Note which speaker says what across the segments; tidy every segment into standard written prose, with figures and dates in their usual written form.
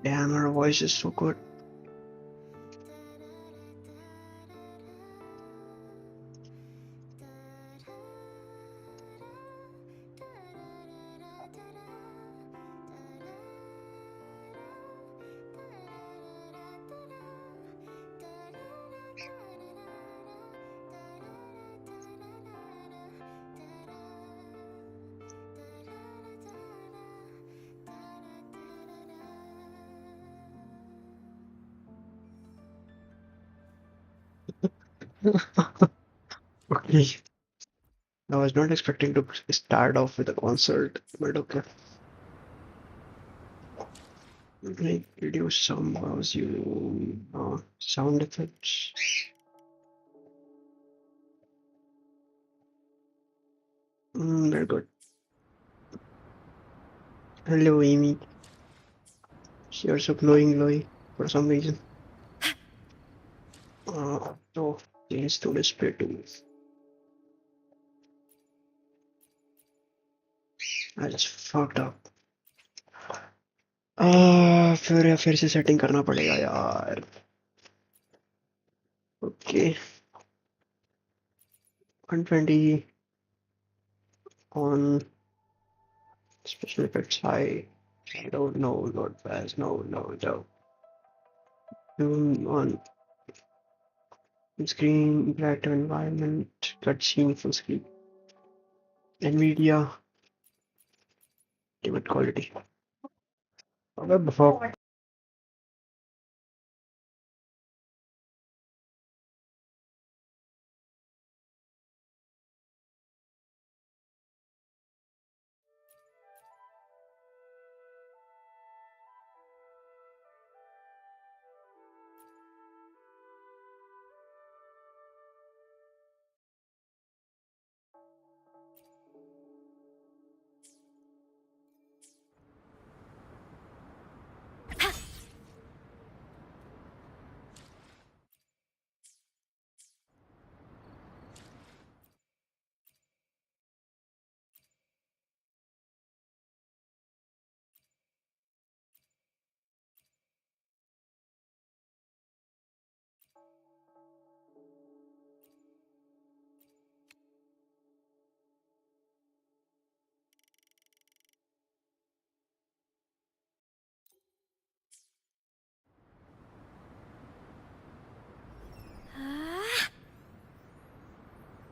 Speaker 1: Damn, her voice is so good. Okay. I was not expecting to start off with a concert, but okay. Like reduce some volume, sound effects. Very good. Hello, Amy. You're so glowy for some reason. So change to display too. I just fucked up. फिर से setting करना पड़ेगा यार. Okay. 120 on special effects high. No, not fast. No. On screen, interactive environment, cutscene full screen. Nvidia, ultimate quality. Before.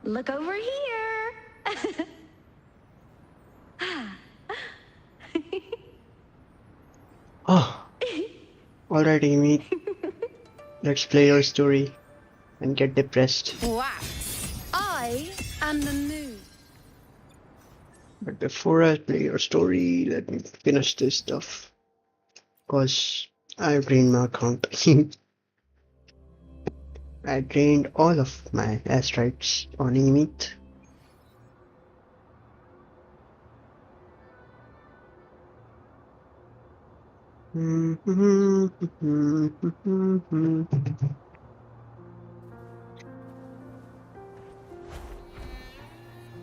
Speaker 2: Look over here.
Speaker 1: Oh, alright, Amy. Let's play your story and get depressed.
Speaker 2: Wax. I am the moon.
Speaker 1: But before I play your story, let me finish this stuff. Cause I drained my account. I drained all of my asteroids on Aemeath.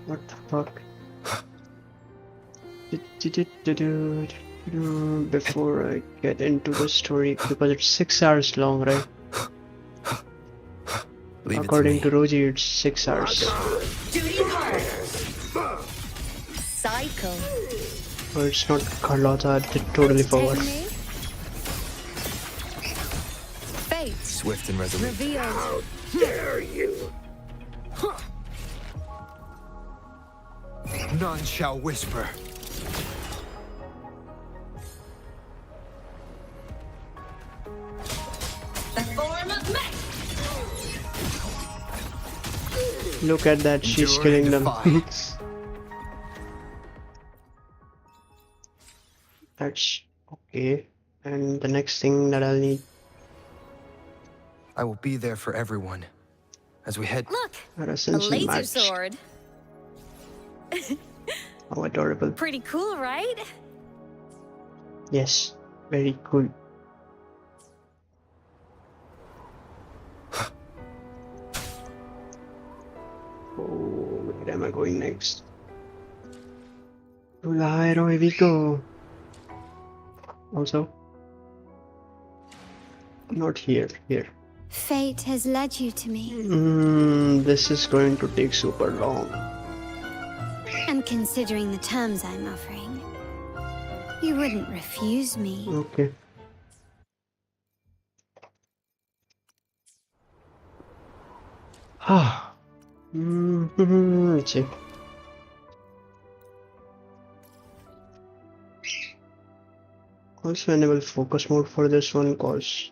Speaker 1: What the fuck? Before I get into the story, because it's 6 hours long, right? According to Rosie, it's 6 hours.
Speaker 2: Duty card. Cycle.
Speaker 1: Oh, it's not Carlotta, I totally forgot.
Speaker 2: Fate.
Speaker 3: Swift and resolute.
Speaker 2: Revealed.
Speaker 3: How dare you? None shall whisper.
Speaker 2: The form of Mech.
Speaker 1: Look at that, she's killing them. That's okay. And the next thing that I'll need.
Speaker 3: I will be there for everyone as we head.
Speaker 2: Look,
Speaker 1: A
Speaker 2: a laser sword.
Speaker 1: How adorable.
Speaker 2: Pretty cool, right?
Speaker 1: Yes, very cool. Oh, where am I going next? To Lyra, here we go. Also, not here. Here.
Speaker 4: Fate has led you to me,
Speaker 1: This is going to take super long.
Speaker 4: and considering the terms I'm offering, you wouldn't refuse me.
Speaker 1: Okay. Ah. Let's see. Also enable focus mode for this one, cause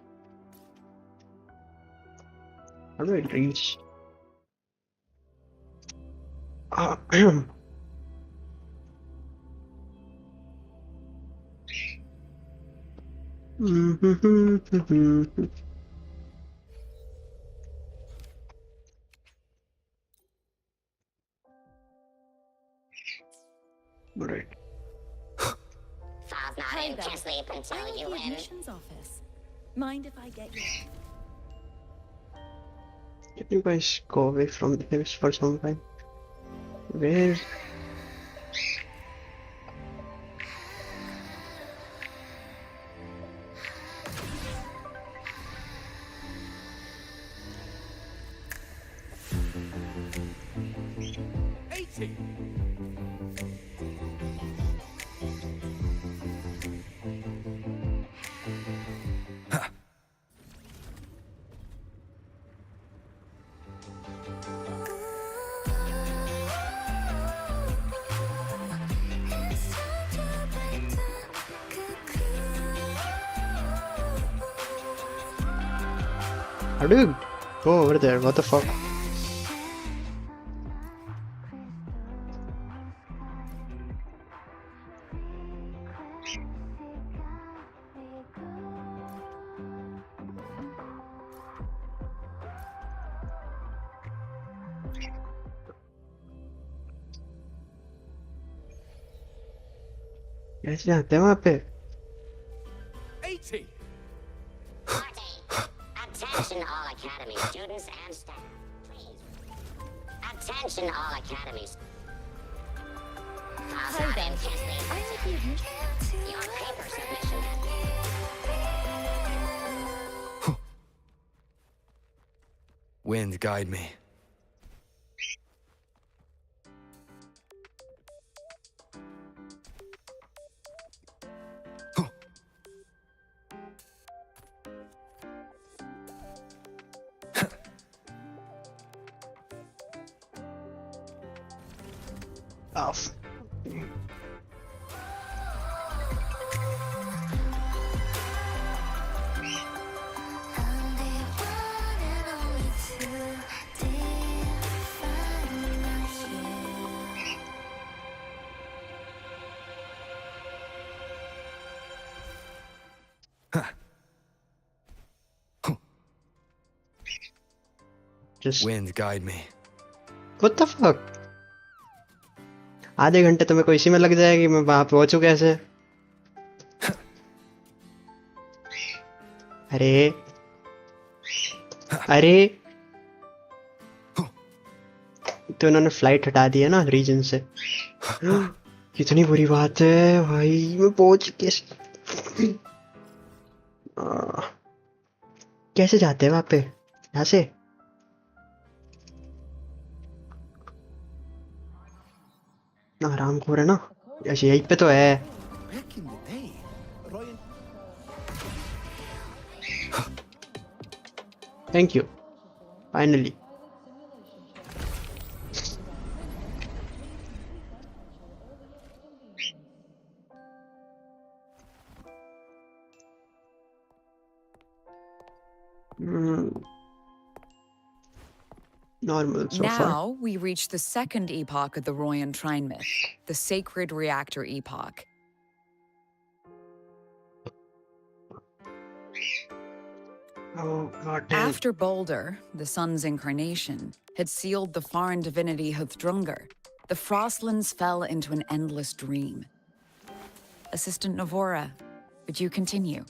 Speaker 1: how do I reach? Ah, Right.
Speaker 5: Falls not in to sleep until you win.
Speaker 2: Admissions office. Mind if I get you?
Speaker 1: Can you guys go away from this for some time? Where? How do you go over there? What the fuck? कैसे जाते हैं वहाँ पे?
Speaker 5: 40. Attention all Academy students and staff. Please. Attention all academies. Falls not in to sleep until your paper submission.
Speaker 3: Wind, guide me.
Speaker 1: Off. Just
Speaker 3: Wind, guide me.
Speaker 1: what the fuck? आधे घंटे तो मेरे को इसी में लग जाएगी, मैं वहां पहुंचू कैसे? अरे अरे तो इन्होंने फ्लाइट हटा दी है ना रीजन से। कितनी बुरी बात है भाई, मैं पहुंच कैसे? कैसे जाते हैं वहां पे? यहाँ से? आराम खोर है ना, ऐसे यहीं पे तो है।
Speaker 6: Back in the day, Roy
Speaker 1: thank you finally. Normal so far.
Speaker 7: Now we reach the second epoch of the Royan Trine myth, the Sacred Reactor Epoch.
Speaker 1: Oh god damn.
Speaker 7: After Baldur, the sun's incarnation, had sealed the foreign divinity Huthdrungur, The Frostlands fell into an endless dream. Assistant Navora, would you continue?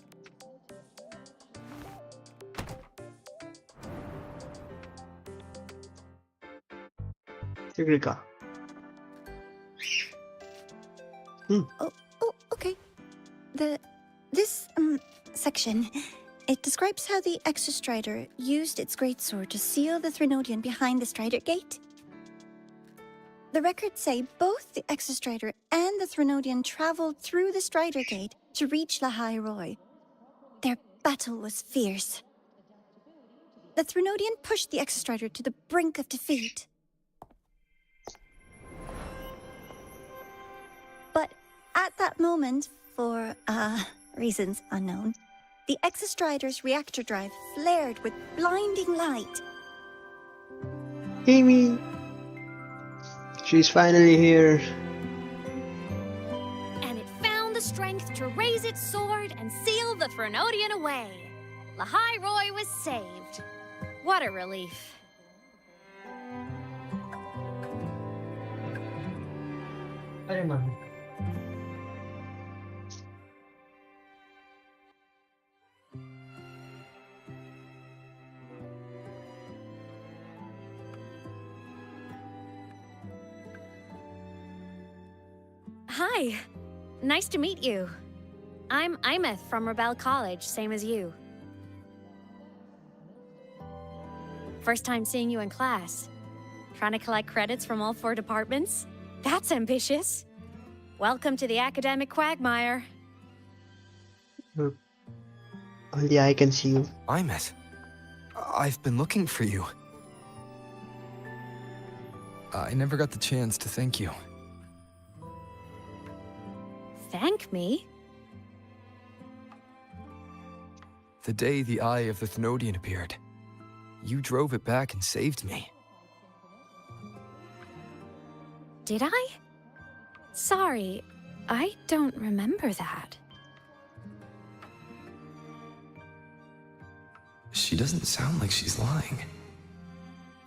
Speaker 1: Eureka.
Speaker 8: Oh, okay. This section, it describes how the Exostrider used its greatsword to seal the Threnodian behind the Strider Gate. The records say both the Exostrider and the Threnodian traveled through the Strider Gate to reach Lahai Roy. Their battle was fierce. The Threnodian pushed the Exostrider to the brink of defeat. But at that moment, for, reasons unknown, the Exostrider's reactor drive flared with blinding light.
Speaker 1: Amy. She's finally here.
Speaker 2: And it found the strength to raise its sword and seal the Threnodian away. Lahai Roy was saved. What a relief. Hi. Nice to meet you. I'm Aemeath from Rebel College, same as you. First time seeing you in class. Trying to collect credits from all 4 departments? That's ambitious. Welcome to the academic quagmire.
Speaker 1: Only I can see you.
Speaker 3: Aemeath, I've been looking for you. I never got the chance to thank you.
Speaker 2: Thank me?
Speaker 3: The day the Eye of the Thenodian appeared, you drove it back and saved me.
Speaker 2: Did I? Sorry, I don't remember that.
Speaker 3: She doesn't sound like she's lying.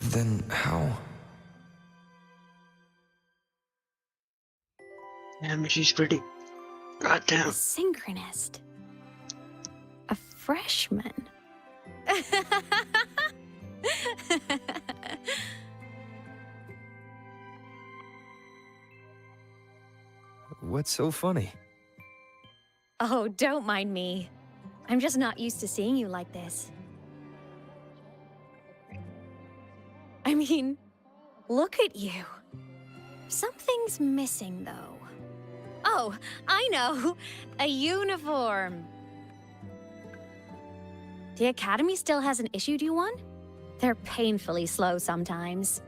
Speaker 3: Then how?
Speaker 1: Damn, she's pretty. God
Speaker 2: A
Speaker 1: damn.
Speaker 2: synchronist. A freshman.
Speaker 3: What's so funny?
Speaker 2: Oh, don't mind me. I'm just not used to seeing you like this. I mean, look at you. Something's missing, though. Oh, I know. A uniform. The Academy still hasn't issued you one? They're painfully slow sometimes.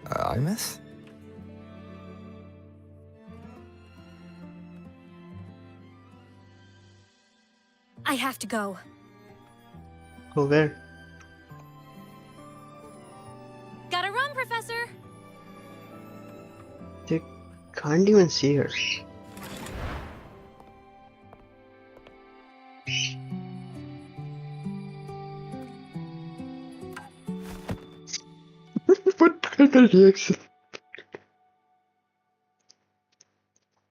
Speaker 3: Aemeath?
Speaker 2: I have to go.
Speaker 1: Go where?
Speaker 2: Gotta run, Professor!
Speaker 1: They can't even see her. What kind of reaction?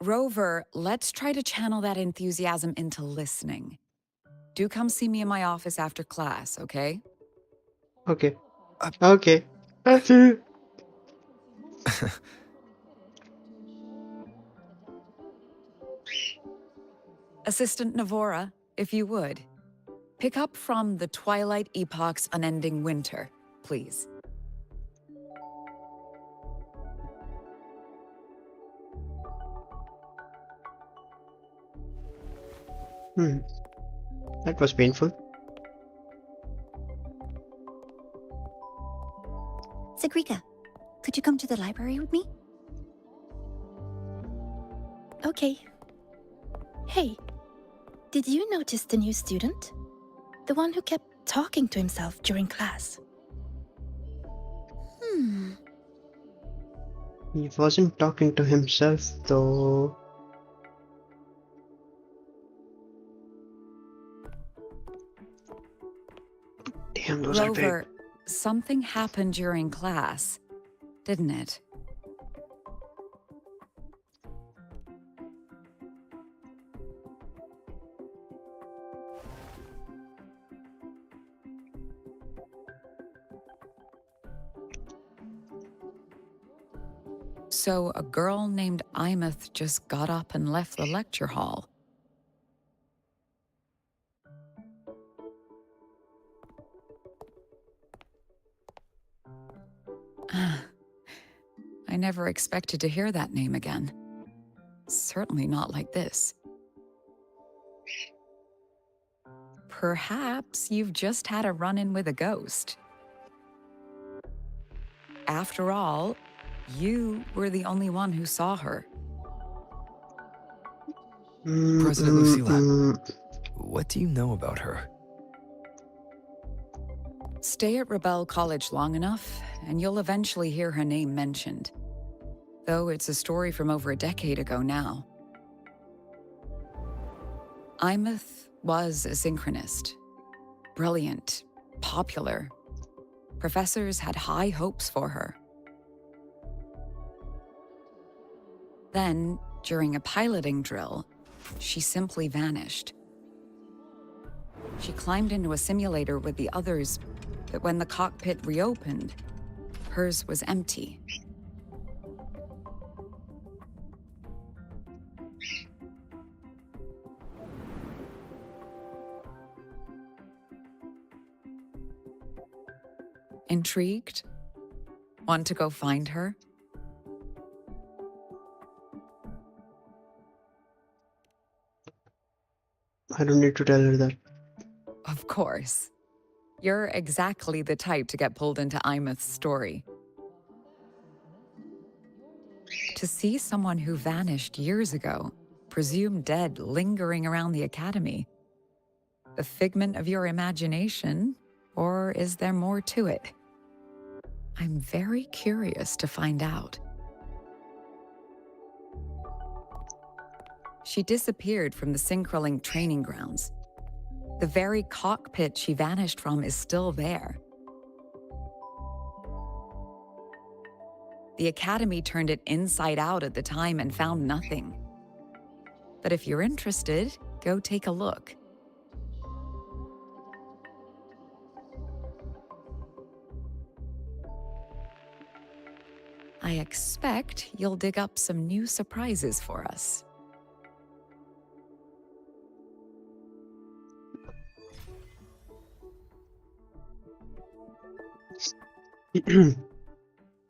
Speaker 7: Rover, let's try to channel that enthusiasm into listening. Do come see me in my office after class, okay?
Speaker 1: Okay. Okay. Okay.
Speaker 7: Assistant Navora, if you would. Pick up from the Twilight Epoch's Unending Winter, please.
Speaker 1: That was painful.
Speaker 8: Sigrika, could you come to the library with me?
Speaker 9: Okay. Hey, did you notice the new student? The one who kept talking to himself during class.
Speaker 1: He wasn't talking to himself, though. Damn, those are big.
Speaker 7: Rover, something happened during class, didn't it? So a girl named Aemeath just got up and left the lecture hall. I never expected to hear that name again. Certainly not like this. Perhaps you've just had a run-in with a ghost. After all, you were the only one who saw her.
Speaker 3: President Lucilla, what do you know about her?
Speaker 7: Stay at Rebel College long enough, and you'll eventually hear her name mentioned. Though it's a story from over a decade ago now. Aemeath was a synchronist. Brilliant, popular. Professors had high hopes for her. Then, during a piloting drill, she simply vanished. She climbed into a simulator with the others, but when the cockpit reopened, hers was empty. Intrigued? Want to go find her?
Speaker 1: I don't need to tell her that.
Speaker 7: Of course. You're exactly the type to get pulled into Aemeath's story. To see someone who vanished years ago, presumed dead, lingering around the academy. A figment of your imagination, or is there more to it? I'm very curious to find out. She disappeared from the Synchroling training grounds. The very cockpit she vanished from is still there. The Academy turned it inside out at the time and found nothing. But if you're interested, go take a look. I expect you'll dig up some new surprises for us.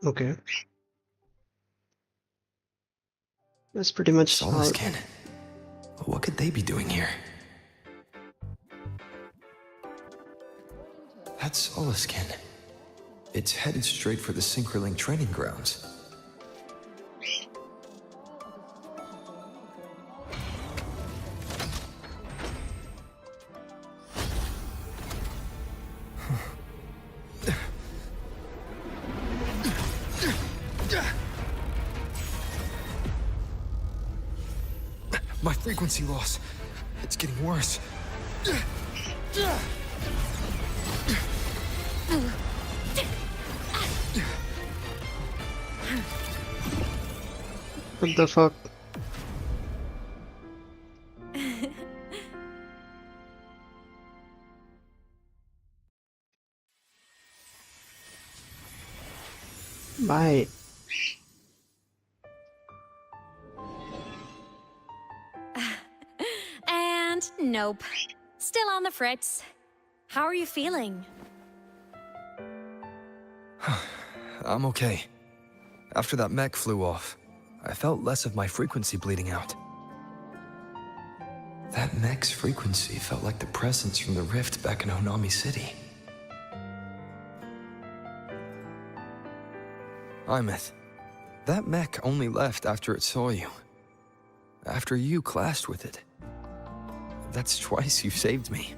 Speaker 1: Okay. That's pretty much how...
Speaker 3: Solaskin. What could they be doing here? That's Solaskin. It's headed straight for the Synchroling training grounds. My frequency loss. It's getting worse.
Speaker 1: What the fuck? Bye.
Speaker 2: And nope. Still on the fritz. How are you feeling?
Speaker 3: I'm okay. After that mech flew off, I felt less of my frequency bleeding out. That mech's frequency felt like the presence from the rift back in Honami City. Aemeath, that mech only left after it saw you. After you clashed with it. That's twice you've saved me.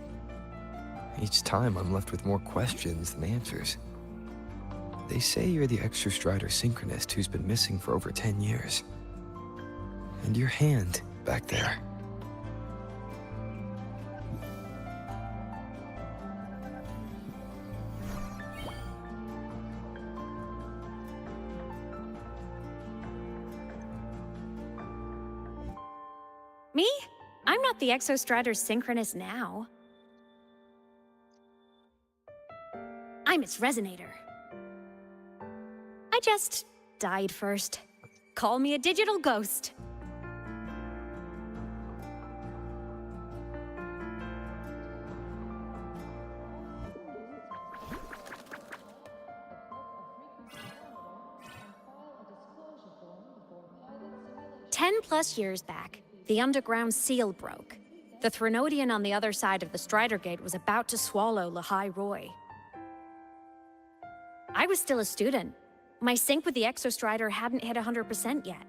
Speaker 3: Each time I'm left with more questions than answers. They say you're the Extra Strider synchronist who's been missing for over 10 years. And your hand back there.
Speaker 2: Me? I'm not the Exostrator's synchronous now. I'm its resonator. I just died first. Call me a digital ghost. +10 years back, the underground seal broke. The Threnodian on the other side of the Strider Gate was about to swallow Lahai Roy. I was still a student. My sync with the Exostrider hadn't hit 100% yet.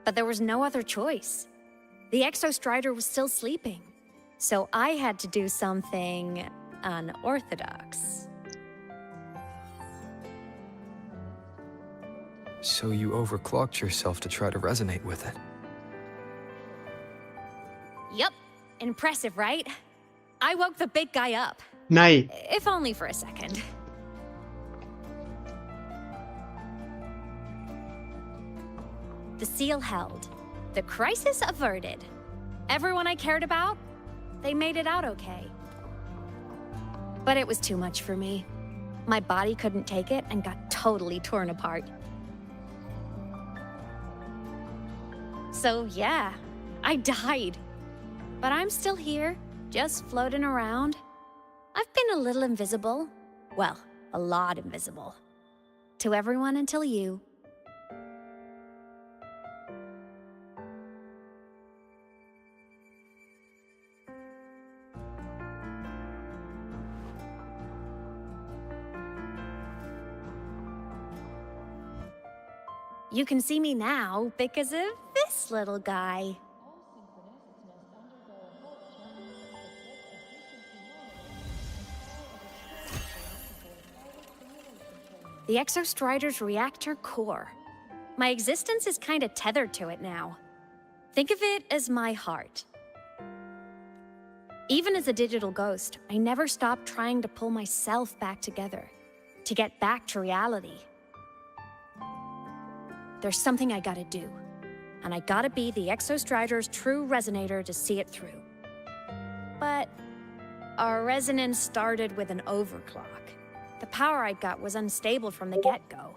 Speaker 2: But there was no other choice. The Exostrider was still sleeping. So I had to do something unorthodox.
Speaker 3: So you overclocked yourself to try to resonate with it.
Speaker 2: Yup. Impressive, right? I woke the big guy up.
Speaker 1: Nice.
Speaker 2: If only for a second. The seal held. The crisis averted. Everyone I cared about, they made it out okay. But it was too much for me. My body couldn't take it and got totally torn apart. So yeah, I died. But I'm still here, just floating around. I've been a little invisible. Well, a lot invisible. To everyone until you. You can see me now because of this little guy. The Exostrider's reactor core. My existence is kinda tethered to it now. Think of it as my heart. Even as a digital ghost, I never stopped trying to pull myself back together, to get back to reality. There's something I gotta do, and I gotta be the Exostrider's true resonator to see it through. But our resonance started with an overclock. The power I got was unstable from the get-go.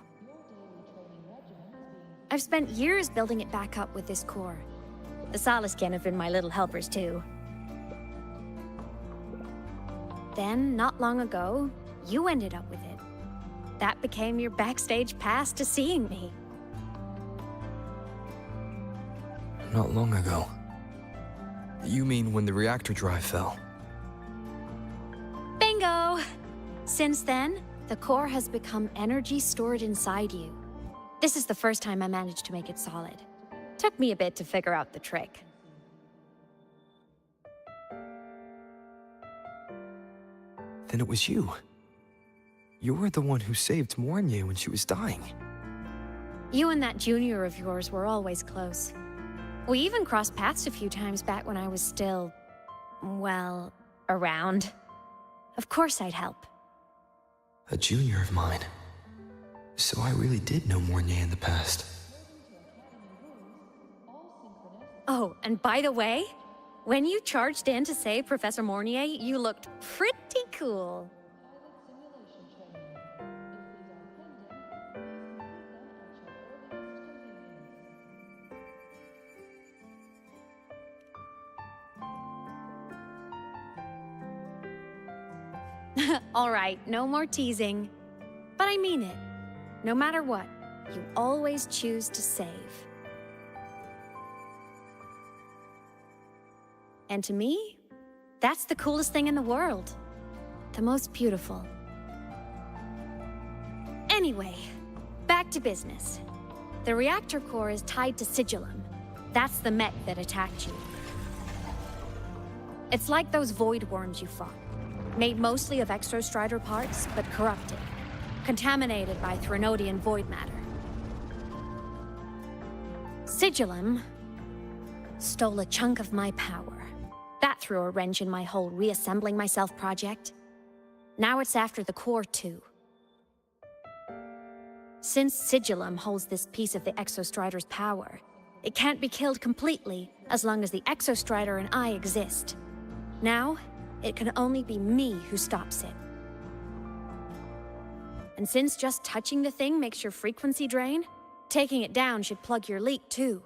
Speaker 2: I've spent years building it back up with this core. The Solaskin have been my little helpers too. Then, not long ago, you ended up with it. That became your backstage pass to seeing me.
Speaker 3: Not long ago. You mean when the reactor drive fell?
Speaker 2: Bingo! Since then, the core has become energy stored inside you. This is the first time I managed to make it solid. Took me a bit to figure out the trick.
Speaker 3: Then it was you. You were the one who saved Mornye when she was dying.
Speaker 2: You and that junior of yours were always close. We even crossed paths a few times back when I was still, well, around. Of course I'd help.
Speaker 3: A junior of mine. So I really did know Mornye in the past.
Speaker 2: Oh, and by the way, when you charged in to save Professor Mornye, you looked pretty cool. All right, no more teasing. But I mean it. No matter what, you always choose to save. And to me, that's the coolest thing in the world. The most beautiful. Anyway, back to business. The reactor core is tied to Sigillum. That's the mech that attacked you. It's like those void worms you fought. Made mostly of Exostrider parts, but corrupted. Contaminated by Threnodian void matter. Sigillum stole a chunk of my power. That threw a wrench in my whole reassembling myself project. Now it's after the core too. Since Sigillum holds this piece of the Exostrider's power, It can't be killed completely as long as the Exostrider and I exist. Now, it can only be me who stops it. And since just touching the thing makes your frequency drain, taking it down should plug your leak too.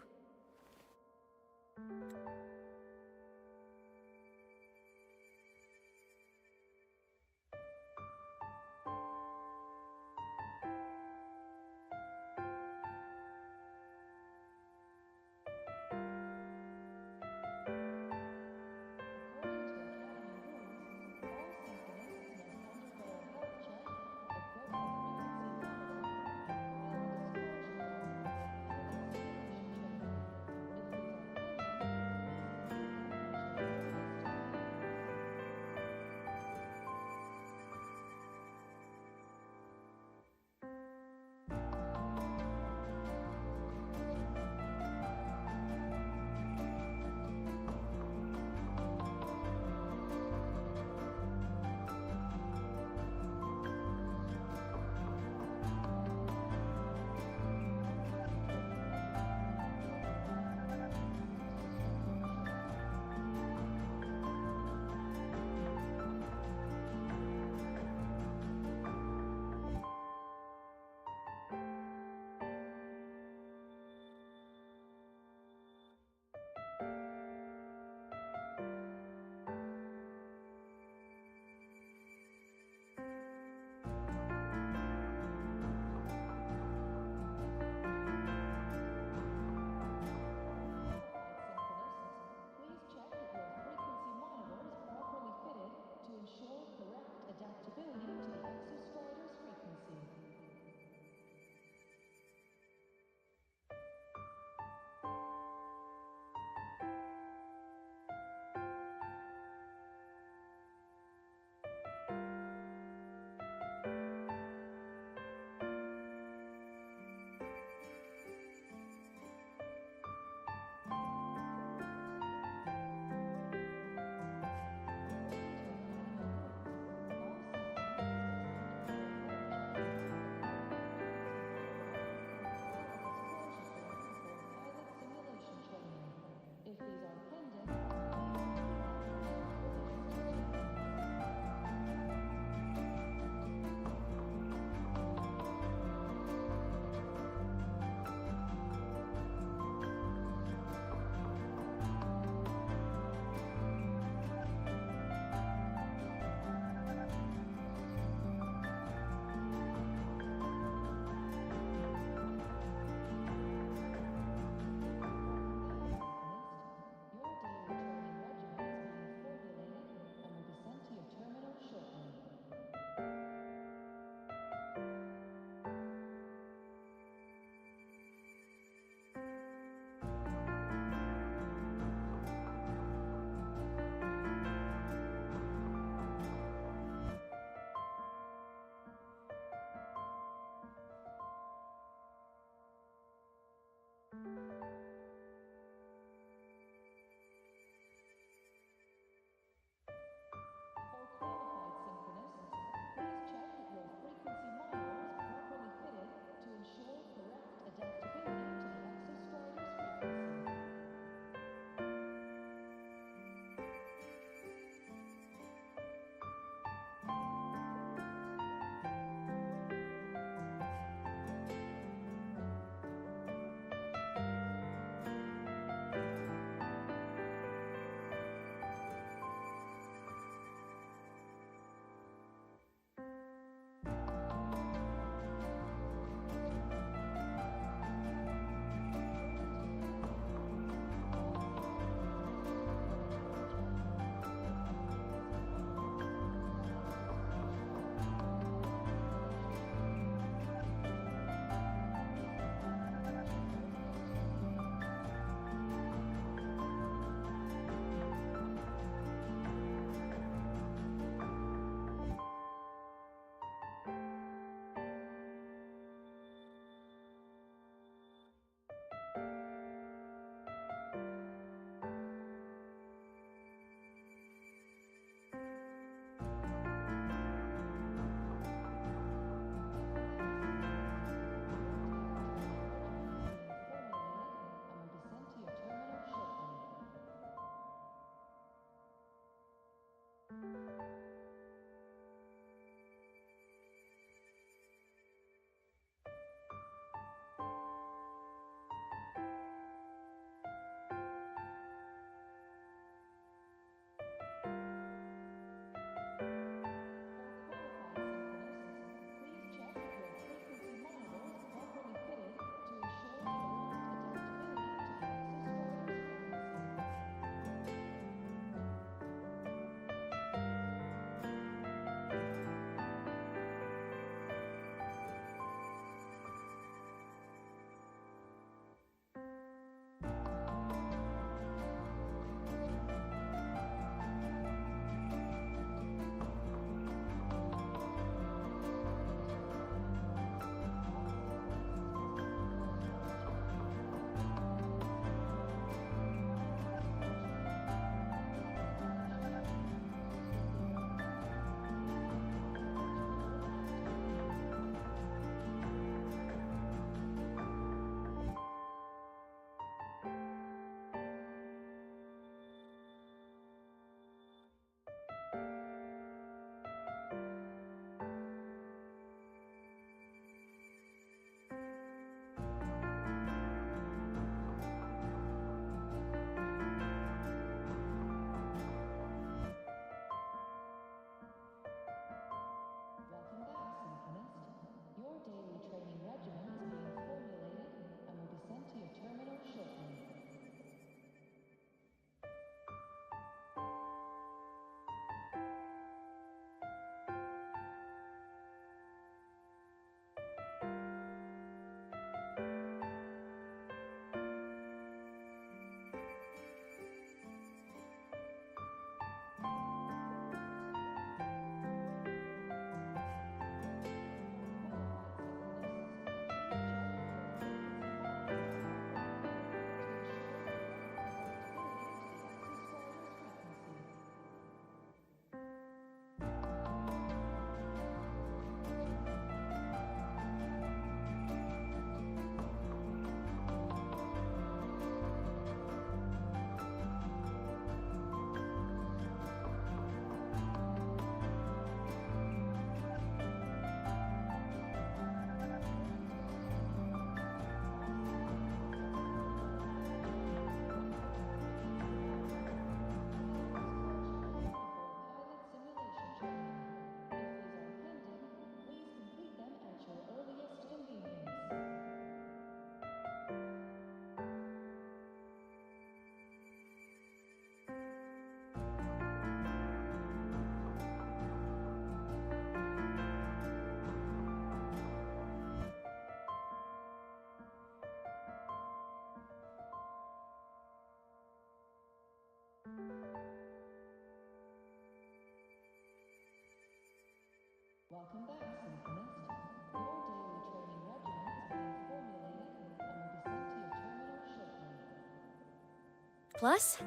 Speaker 2: Plus,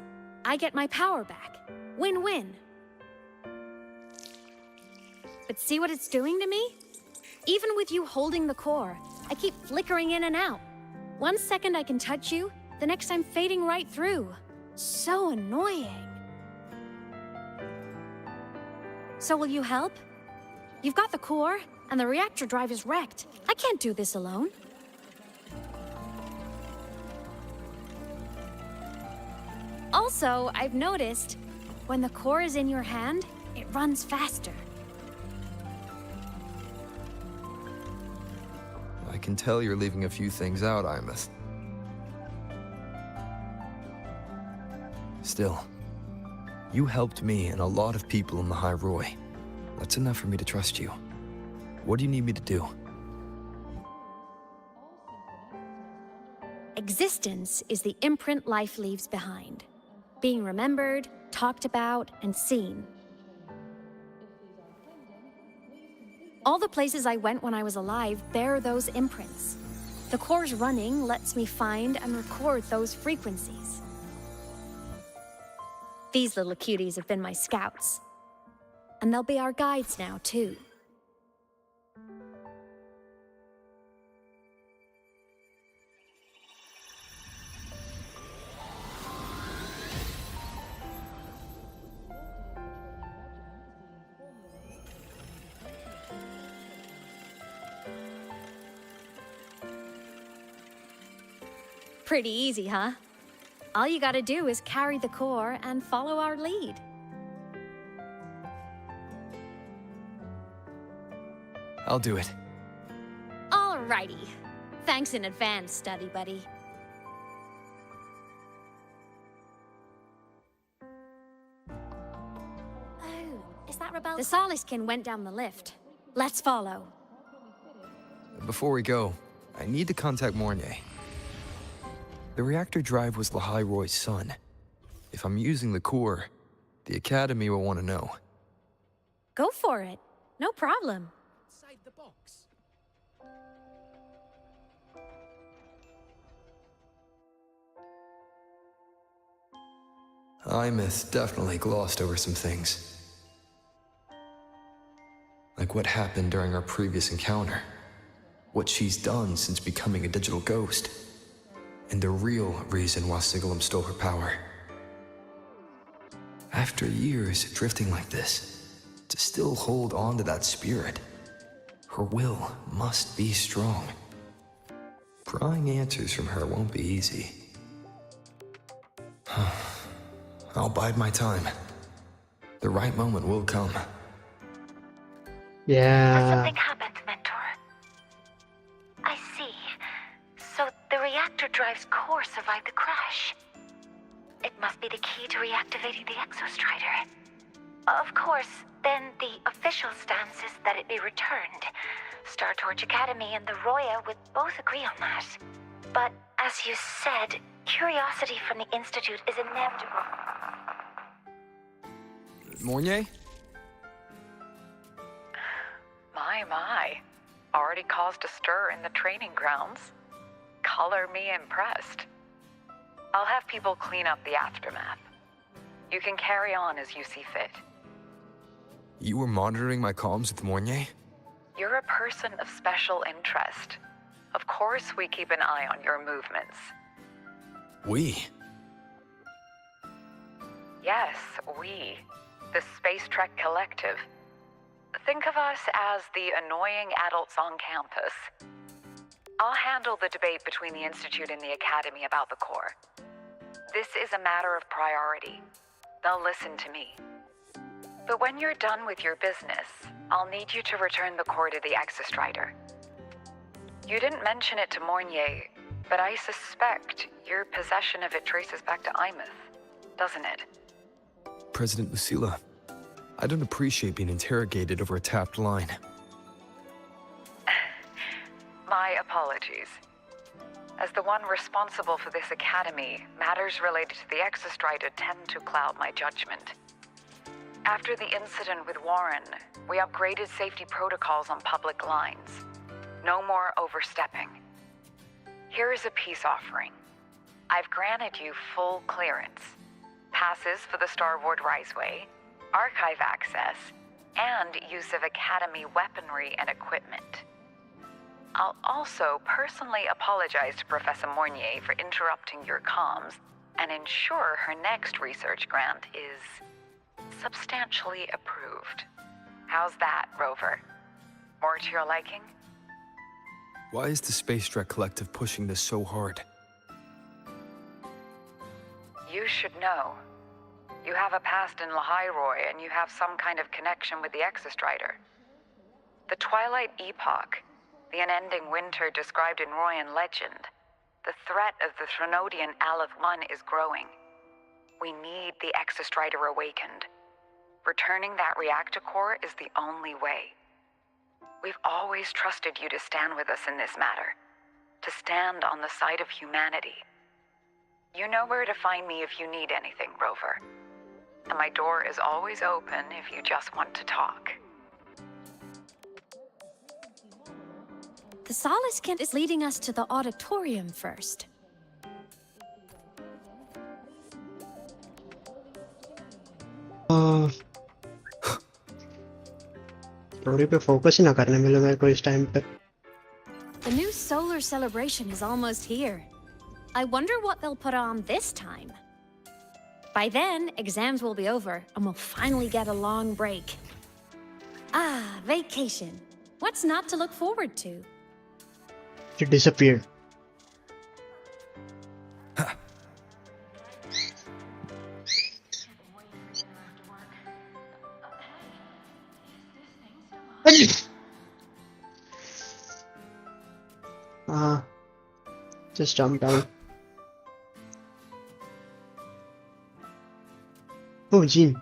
Speaker 2: I get my power back. Win-win. But see what it's doing to me? Even with you holding the core, I keep flickering in and out. 1 second I can touch you, the next I'm fading right through. So annoying. So will you help? You've got the core, and the reactor drive is wrecked. I can't do this alone. Also, I've noticed, when the core is in your hand, it runs faster.
Speaker 3: I can tell you're leaving a few things out, Aemeath. Still, you helped me and a lot of people in the High Roy. That's enough for me to trust you. What do you need me to do?
Speaker 2: Existence is the imprint life leaves behind. Being remembered, talked about, and seen. All the places I went when I was alive bear those imprints. The core's running lets me find and record those frequencies. These little cuties have been my scouts. And they'll be our guides now, too. Pretty easy, huh? All you gotta do is carry the core and follow our lead.
Speaker 3: I'll do it.
Speaker 2: Alrighty. Thanks in advance, study buddy. Oh, is that Rebel? The Soliskin went down the lift. Let's follow.
Speaker 3: Before we go, I need to contact Mornier. The reactor drive was Lahai Roy's son. If I'm using the core, the Academy will want to know.
Speaker 2: Go for it. No problem.
Speaker 6: Inside the box.
Speaker 3: Aemeath definitely glossed over some things. Like what happened during our previous encounter. What she's done since becoming a digital ghost. And the real reason why Sigalem stole her power. After years drifting like this, to still hold on to that spirit, her will must be strong. Prying answers from her won't be easy. I'll bide my time. The right moment will come.
Speaker 1: Yeah.
Speaker 10: Something happened, Mentor. I see. So the reactor drive's core survived the crash. It must be the key to reactivating the Exostrider. Of course, then the official stance is that it be returned. Star Torch Academy and the Roya would both agree on that. But as you said, curiosity from the Institute is inevitable.
Speaker 3: Mornier?
Speaker 11: My. Already caused a stir in the training grounds. Color me impressed. I'll have people clean up the aftermath. You can carry on as you see fit.
Speaker 3: You were monitoring my comms with Mornier?
Speaker 11: You're a person of special interest. Of course we keep an eye on your movements.
Speaker 3: We?
Speaker 11: Yes, we. The Space Trek Collective. Think of us as the annoying adults on campus. I'll handle the debate between the Institute and the Academy about the core. This is a matter of priority. They'll listen to me. But when you're done with your business, I'll need you to return the core to the Exostrider. You didn't mention it to Mornier, but I suspect your possession of it traces back to Aemeath, doesn't it?
Speaker 3: President Lucilla, I don't appreciate being interrogated over a tapped line.
Speaker 11: My apologies. As the one responsible for this academy, matters related to the Exostrider tend to cloud my judgment. After the incident with Warren, we upgraded safety protocols on public lines. No more overstepping. Here is a peace offering. I've granted you full clearance. Passes for the Starboard Riseway, archive access, and use of Academy weaponry and equipment. I'll also personally apologize to Professor Mornier for interrupting your comms and ensure her next research grant is substantially approved. How's that, Rover? More to your liking?
Speaker 3: Why is the Space Trek Collective pushing this so hard?
Speaker 11: You should know. You have a past in Lahairoi, and you have some kind of connection with the Exostrider. The Twilight Epoch, the unending winter described in Royan legend, the threat of the Threnodian Aleph 1 is growing. We need the Exostrider awakened. Returning that reactor core is the only way. We've always trusted you to stand with us in this matter, to stand on the side of humanity. You know where to find me if you need anything, Rover. And my door is always open if you just want to talk.
Speaker 2: The Soliskin is leading us to the auditorium first.
Speaker 1: Story पे focus ही ना करने मिले मेरे को इस time पे.
Speaker 2: The new solar celebration is almost here. I wonder what they'll put on this time. By then, exams will be over, and we'll finally get a long break. Ah, vacation. What's not to look forward to?
Speaker 1: It disappeared. Just jump down. Oh, Jean.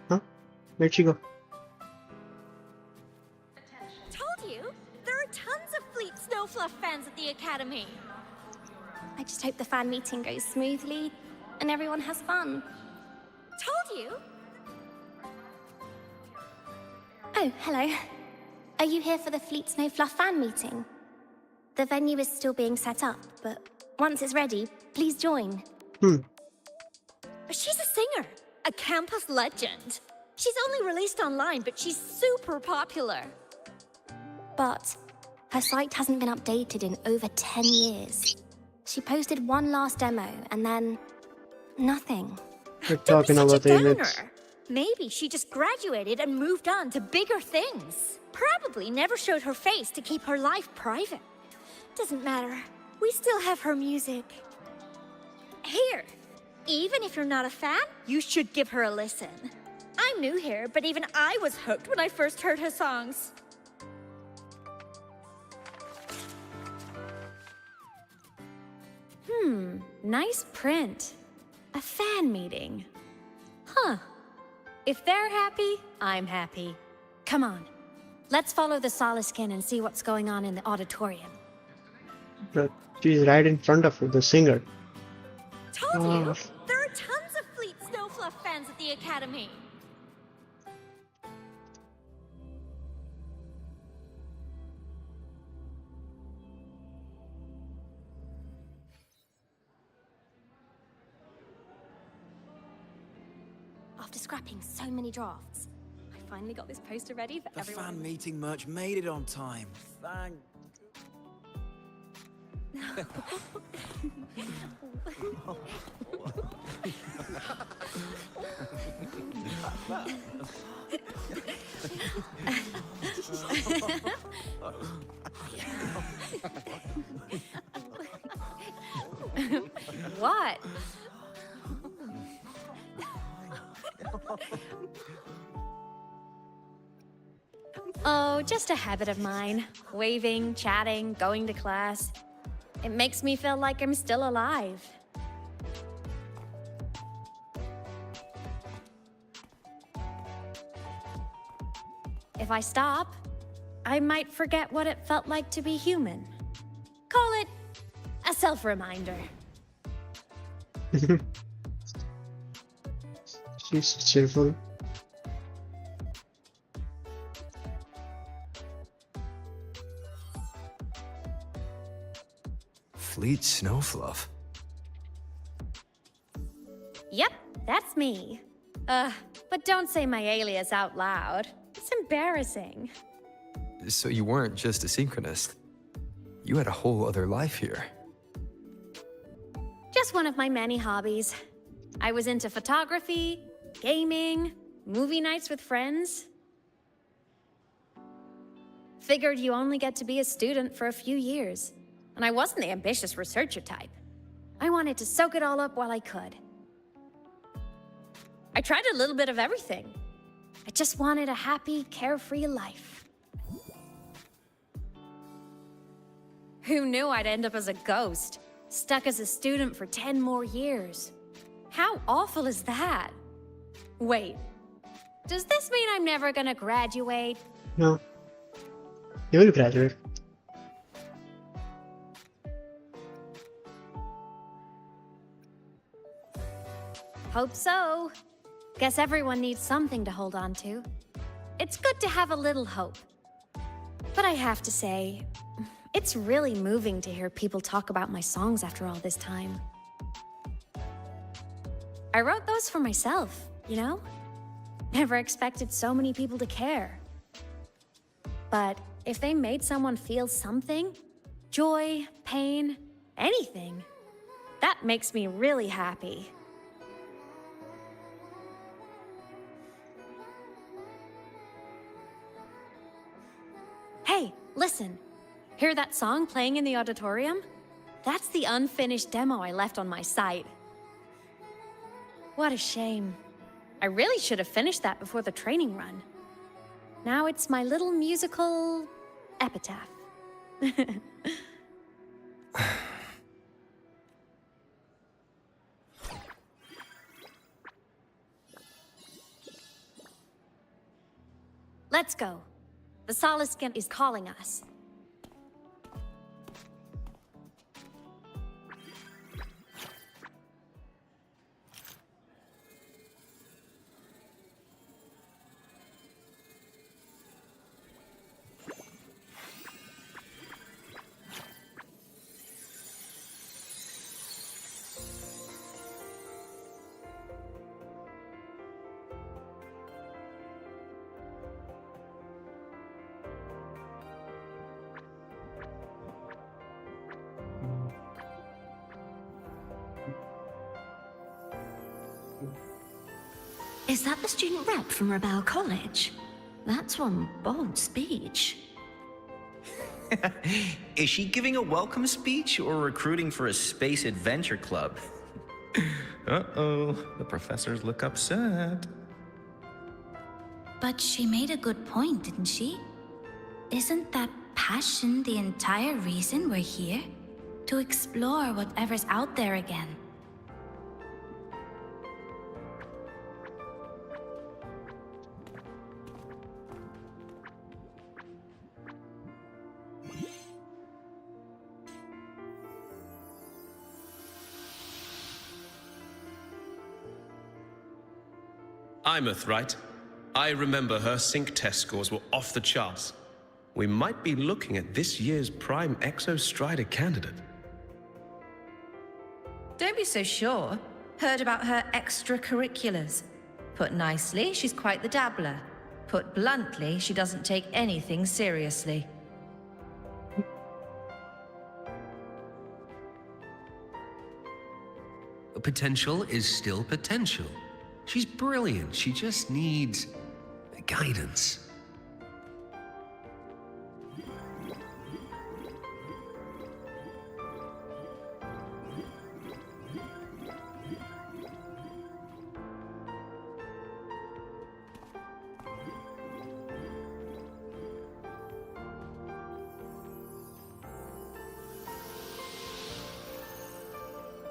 Speaker 1: Huh? Where'd she go?
Speaker 12: Told you! There are tons of Fleet Snowfluff fans at the Academy!
Speaker 10: I just hope the fan meeting goes smoothly and everyone has fun.
Speaker 12: Told you!
Speaker 10: Oh, hello. Are you here for the Fleet Snowfluff fan meeting? The venue is still being set up, but once it's ready, please join.
Speaker 12: She's a singer, a campus legend. She's only released online, but she's super popular.
Speaker 10: But her site hasn't been updated in over 10 years. She posted one last demo, and then nothing.
Speaker 1: We're talking about the image.
Speaker 12: Maybe she just graduated and moved on to bigger things. Probably never showed her face to keep her life private. Doesn't matter. We still have her music. Here, even if you're not a fan, you should give her a listen. I'm new here, but even I was hooked when I first heard her songs.
Speaker 2: Nice print. A fan meeting. Huh. If they're happy, I'm happy. Come on. Let's follow the Soliskin and see what's going on in the auditorium.
Speaker 1: But she's right in front of her, the singer.
Speaker 12: Told you! There are tons of Fleet Snowfluff fans at the Academy.
Speaker 10: After scrapping so many drafts, I finally got this poster ready for everyone.
Speaker 6: The fan meeting merch made it on time. Thank...
Speaker 2: What? Oh, just a habit of mine. Waving, chatting, going to class. It makes me feel like I'm still alive. If I stop, I might forget what it felt like to be human. Call it a self-reminder.
Speaker 1: She's cheerful.
Speaker 3: Fleet Snowfluff.
Speaker 2: Yep, that's me. But don't say my alias out loud. It's embarrassing.
Speaker 3: So you weren't just a synchronist. You had a whole other life here.
Speaker 2: Just one of my many hobbies. I was into photography, gaming, movie nights with friends. Figured you only get to be a student for a few years. And I wasn't the ambitious researcher type. I wanted to soak it all up while I could. I tried a little bit of everything. I just wanted a happy, carefree life. Who knew I'd end up as a ghost, stuck as a student for 10 more years? How awful is that? Wait, does this mean I'm never gonna graduate?
Speaker 1: No. You will graduate.
Speaker 2: Hope so. Guess everyone needs something to hold on to. It's good to have a little hope. But I have to say, it's really moving to hear people talk about my songs after all this time. I wrote those for myself, you know? Never expected so many people to care. But if they made someone feel something, joy, pain, anything, that makes me really happy. Hey, listen. Hear that song playing in the auditorium? That's the unfinished demo I left on my site. What a shame. I really should have finished that before the training run. Now it's my little musical epitaph. Let's go. The Soliskin is calling us.
Speaker 10: Is that the student rep from Rebel College? That's one bold speech.
Speaker 13: Is she giving a welcome speech or recruiting for a space adventure club? Uh-oh, the professors look upset.
Speaker 10: But she made a good point, didn't she? Isn't that passion the entire reason we're here? To explore whatever's out there again.
Speaker 14: Aemeath, right? I remember her sync test scores were off the charts. We might be looking at this year's prime Exostrider candidate.
Speaker 15: Don't be so sure. Heard about her extracurriculars. Put nicely, she's quite the dabbler. Put bluntly, she doesn't take anything seriously.
Speaker 14: Potential is still potential. She's brilliant. She just needs guidance.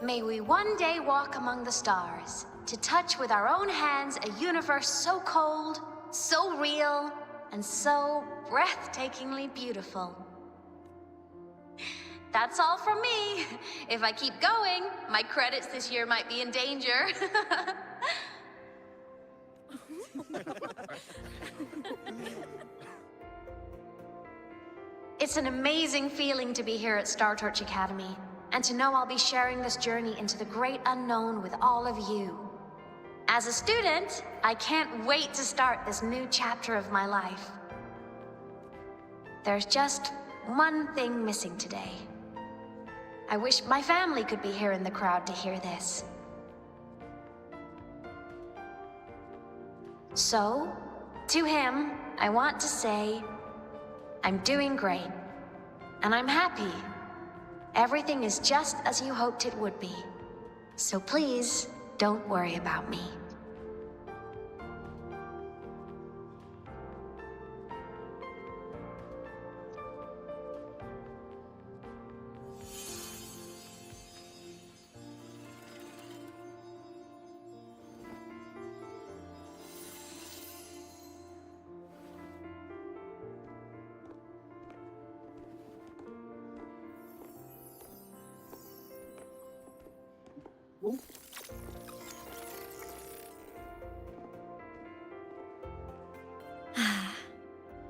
Speaker 16: May we one day walk among the stars, to touch with our own hands a universe so cold, so real, and so breathtakingly beautiful. That's all from me. If I keep going, my credits this year might be in danger. It's an amazing feeling to be here at Star Torch Academy, and to know I'll be sharing this journey into the great unknown with all of you. As a student, I can't wait to start this new chapter of my life. There's just one thing missing today. I wish my family could be here in the crowd to hear this. So, to him, I want to say, I'm doing great, and I'm happy. Everything is just as you hoped it would be. So please, don't worry about me.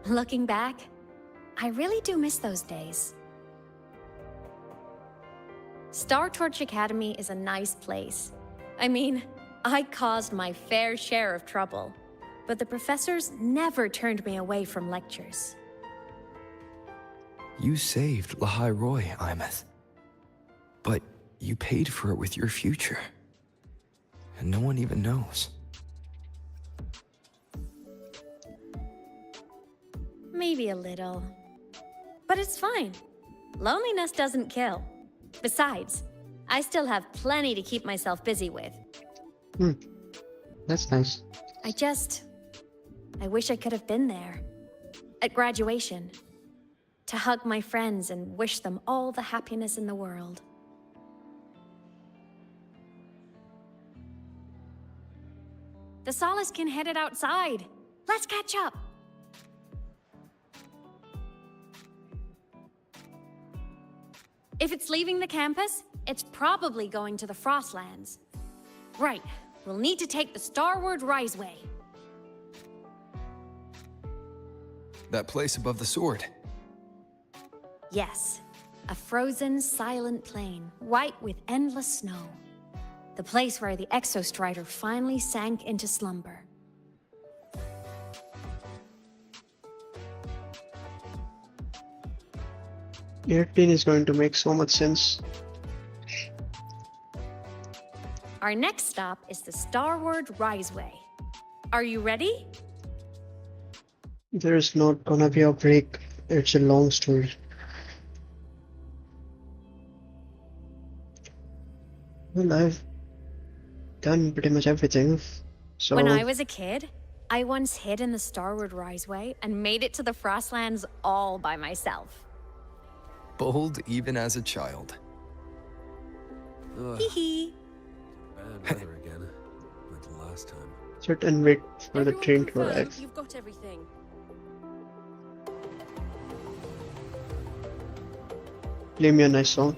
Speaker 2: Looking back, I really do miss those days. Star Torch Academy is a nice place. I mean, I caused my fair share of trouble, but the professors never turned me away from lectures.
Speaker 3: You saved Lahai Roy, Aemeath. But you paid for it with your future. And no one even knows.
Speaker 2: Maybe a little. But it's fine. Loneliness doesn't kill. Besides, I still have plenty to keep myself busy with.
Speaker 1: That's nice.
Speaker 2: I wish I could have been there. At graduation. To hug my friends and wish them all the happiness in the world. The Solace can headed outside. Let's catch up. If it's leaving the campus, it's probably going to the Frostlands. Right, we'll need to take the Starward Riseway.
Speaker 3: That place above the sword.
Speaker 2: Yes, a frozen, silent plain, white with endless snow. The place where the Exostrider finally sank into slumber.
Speaker 1: Airplane is going to make so much sense.
Speaker 2: Our next stop is the Starward Riseway. Are you ready?
Speaker 1: There's not gonna be a break. It's a long story. Well, I've done pretty much everything. So
Speaker 2: When I was a kid, I once hid in the Starward Riseway and made it to the Frostlands all by myself.
Speaker 3: Bold even as a child.
Speaker 2: Hee hee.
Speaker 17: Bad weather again, like the last time.
Speaker 1: sit and wait for the train to arrive.
Speaker 18: You've got everything.
Speaker 1: Play me a nice song.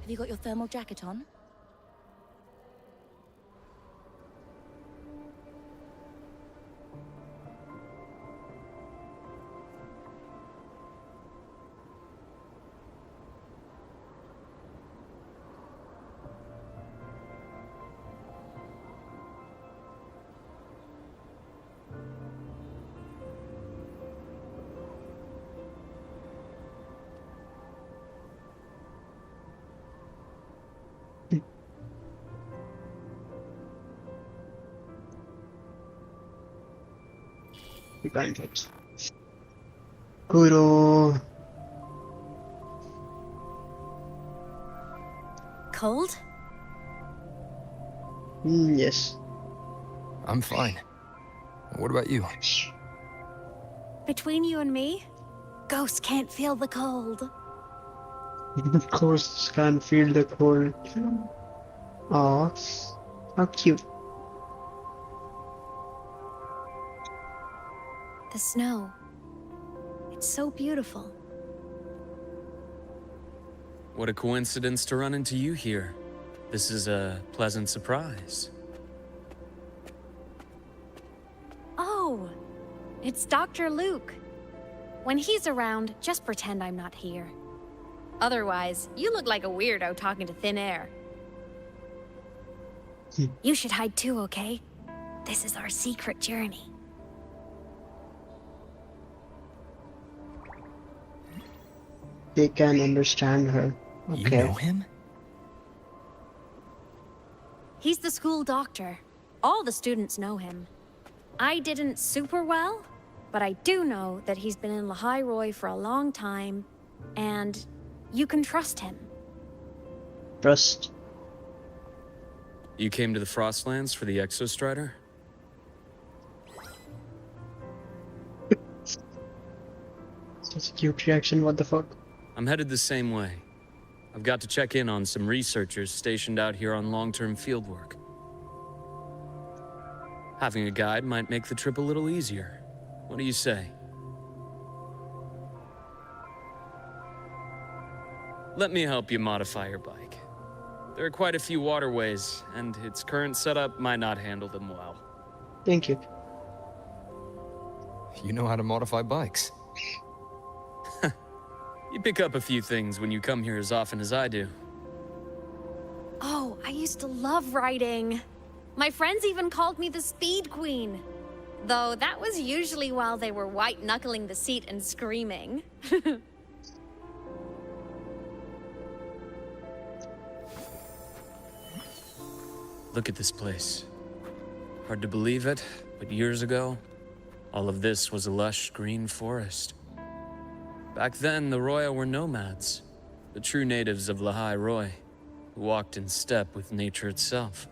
Speaker 9: Have you got your thermal jacket on?
Speaker 1: Advantage. Kuro.
Speaker 2: Cold?
Speaker 1: Yes.
Speaker 3: I'm fine. What about you?
Speaker 2: Between you and me, ghosts can't feel the cold.
Speaker 1: Ghosts can feel the cold. Aw, how cute.
Speaker 2: The snow. It's so beautiful.
Speaker 18: What a coincidence to run into you here. This is a pleasant surprise.
Speaker 2: Oh, it's Dr. Luke. When he's around, just pretend I'm not here. Otherwise, you look like a weirdo talking to thin air. You should hide too, okay? This is our secret journey.
Speaker 1: They can understand her. Okay.
Speaker 3: You know him?
Speaker 2: He's the school doctor. All the students know him. I didn't super well, but I do know that he's been in Lehigh Roy for a long time, and you can trust him.
Speaker 1: Trust.
Speaker 18: You came to the Frostlands for the Exostrider?
Speaker 1: Such a cute reaction, what the fuck?
Speaker 18: I'm headed the same way. I've got to check in on some researchers stationed out here on long-term fieldwork. Having a guide might make the trip a little easier. What do you say? Let me help you modify your bike. There are quite a few waterways, and its current setup might not handle them well.
Speaker 1: Thank you.
Speaker 3: You know how to modify bikes.
Speaker 18: You pick up a few things when you come here as often as I do.
Speaker 2: Oh, I used to love riding. My friends even called me the Speed Queen. Though that was usually while they were white-knuckling the seat and screaming.
Speaker 18: Look at this place. Hard to believe it, but years ago, all of this was a lush green forest. Back then, the Roya were nomads, the true natives of Lehigh Roy, who walked in step with nature itself.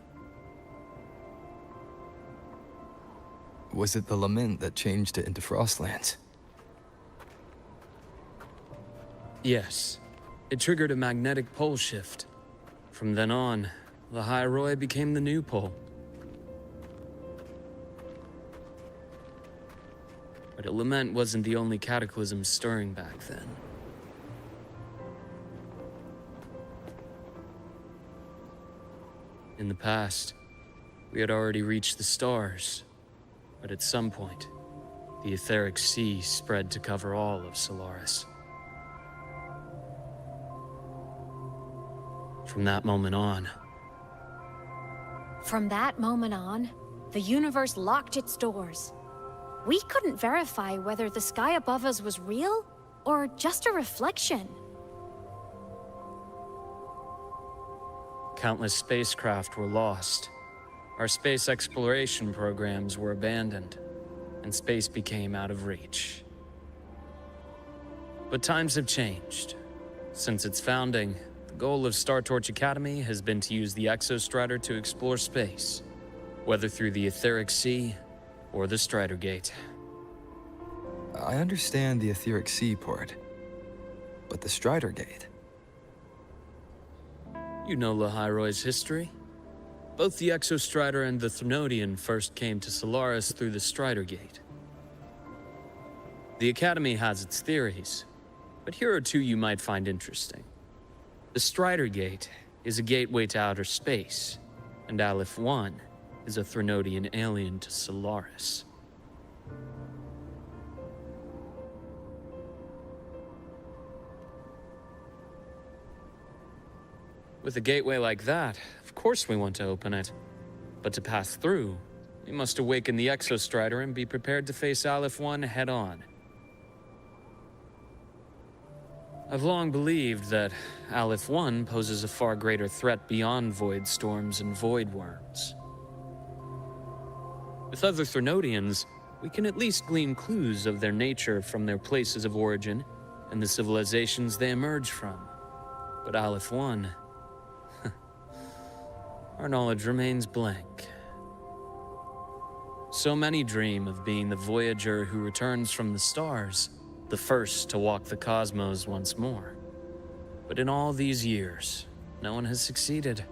Speaker 3: Was it the lament that changed it into Frostlands?
Speaker 18: Yes, it triggered a magnetic pole shift. From then on, Lehigh Roy became the new pole. But a lament wasn't the only cataclysm stirring back then. In the past, we had already reached the stars, but at some point, the etheric sea spread to cover all of Solaris. From that moment on,
Speaker 2: the universe locked its doors. We couldn't verify whether the sky above us was real or just a reflection.
Speaker 18: countless spacecraft were lost. Our space exploration programs were abandoned, and space became out of reach. But times have changed. Since its founding, the goal of Star Torch Academy has been to use the Exostrider to explore space, whether through the Etheric Sea or the Strider Gate.
Speaker 3: I understand the Etheric Sea part, but the Strider Gate?
Speaker 18: You know Lehigh Roy's history. Both the Exostrider and the Threnodian first came to Solaris through the Strider Gate. The Academy has its theories, but here are two you might find interesting. The Strider Gate is a gateway to outer space, and Aleph 1 is a Threnodian alien to Solaris. With a gateway like that, of course we want to open it. But to pass through, we must awaken the Exostrider and be prepared to face Aleph 1 head-on. I've long believed that Aleph 1 poses a far greater threat beyond void storms and void worms. With other Threnodians, we can at least glean clues of their nature from their places of origin and the civilizations they emerge from. But Aleph 1... our knowledge remains blank. So many dream of being the Voyager who returns from the stars, the first to walk the cosmos once more. But in all these years, no one has succeeded.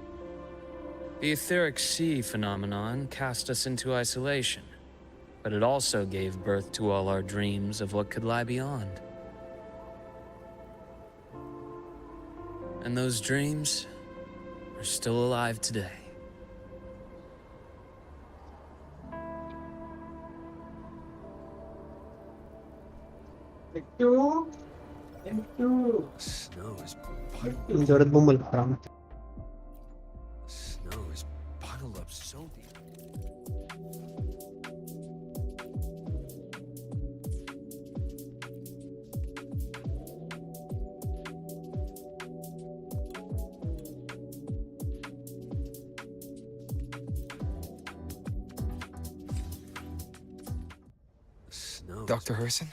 Speaker 18: The etheric sea phenomenon cast us into isolation, but it also gave birth to all our dreams of what could lie beyond. And those dreams are still alive today.
Speaker 17: Snow is
Speaker 1: Jordan bumble haram.
Speaker 17: Snow is bottled up so deep.
Speaker 3: Dr. Herson?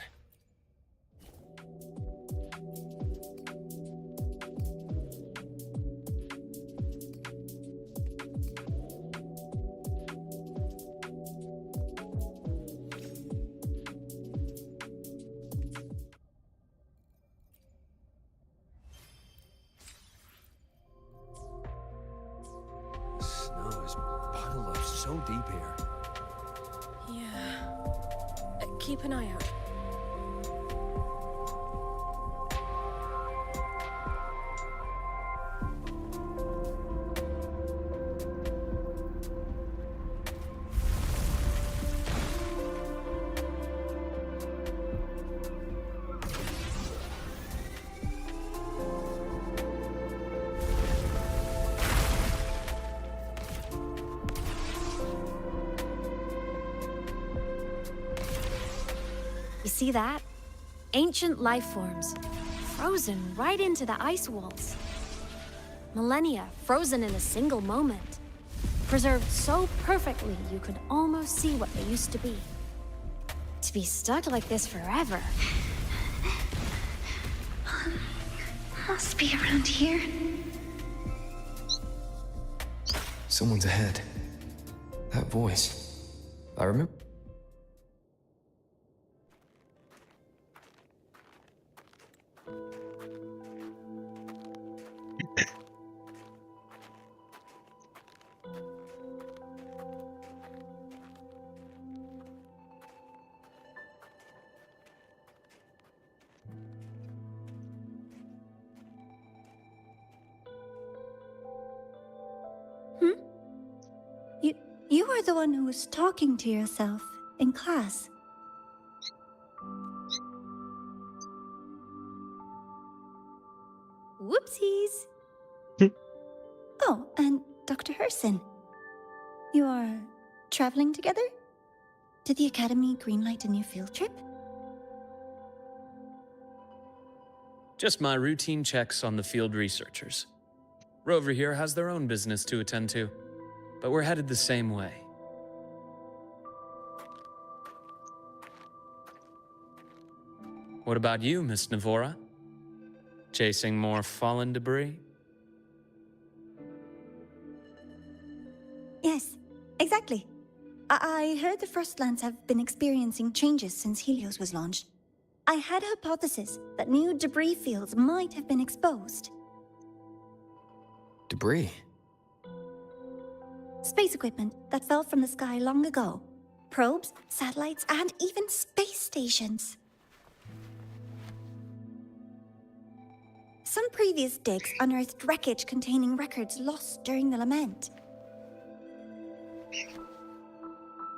Speaker 17: Snow is bottled up so deep here.
Speaker 9: Yeah. Keep an eye out.
Speaker 2: You see that? Ancient life forms, frozen right into the ice walls. Millennia frozen in a single moment. Preserved so perfectly you could almost see what they used to be. To be stuck like this forever.
Speaker 8: Must be around here.
Speaker 3: Someone's ahead. That voice. I remember.
Speaker 8: You are the one who was talking to yourself in class.
Speaker 2: Whoopsies!
Speaker 8: Oh, and Dr. Herson. You are traveling together? Did the Academy greenlight a new field trip?
Speaker 18: Just my routine checks on the field researchers. Rover here has their own business to attend to, but we're headed the same way. What about you, Miss Navora? Chasing more fallen debris?
Speaker 8: Yes, exactly. I heard the Frostlands have been experiencing changes since Helios was launched. I had a hypothesis that new debris fields might have been exposed.
Speaker 3: Debris?
Speaker 8: Space equipment that fell from the sky long ago. Probes, satellites, and even space stations. Some previous digs unearthed wreckage containing records lost during the lament.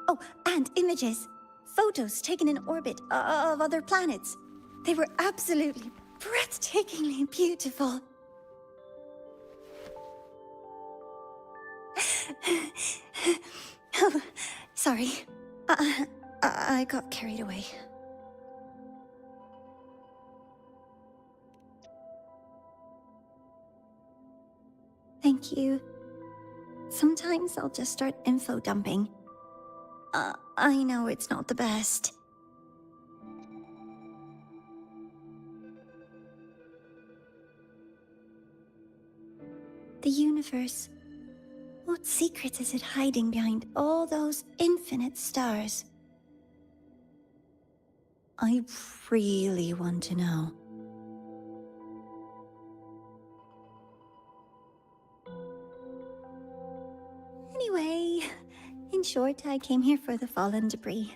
Speaker 8: Oh, and images. Photos taken in orbit of other planets. They were absolutely breathtakingly beautiful. Oh, sorry. I got carried away. Thank you. Sometimes I'll just start info dumping. I know it's not the best. The universe What secrets is it hiding behind all those infinite stars? I really want to know. Anyway, in short, I came here for the fallen debris.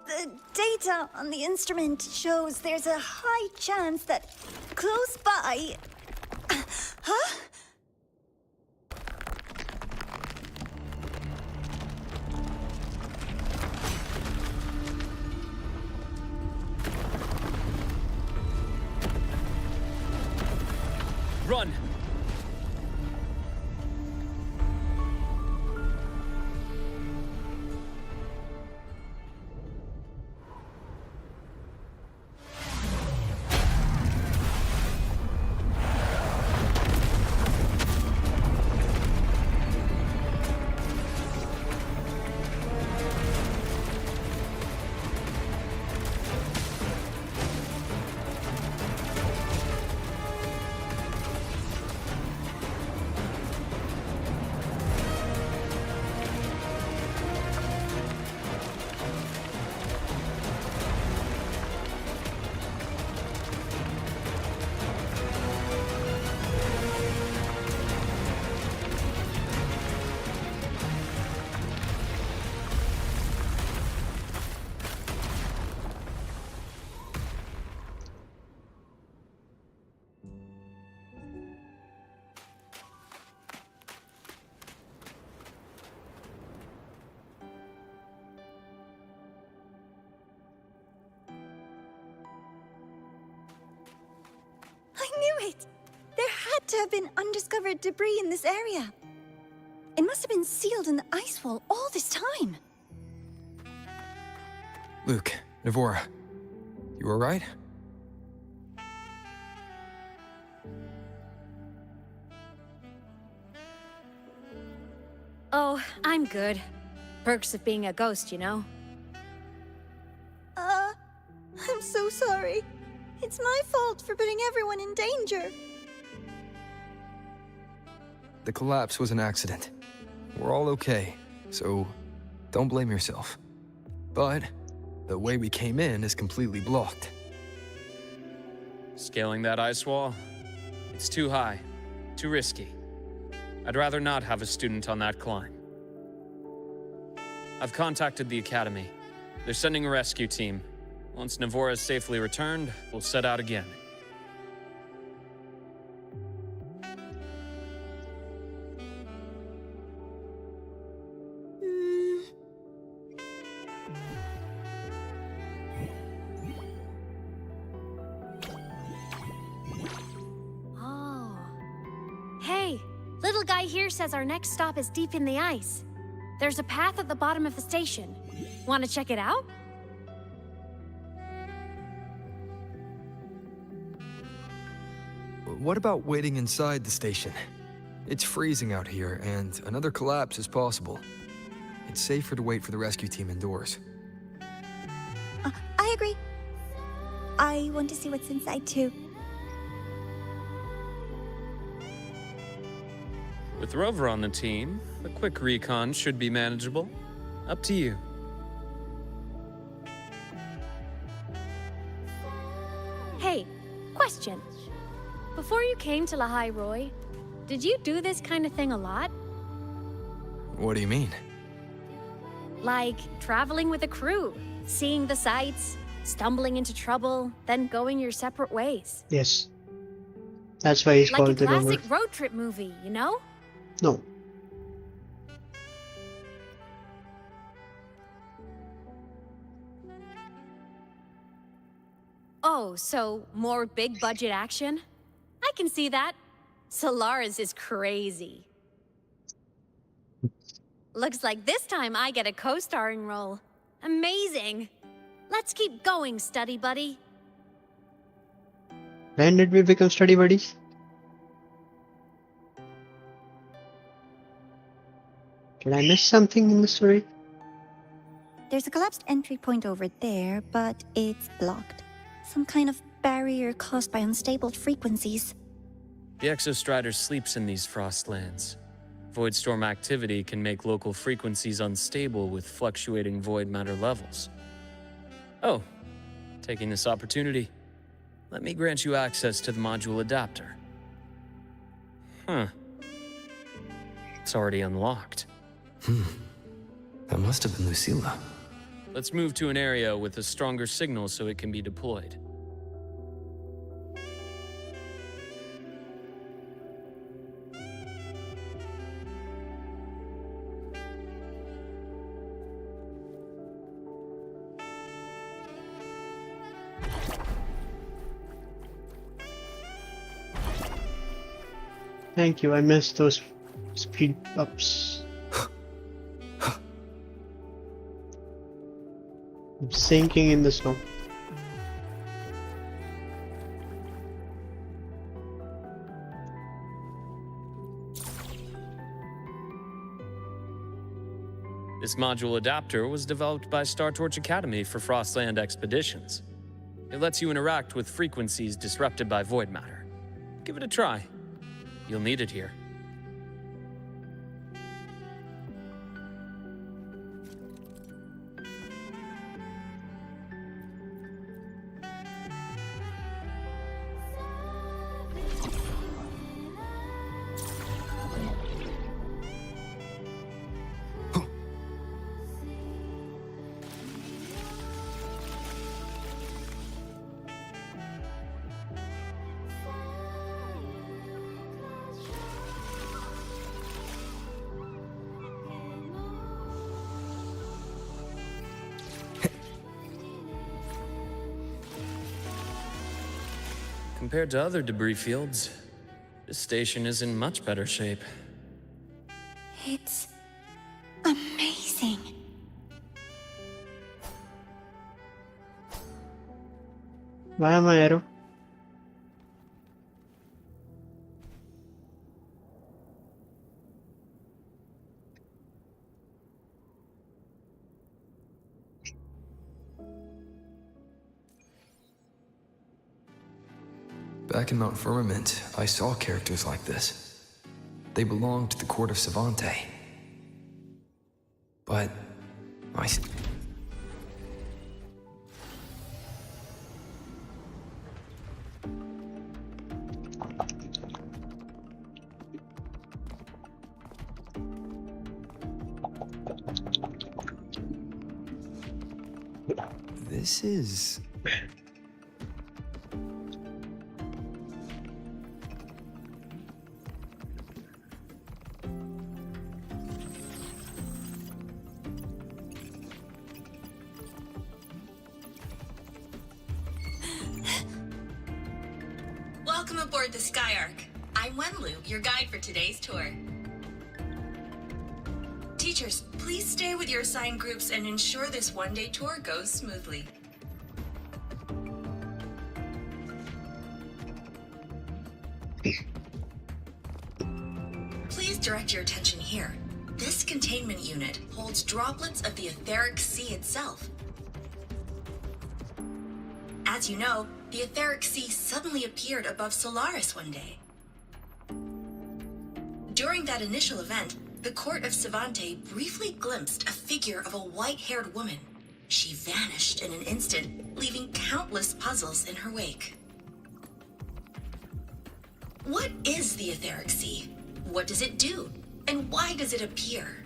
Speaker 8: The data on the instrument shows there's a high chance that close by... Huh?
Speaker 18: Run!
Speaker 8: I knew it! There had to have been undiscovered debris in this area. It must have been sealed in the ice wall all this time.
Speaker 3: Luke, Navora, you alright?
Speaker 2: Oh, I'm good. Perks of being a ghost, you know?
Speaker 8: I'm so sorry. It's my fault for putting everyone in danger.
Speaker 3: The collapse was an accident. We're all okay, so don't blame yourself. But the way we came in is completely blocked.
Speaker 18: Scaling that ice wall? It's too high, too risky. I'd rather not have a student on that climb. I've contacted the Academy. They're sending a rescue team. Once Navora is safely returned, we'll set out again.
Speaker 2: Oh. Hey, little guy here says our next stop is deep in the ice. There's a path at the bottom of the station. Want to check it out?
Speaker 3: What about waiting inside the station? It's freezing out here, and another collapse is possible. It's safer to wait for the rescue team indoors.
Speaker 8: I agree. I want to see what's inside too.
Speaker 18: With Rover on the team, a quick recon should be manageable. Up to you.
Speaker 2: Hey, question. Before you came to Lahai Roy, did you do this kind of thing a lot?
Speaker 3: What do you mean?
Speaker 2: Like traveling with a crew, seeing the sights, stumbling into trouble, then going your separate ways.
Speaker 1: Yes. That's why he's
Speaker 2: Like
Speaker 1: called
Speaker 2: a
Speaker 1: the
Speaker 2: classic
Speaker 1: Rover.
Speaker 2: road trip movie, you know?
Speaker 1: No.
Speaker 2: Oh, so more big budget action? I can see that. Solaris is crazy. Looks like this time I get a co-starring role. Amazing. Let's keep going, study buddy.
Speaker 1: When did we become study buddies? Did I miss something in the story?
Speaker 8: there's a collapsed entry point over there, but it's blocked. Some kind of barrier caused by unstable frequencies.
Speaker 18: The Exostrider sleeps in these frostlands. Void storm activity can make local frequencies unstable with fluctuating void matter levels. Oh, taking this opportunity, let me grant you access to the module adapter. Huh. It's already unlocked.
Speaker 3: That must have been Lucilla.
Speaker 18: Let's move to an area with a stronger signal so it can be deployed.
Speaker 1: Thank you, I missed those speed ups. I'm sinking in the snow.
Speaker 18: This module adapter was developed by Star Torch Academy for Frostland expeditions. It lets you interact with frequencies disrupted by void matter. Give it a try. You'll need it here. Compared to other debris fields, this station is in much better shape.
Speaker 8: It's amazing.
Speaker 1: Why am I arrow?
Speaker 3: Back in Mount Firmament, I saw characters like this. They belonged to the court of Savante. But I... This is...
Speaker 19: Welcome aboard the Skyark. I'm Wenlu, your guide for today's tour. Teachers, please stay with your assigned groups and ensure this one-day tour goes smoothly. Please direct your attention here. This containment unit holds droplets of the etheric sea itself. As you know, the etheric sea suddenly appeared above Solaris one day. During that initial event, the court of Savante briefly glimpsed a figure of a white-haired woman. She vanished in an instant, leaving countless puzzles in her wake. What is the etheric sea? What does it do? And why does it appear?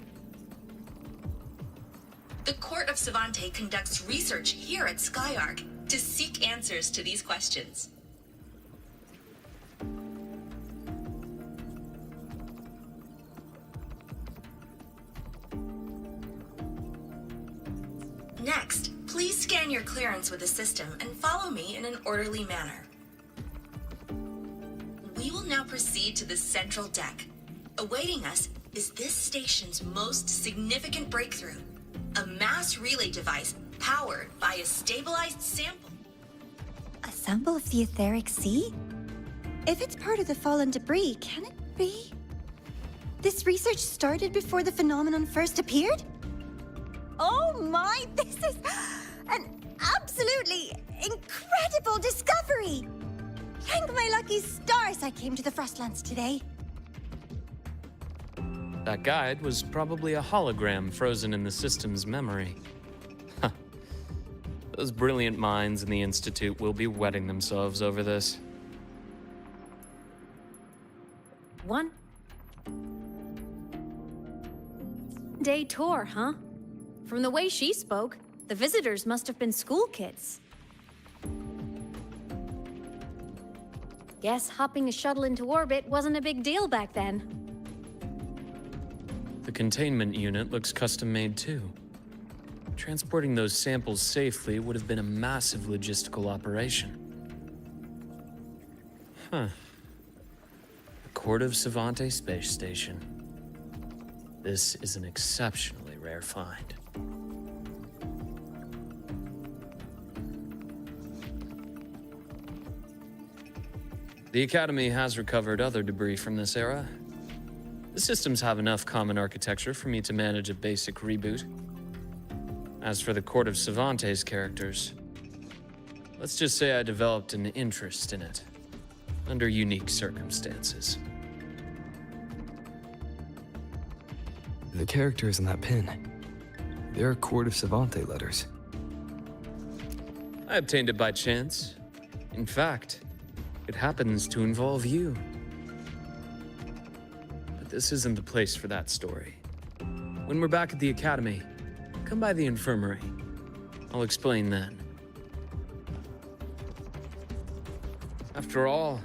Speaker 19: The court of Savante conducts research here at Skyark to seek answers to these questions. Next, please scan your clearance with the system and follow me in an orderly manner. We will now proceed to the central deck. Awaiting us is this station's most significant breakthrough, a mass relay device powered by a stabilized sample.
Speaker 8: A sample of the etheric sea? If it's part of the fallen debris, can it be? This research started before the phenomenon first appeared? Oh my, this is an absolutely incredible discovery! Thank my lucky stars I came to the Frostlands today.
Speaker 18: That guide was probably a hologram frozen in the system's memory. Huh. Those brilliant minds in the Institute will be wetting themselves over this.
Speaker 2: One day tour, huh? From the way she spoke, the visitors must have been school kids. Guess hopping a shuttle into orbit wasn't a big deal back then.
Speaker 18: The containment unit looks custom-made too. Transporting those samples safely would have been a massive logistical operation. Huh. The Court of Savante Space Station. This is an exceptionally rare find. The Academy has recovered other debris from this era. The systems have enough common architecture for me to manage a basic reboot. As for the Court of Savante's characters, let's just say I developed an interest in it, under unique circumstances.
Speaker 3: The characters in that pin, they're Court of Savante letters.
Speaker 18: I obtained it by chance. In fact, it happens to involve you. But this isn't the place for that story. When we're back at the Academy, come by the infirmary. I'll explain then. After all,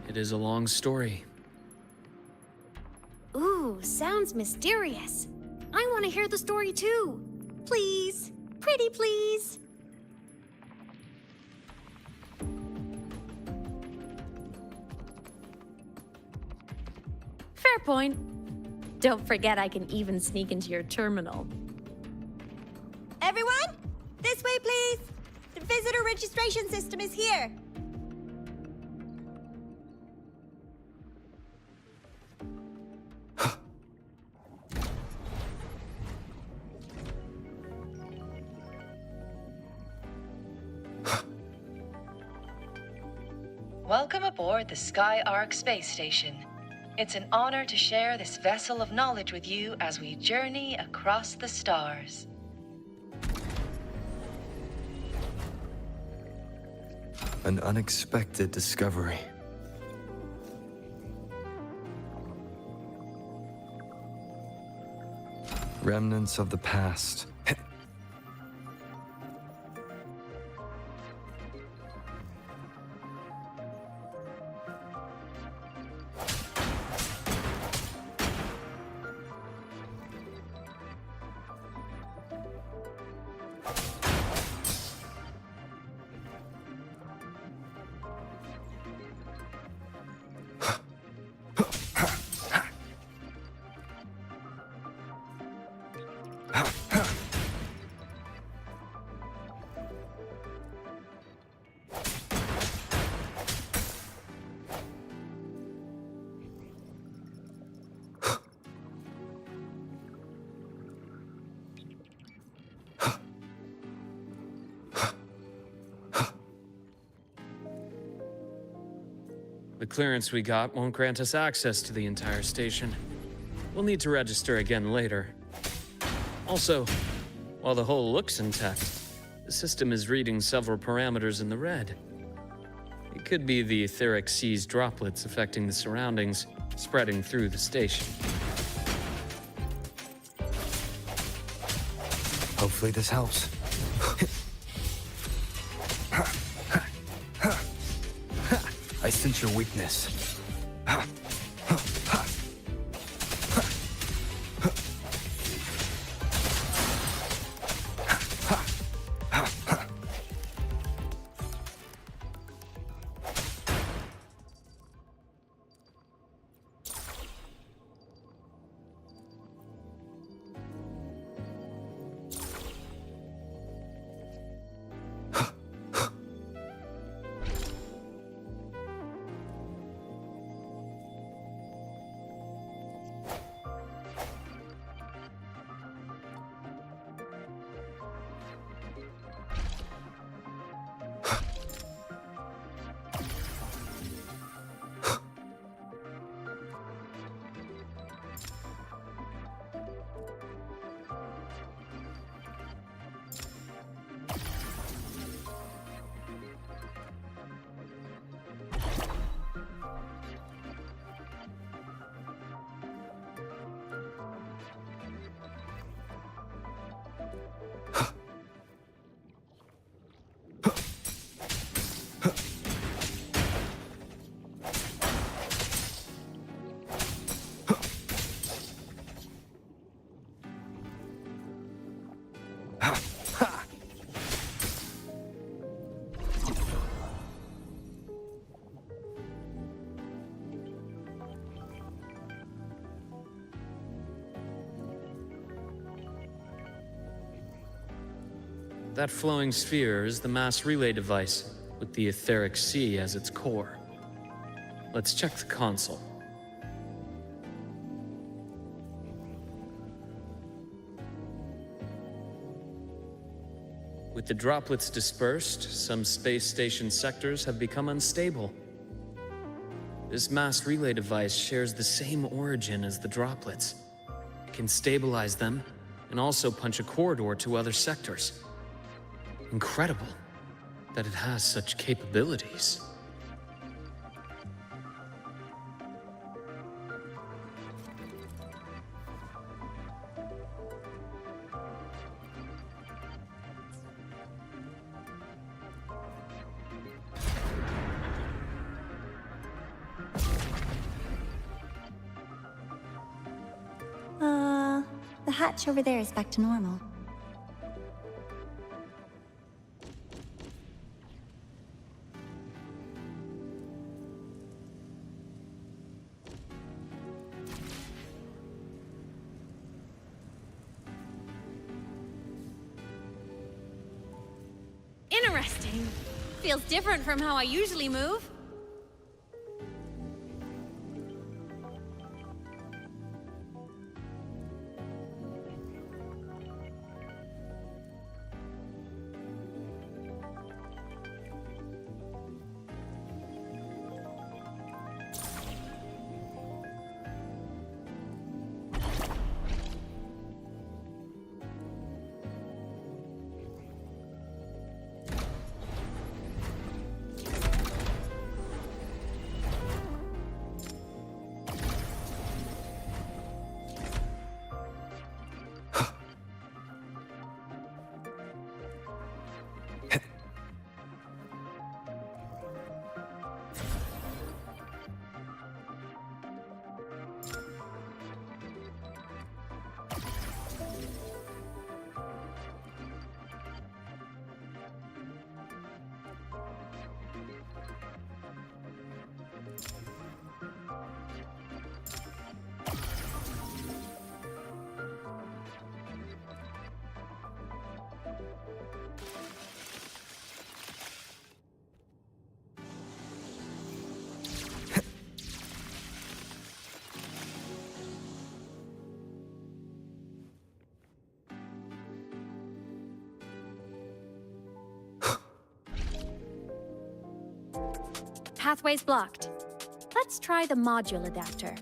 Speaker 18: it is a long story.
Speaker 2: Ooh, sounds mysterious. I want to hear the story too. Please, pretty please. Fair point. Don't forget I can even sneak into your terminal.
Speaker 8: Everyone, this way please. The visitor registration system is here.
Speaker 20: Welcome aboard the Sky Ark space station. It's an honor to share this vessel of knowledge with you as we journey across the stars.
Speaker 3: An unexpected discovery. Remnants of the past.
Speaker 18: The clearance we got won't grant us access to the entire station. We'll need to register again later. Also, while the hull looks intact, the system is reading several parameters in the red. It could be the etheric seas droplets affecting the surroundings, spreading through the station.
Speaker 3: Hopefully this helps. I sense your weakness.
Speaker 18: That flowing sphere is the mass relay device, with the etheric sea as its core. Let's check the console. With the droplets dispersed, some space station sectors have become unstable. This mass relay device shares the same origin as the droplets. It can stabilize them and also punch a corridor to other sectors. Incredible that it has such capabilities.
Speaker 8: The hatch over there is back to normal.
Speaker 2: Interesting. Feels different from how I usually move. Pathway's blocked. Let's try the module adapter.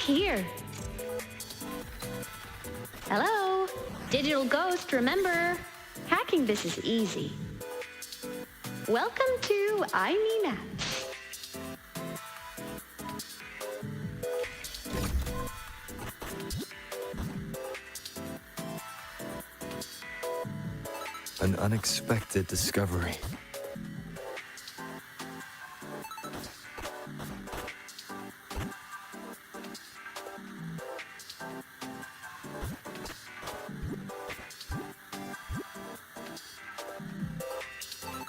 Speaker 12: Here. Hello? Digital ghost, remember? Hacking this is easy. Welcome to Aemeath.
Speaker 3: An unexpected discovery.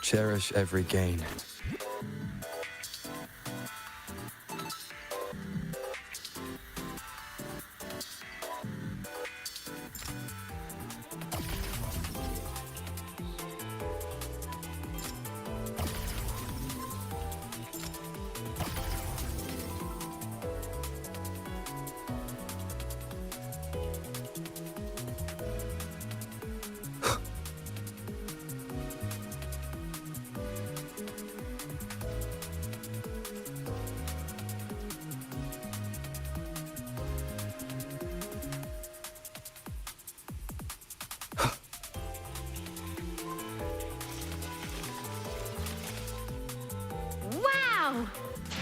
Speaker 3: Cherish every gain.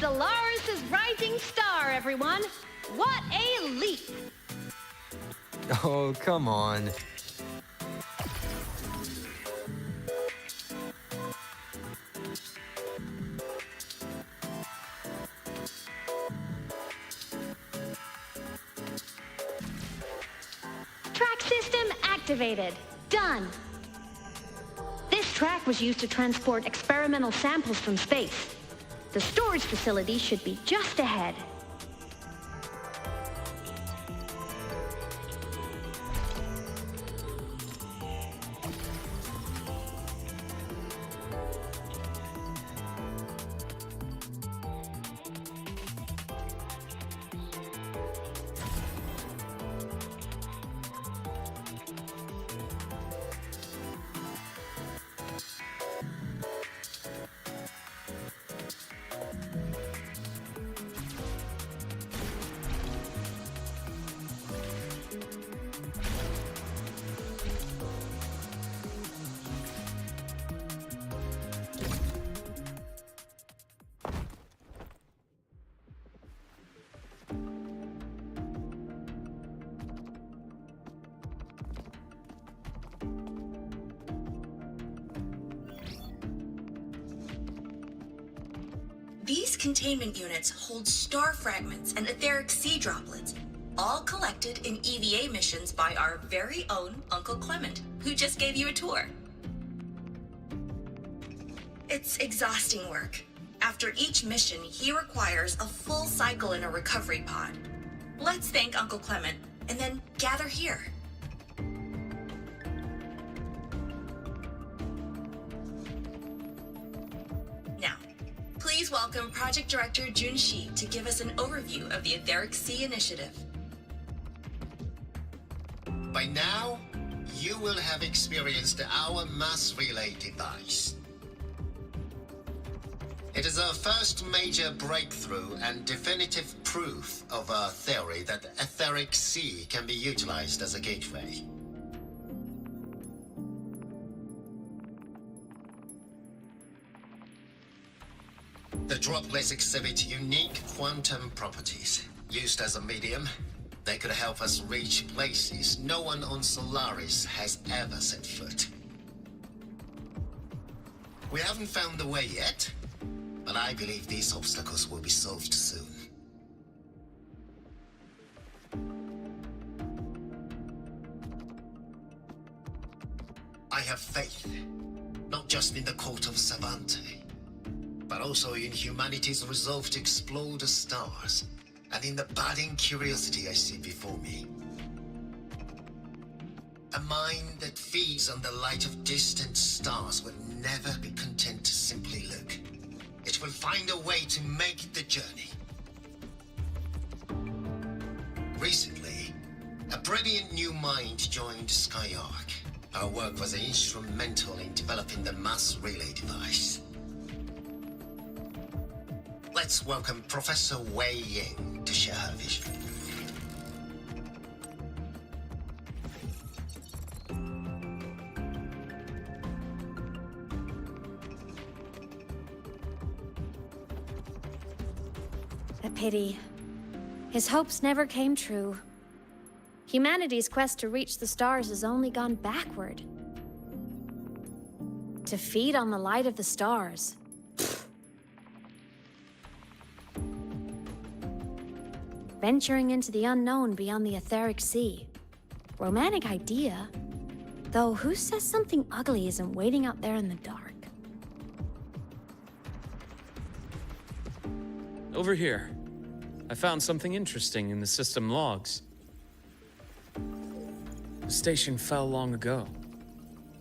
Speaker 12: Solaris' rising star, everyone! What a leap!
Speaker 3: Oh, come on.
Speaker 12: Track system activated. Done. This track was used to transport experimental samples from space. The storage facility should be just ahead.
Speaker 19: These containment units hold star fragments and etheric sea droplets, all collected in EVA missions by our very own Uncle Clement, who just gave you a tour. It's exhausting work. After each mission, he requires a full cycle in a recovery pod. Let's thank Uncle Clement, and then gather here. Now, please welcome Project Director Junshi to give us an overview of the Etheric Sea Initiative.
Speaker 21: By now, you will have experienced our mass relay device. It is our first major breakthrough and definitive proof of our theory that the Etheric Sea can be utilized as a gateway. The droplets exhibit unique quantum properties. Used as a medium, they could help us reach places no one on Solaris has ever set foot. We haven't found the way yet, but I believe these obstacles will be solved soon. I have faith, not just in the Court of Savante, but also in humanity's resolve to explore the stars, and in the budding curiosity I see before me. A mind that feeds on the light of distant stars will never be content to simply look. It will find a way to make the journey. Recently, a brilliant new mind joined Skyark. Our work was instrumental in developing the mass relay device. Let's welcome Professor Wei Ying to share her vision.
Speaker 2: A pity. His hopes never came true. Humanity's quest to reach the stars has only gone backward. To feed on the light of the stars. Venturing into the unknown beyond the Etheric Sea. Romantic idea. Though who says something ugly isn't waiting out there in the dark?
Speaker 18: Over here. I found something interesting in the system logs. The station fell long ago.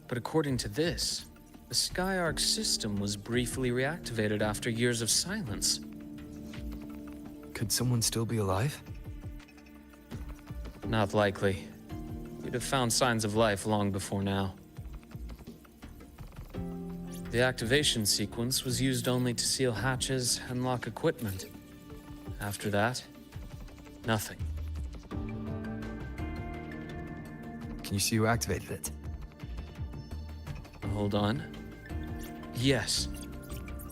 Speaker 18: But according to this, the Skyark system was briefly reactivated after years of silence.
Speaker 3: Could someone still be alive?
Speaker 18: Not likely. We'd have found signs of life long before now. The activation sequence was used only to seal hatches and lock equipment. After that, nothing.
Speaker 3: Can you see who activated it?
Speaker 18: Hold on. Yes.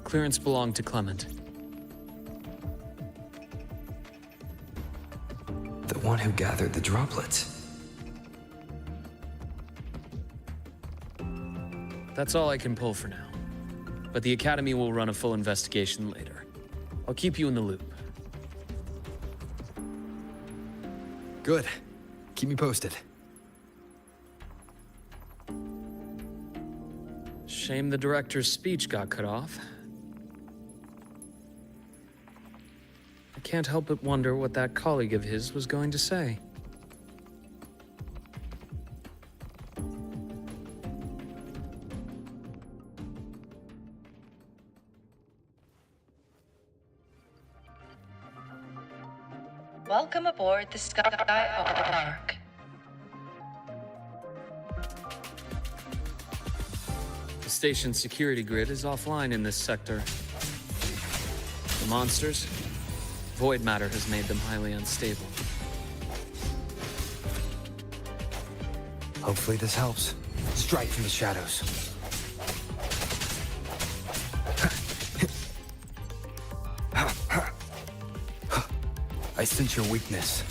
Speaker 18: Clearance belonged to Clement.
Speaker 3: one who gathered the droplets.
Speaker 18: That's all I can pull for now. But the Academy will run a full investigation later. I'll keep you in the loop.
Speaker 3: Good. Keep me posted.
Speaker 18: Shame the director's speech got cut off. I can't help but wonder what that colleague of his was going to say.
Speaker 20: Welcome aboard the Skyark.
Speaker 18: The station's security grid is offline in this sector. The monsters, void matter has made them highly unstable.
Speaker 3: Hopefully this helps. Strike from the shadows. I sense your weakness.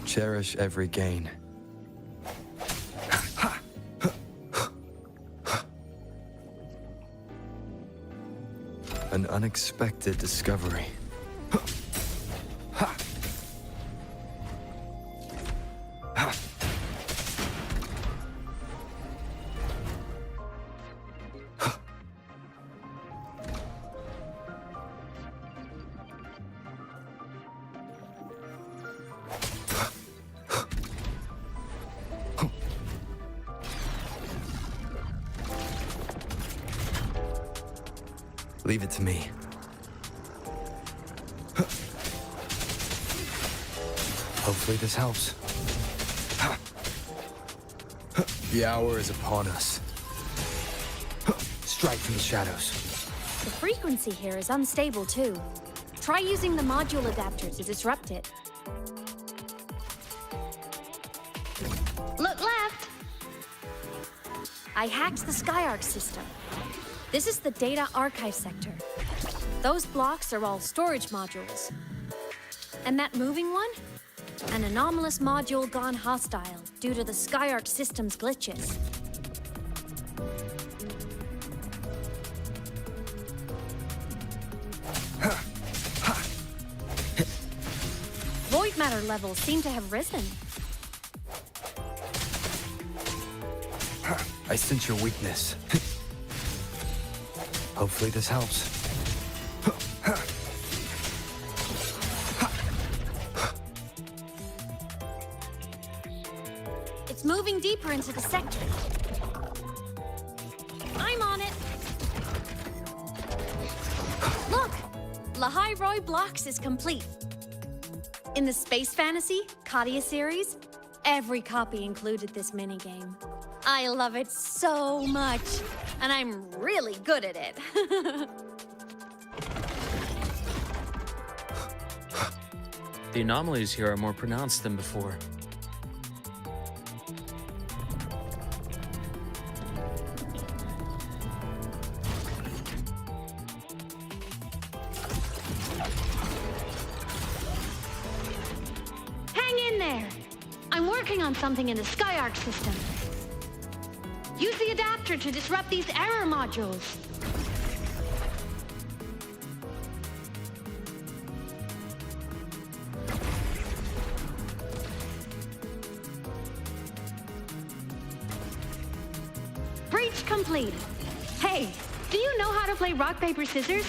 Speaker 3: Cherish every gain. An unexpected discovery. Leave it to me. Hopefully this helps. The hour is upon us. Strike from the shadows.
Speaker 2: The frequency here is unstable too. Try using the module adapter to disrupt it.
Speaker 12: Look left!
Speaker 2: I hacked the Skyark system. This is the data archive sector. Those blocks are all storage modules. And that moving one? An anomalous module gone hostile due to the Skyark system's glitches. Void matter levels seem to have risen.
Speaker 3: I sense your weakness. Hopefully this helps.
Speaker 2: It's moving deeper into the sector. I'm on it. Look! Lahai Roy Blocks is complete. In the Space Fantasy Katia series, every copy included this minigame. I love it so much, and I'm really good at it.
Speaker 18: The anomalies here are more pronounced than before.
Speaker 2: Hang in there! I'm working on
Speaker 12: on something in the Skyark system. Use the adapter to disrupt these error modules. Breach complete. Hey, do you know how to play rock, paper, scissors?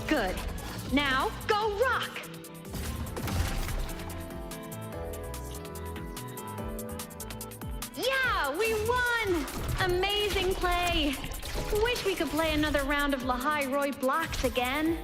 Speaker 12: Good. Now, go rock! Yeah, we won! Amazing play! Wish we could play another round of Lahai Roy blocks again.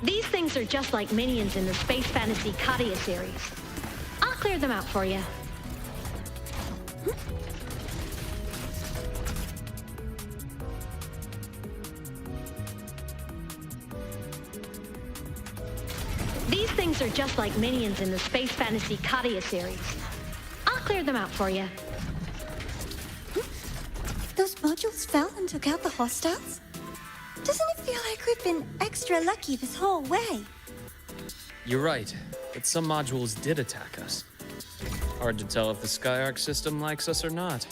Speaker 12: These things are just like minions in the Space Fantasy Katia series. I'll clear them out for you. These things are just like minions in the Space Fantasy Katia series. I'll clear them out for you.
Speaker 8: Those modules fell and took out the hostiles? Doesn't it feel like we've been extra lucky this whole way?
Speaker 18: You're right, but some modules did attack us. Hard to tell if the Skyark system likes us or not.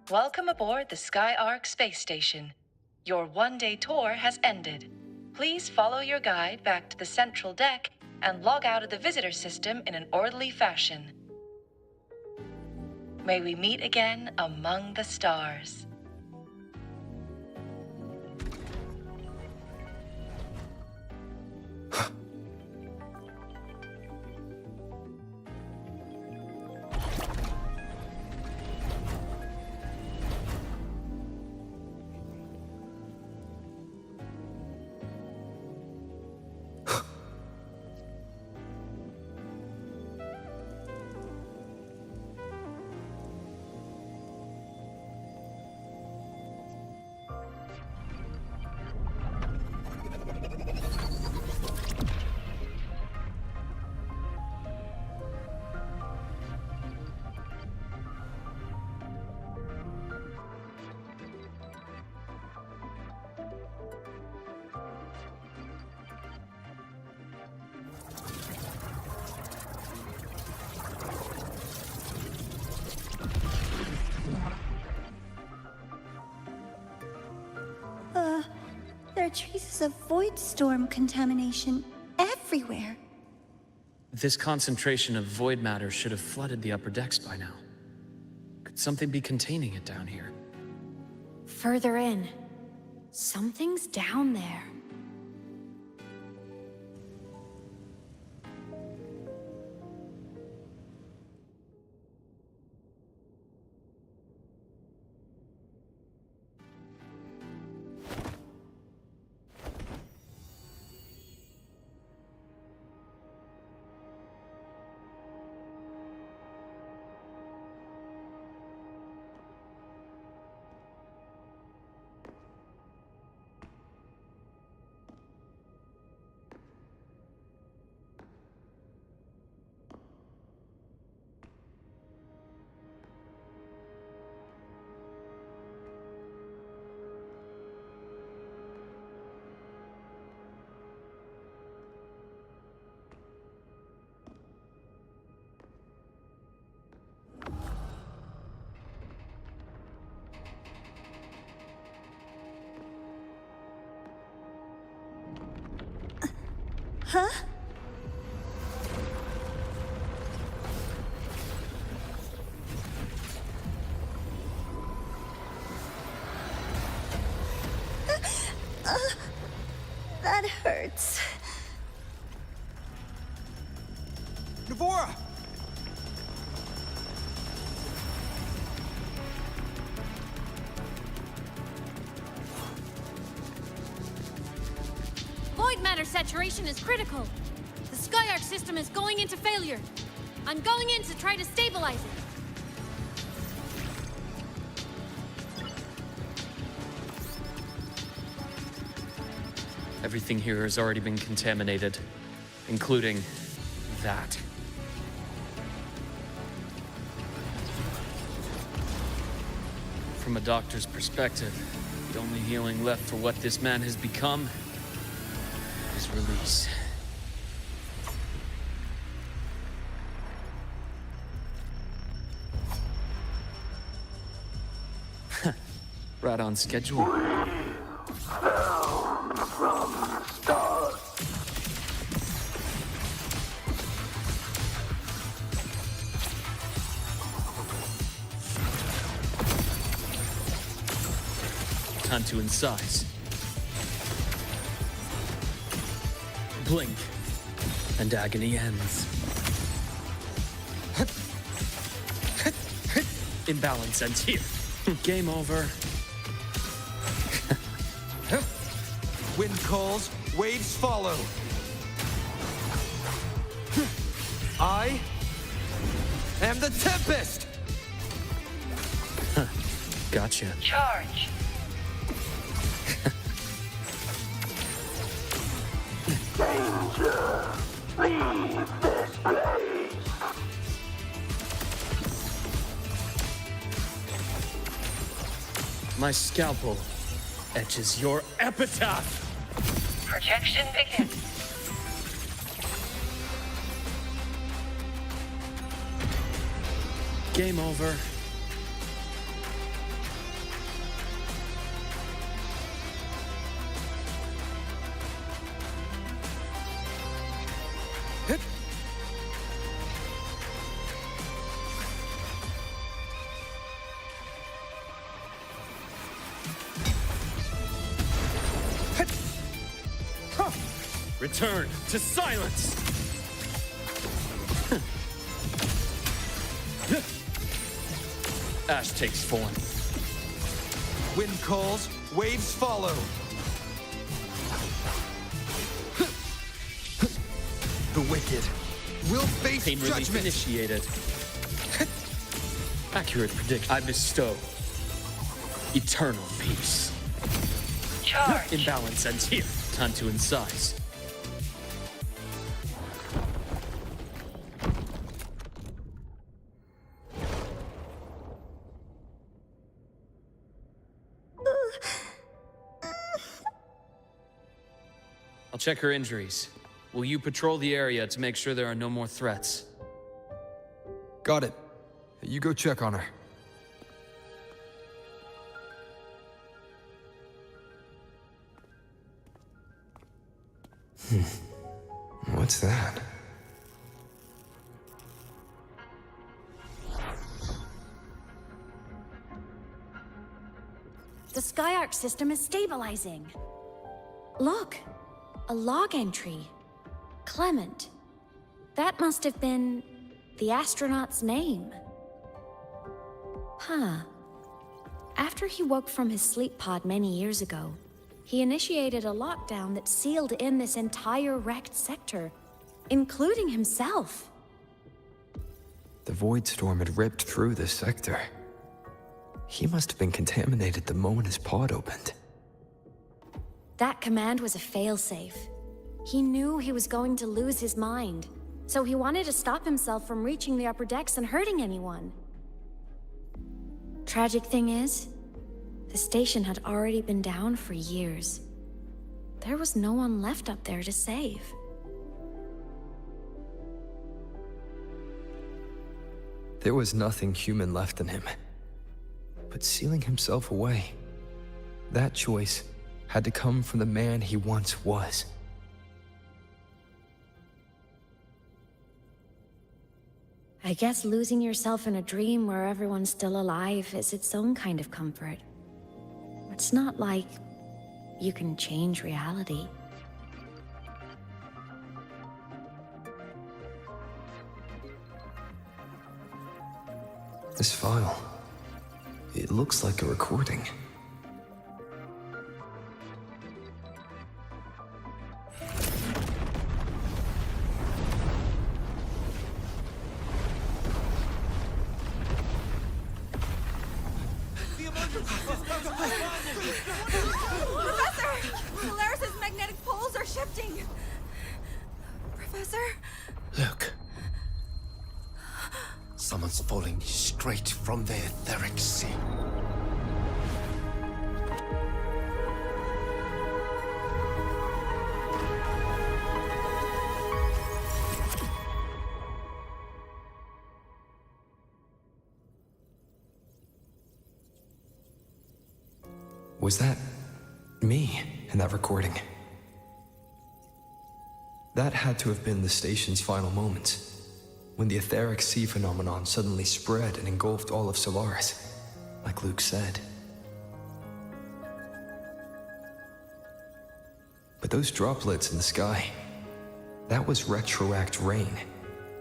Speaker 20: Welcome aboard the Skyark space station. Your one-day tour has ended. Please follow your guide back to the central deck and log out of the visitor system in an orderly fashion. May we meet again among the stars.
Speaker 8: There are traces of void storm contamination everywhere.
Speaker 18: This concentration of void matter should have flooded the upper decks by now. Could something be containing it down here?
Speaker 2: Further in. Something's down there.
Speaker 8: Huh? That hurts.
Speaker 3: Navora!
Speaker 2: Void matter saturation is critical. The Skyark system is going into failure. I'm going in to try to stabilize it.
Speaker 18: Everything here has already been contaminated, including that. From a doctor's perspective, the only healing left for what this man has become is release. Right on schedule.
Speaker 4: From the stars.
Speaker 18: Time to incise. Blink, and agony ends. Imbalance ends here. Game over.
Speaker 3: Wind calls, waves follow. I am the Tempest!
Speaker 18: Gotcha.
Speaker 20: Charge.
Speaker 4: Danger. Leave this place.
Speaker 18: My scalpel etches your epitaph.
Speaker 20: Projection begins.
Speaker 18: Game over. Return to silence! Ash takes form.
Speaker 3: Wind calls, waves follow. The wicked will face
Speaker 18: Pain relief
Speaker 3: judgment.
Speaker 18: initiated. Accurate prediction. I bestow eternal peace.
Speaker 20: Charge.
Speaker 18: Imbalance ends here. Time to incise. I'll check her injuries. Will you patrol the area to make sure there are no more threats?
Speaker 3: Got it. You go check on her.
Speaker 22: What's that?
Speaker 2: The Skyark system is stabilizing. Look, a log entry. Clement. That must have been the astronaut's name. Huh. After he woke from his sleep pod many years ago, he initiated a lockdown that sealed in this entire wrecked sector, including himself.
Speaker 3: The void storm had ripped through this sector. He must have been contaminated the moment his pod opened.
Speaker 2: That command was a failsafe. He knew he was going to lose his mind, so he wanted to stop himself from reaching the upper decks and hurting anyone. Tragic thing is, the station had already been down for years. There was no one left up there to save.
Speaker 3: There was nothing human left in him. But sealing himself away, that choice had to come from the man he once was.
Speaker 2: I guess losing yourself in a dream where everyone's still alive is its own kind of comfort. It's not like you can change reality.
Speaker 3: This file. It looks like a recording.
Speaker 5: Professor! Solaris's magnetic poles are shifting! Professor?
Speaker 21: Look. Someone's falling straight from the etheric sea.
Speaker 3: Was that me in that recording? That had to have been the station's final moments, when the etheric sea phenomenon suddenly spread and engulfed all of Solaris, like Luke said. But those droplets in the sky, that was retroact rain.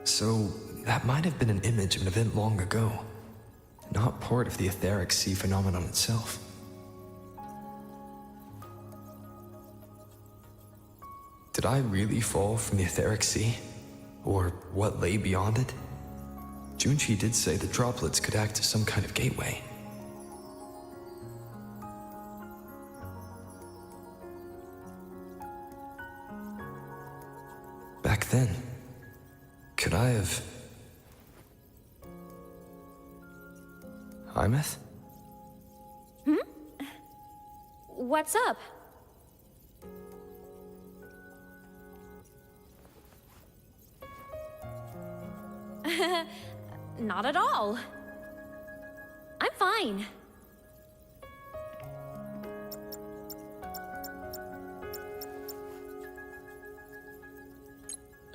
Speaker 3: So that might have been an image of an event long ago, not part of the etheric sea phenomenon itself. Did I really fall from the etheric sea? Or what lay beyond it? Junchi did say the droplets could act as some kind of gateway. Back then, could I have... Aemeath?
Speaker 2: What's up? Not at all. I'm fine.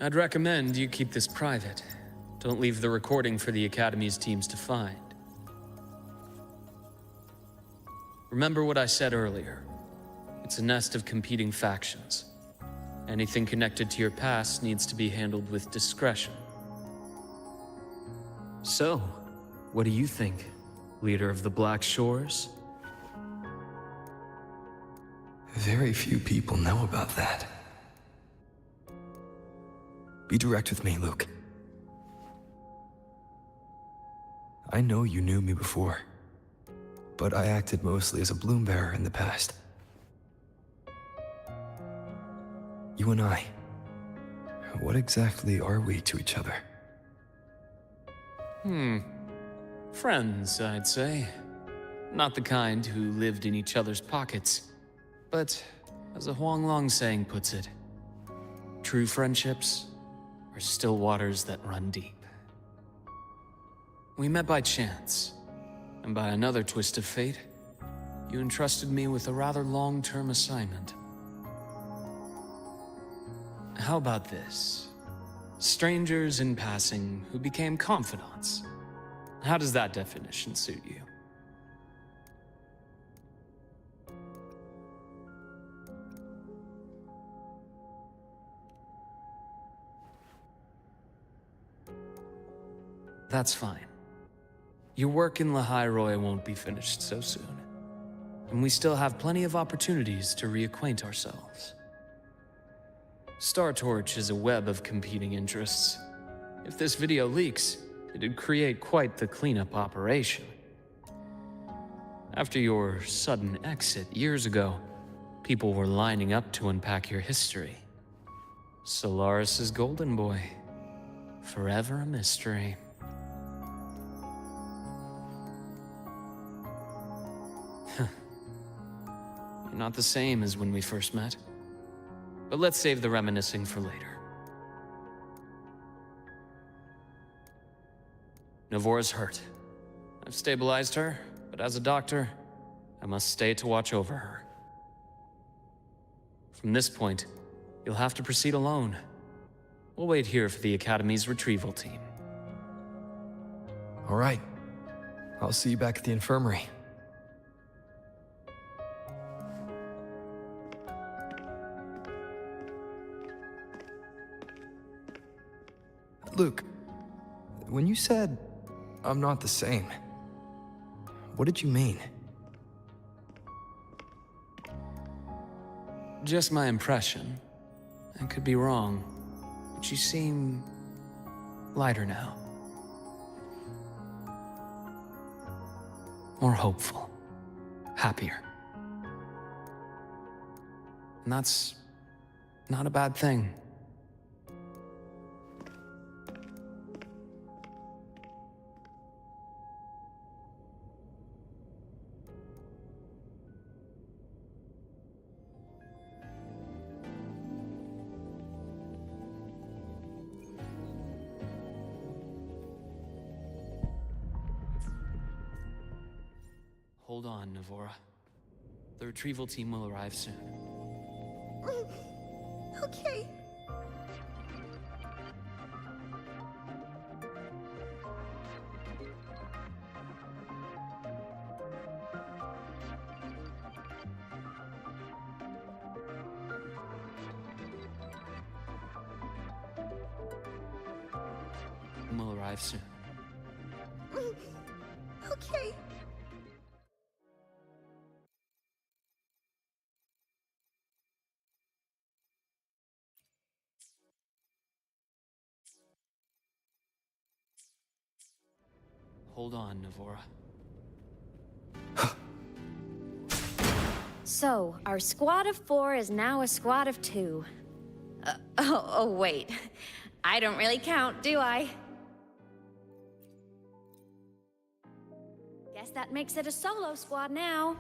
Speaker 18: I'd recommend you keep this private. Don't leave the recording for the Academy's teams to find. Remember what I said earlier. It's a nest of competing factions. Anything connected to your past needs to be handled with discretion. So, what do you think, leader of the Black Shores?
Speaker 3: Very few people know about that. Be direct with me, Luke. I know you knew me before, but I acted mostly as a bloom bearer in the past. You and I, what exactly are we to each other?
Speaker 18: Friends, I'd say. Not the kind who lived in each other's pockets. But, as a Huanglong saying puts it, true friendships are still waters that run deep. We met by chance, and by another twist of fate, you entrusted me with a rather long-term assignment. How about this? Strangers in passing who became confidants. How does that definition suit you? That's fine. Your work in Lahai won't be finished so soon. And we still have plenty of opportunities to reacquaint ourselves. Star Torch is a web of competing interests. If this video leaks, it'd create quite the cleanup operation. After your sudden exit years ago, people were lining up to unpack your history. Solaris's golden boy. Forever a mystery. You're not the same as when we first met. But let's save the reminiscing for later. Navora's hurt. I've stabilized her, but as a doctor, I must stay to watch over her. From this point, you'll have to proceed alone. We'll wait here for the Academy's retrieval team.
Speaker 3: All right. I'll see you back at the infirmary. Luke, when you said I'm not the same. What did you mean?
Speaker 18: Just my impression. I could be wrong, but you seem lighter now. More hopeful. Happier. And that's not a bad thing. Hold on, Navora. The retrieval team will arrive soon.
Speaker 8: Okay.
Speaker 18: Will arrive soon.
Speaker 8: Okay.
Speaker 18: Hold on, Navora.
Speaker 2: So, our squad of 4 is now a squad of 2. Wait. I don't really count, do I? Guess that makes it a solo squad now.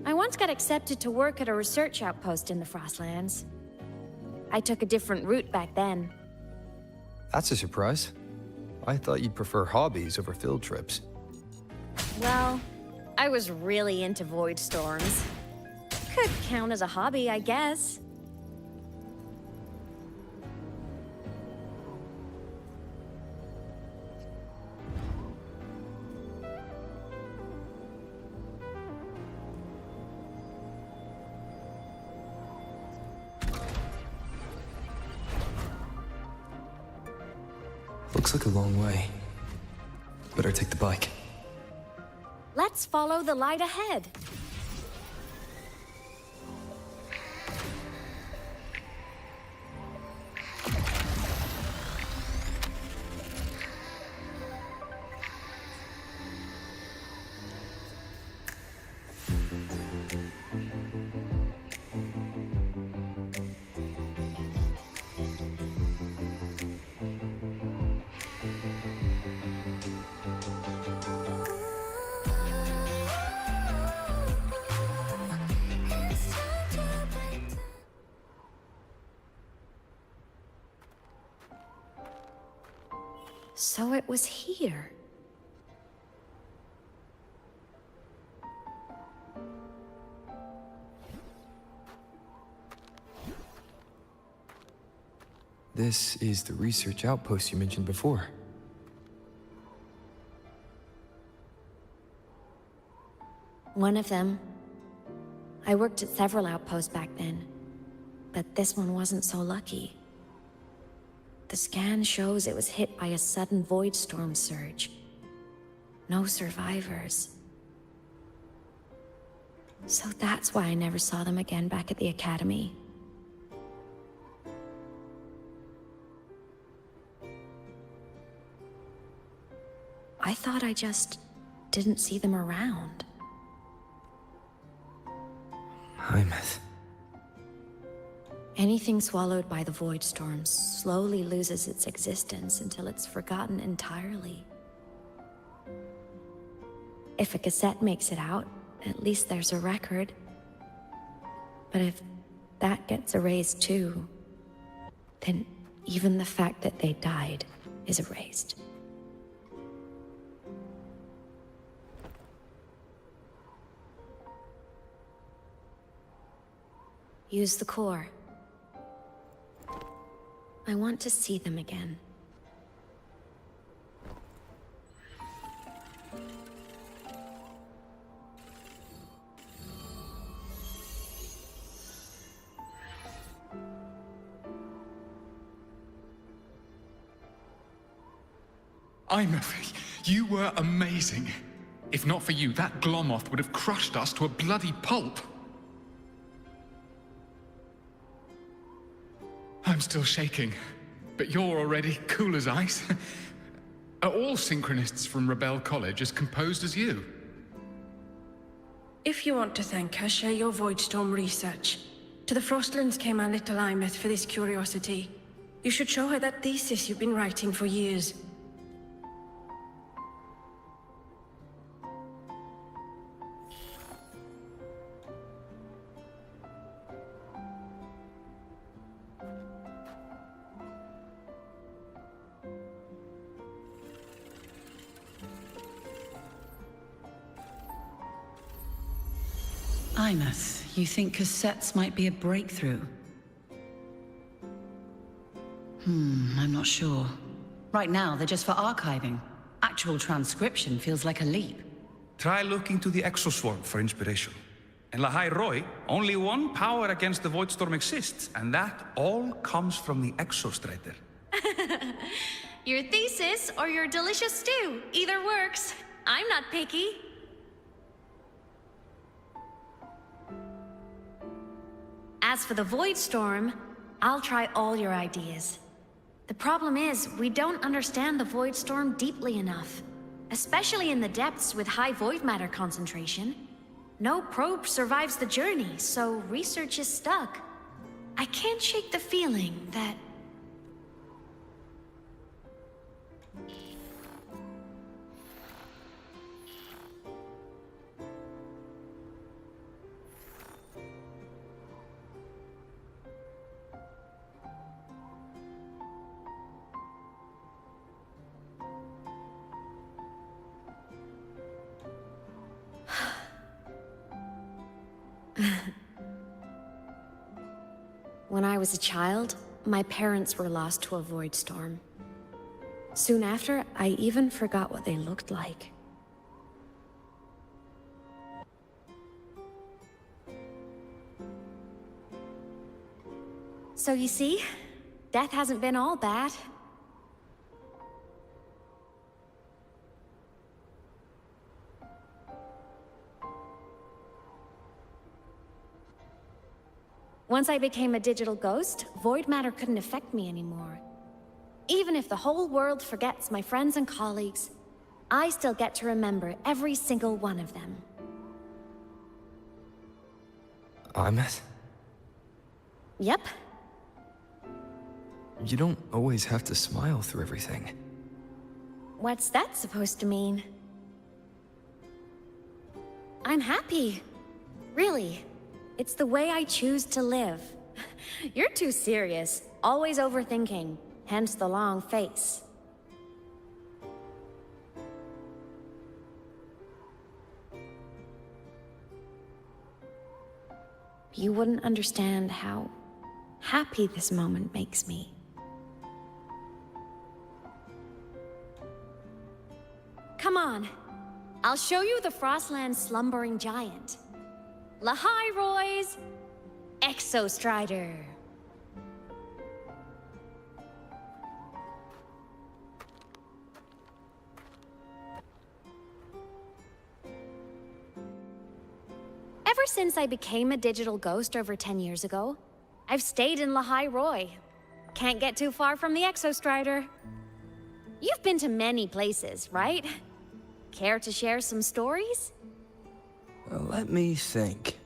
Speaker 2: I once got accepted to work at a research outpost in the Frostlands. I took a different route back then.
Speaker 3: That's a surprise. I thought you'd prefer hobbies over field trips.
Speaker 2: Well, I was really into void storms. Could count as a hobby, I guess.
Speaker 3: Looks like a long way. Better take the bike.
Speaker 2: Let's follow the light ahead. So it was here.
Speaker 3: This is the research outpost you mentioned before.
Speaker 2: One of them. I worked at several outposts back then, but this one wasn't so lucky. The scan shows it was hit by a sudden void storm surge. No survivors. So that's why I never saw them again back at the academy. I thought I just didn't see them around.
Speaker 3: Aemeath.
Speaker 2: Anything swallowed by the void storms slowly loses its existence until it's forgotten entirely. If a cassette makes it out, at least there's a record. But if that gets erased too, then even the fact that they died is erased. Use the core. I want to see them again.
Speaker 7: Aemeath, you were amazing. If not for you, that Glomoth would have crushed us to a bloody pulp. I'm still shaking, but you're already cool as ice. Are all synchronists from Rebel College as composed as you?
Speaker 11: If you want to thank her, share your Voidstorm research. To the Frostlands came our little Aemeath for this curiosity. You should show her that thesis you've been writing for years.
Speaker 23: Aemeath, you think cassettes might be a breakthrough? I'm not sure. Right now, they're just for archiving. Actual transcription feels like a leap.
Speaker 24: Try looking to the Exoswarm for inspiration. In Lahai Roi, only one power against the Voidstorm exists, and that all comes from the Exostrider.
Speaker 2: Your thesis or your delicious stew, either works. I'm not picky. As for the Voidstorm, I'll try all your ideas. The problem is, we don't understand the Voidstorm deeply enough. Especially in the depths with high void matter concentration. No probe survives the journey, so research is stuck. I can't shake the feeling that... When I was a child, my parents were lost to a void storm. Soon after, I even forgot what they looked like. So you see, death hasn't been all bad. Once I became a digital ghost, void matter couldn't affect me anymore. Even if the whole world forgets my friends and colleagues, I still get to remember every single one of them.
Speaker 3: Aemeath?
Speaker 2: Yep.
Speaker 3: You don't always have to smile through everything.
Speaker 2: What's that supposed to mean? I'm happy. Really. It's the way I choose to live. You're too serious. Always overthinking. Hence the long face. You wouldn't understand how happy this moment makes me. Come on. I'll show you the Frostland's slumbering giant. Lahai Roi's Exostrider. Ever since I became a digital ghost over 10 years ago, I've stayed in Lahai Roi. Can't get too far from the Exostrider. You've been to many places, right? Care to share some stories?
Speaker 3: Let me think.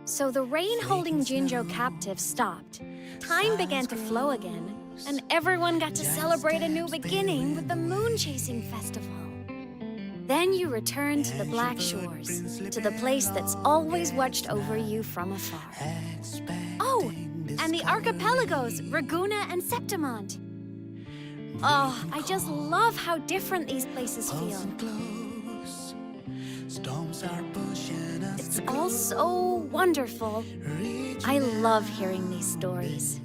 Speaker 2: So the rain holding Jinzhou captive stopped. Time began to flow again, and everyone got to celebrate a new beginning with the Moon Chasing Festival. Then you returned to the Black Shores, to the place that's always watched over you from afar. Oh, and the archipelagos, Raguna and Septimont. Oh, I just love how different these places feel. It's all so wonderful. I love hearing these stories.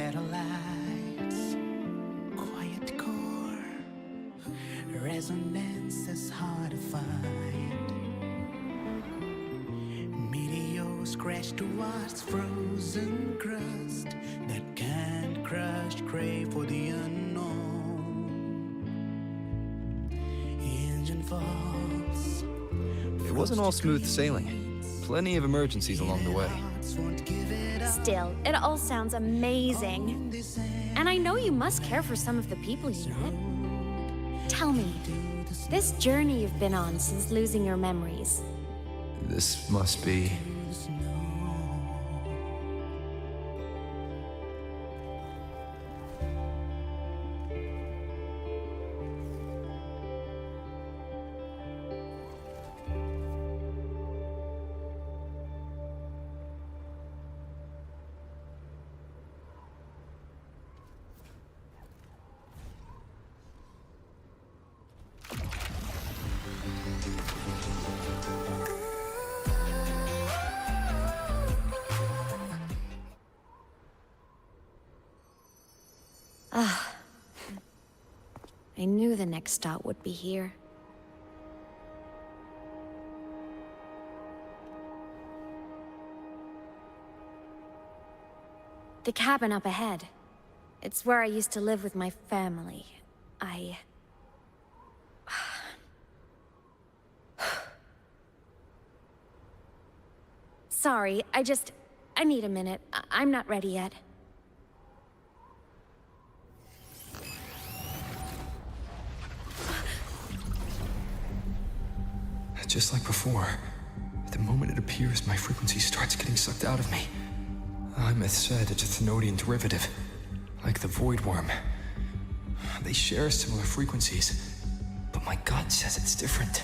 Speaker 6: satellites, quiet core, resonance is hard to find. Meteors crash towards frozen crust that can't crush, crave for the unknown. Engine falls.
Speaker 3: It wasn't all smooth sailing. Plenty of emergencies along the way.
Speaker 2: Still, it all sounds amazing. And I know you must care for some of the people you met. Tell me, this journey you've been on since losing your memories,
Speaker 3: This must be...
Speaker 2: I knew the next stop would be here. The cabin up ahead. It's where I used to live with my family. Sorry, I need a minute. I'm not ready yet.
Speaker 3: Just like before, the moment it appears, my frequency starts getting sucked out of me. Aemeath said it's a Thenodian derivative, like the Void Worm. They share similar frequencies, but my gut says it's different.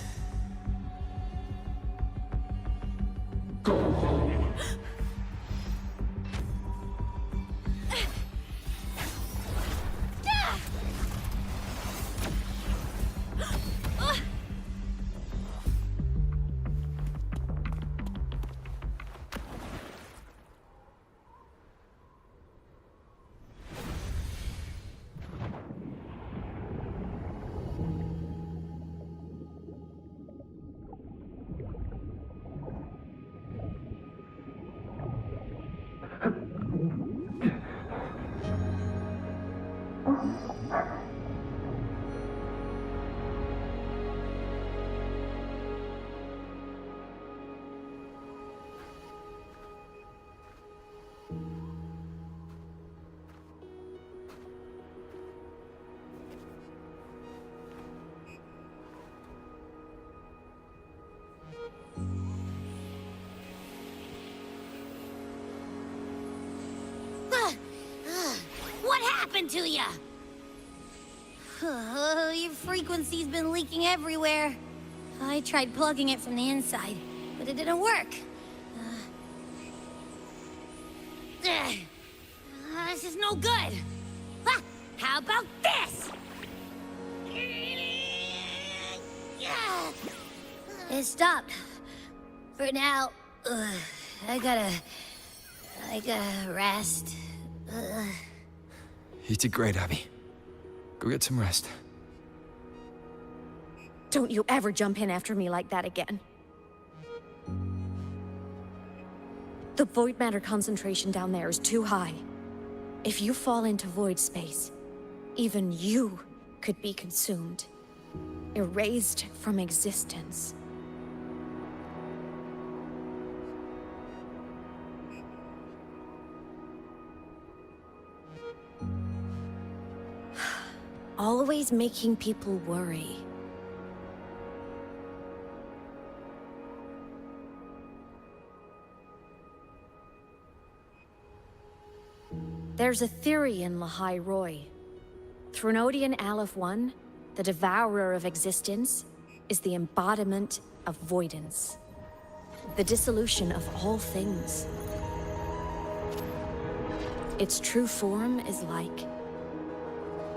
Speaker 12: What happened to you? Your frequency's been leaking everywhere. I tried plugging it from the inside, but it didn't work. This is no good. How about this? It stopped. For now, I gotta rest.
Speaker 3: You did great, Abby. Go get some rest.
Speaker 2: Don't you ever jump in after me like that again. The void matter concentration down there is too high. If you fall into void space, even you could be consumed, erased from existence. Always making people worry. There's a theory in Lahai Roy. Thenodian Aleph 1, the devourer of existence, is the embodiment of voidance. The dissolution of all things. Its true form is like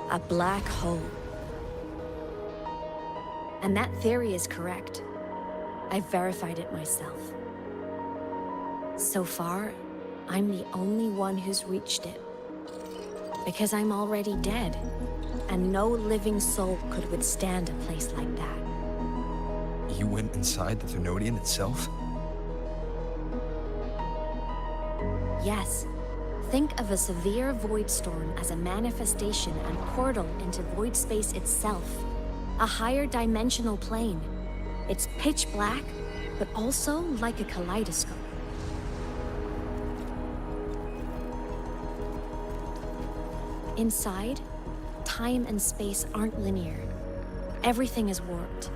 Speaker 2: a black hole. And that theory is correct. I've verified it myself. So far, I'm the only one who's reached it. Because I'm already dead, and no living soul could withstand a place like that.
Speaker 3: You went inside the Thernoidian itself?
Speaker 2: Yes. Think of a severe void storm as a manifestation and portal into void space itself. A higher dimensional plane. It's pitch black, but also like a kaleidoscope. Inside, time and space aren't linear. Everything is warped.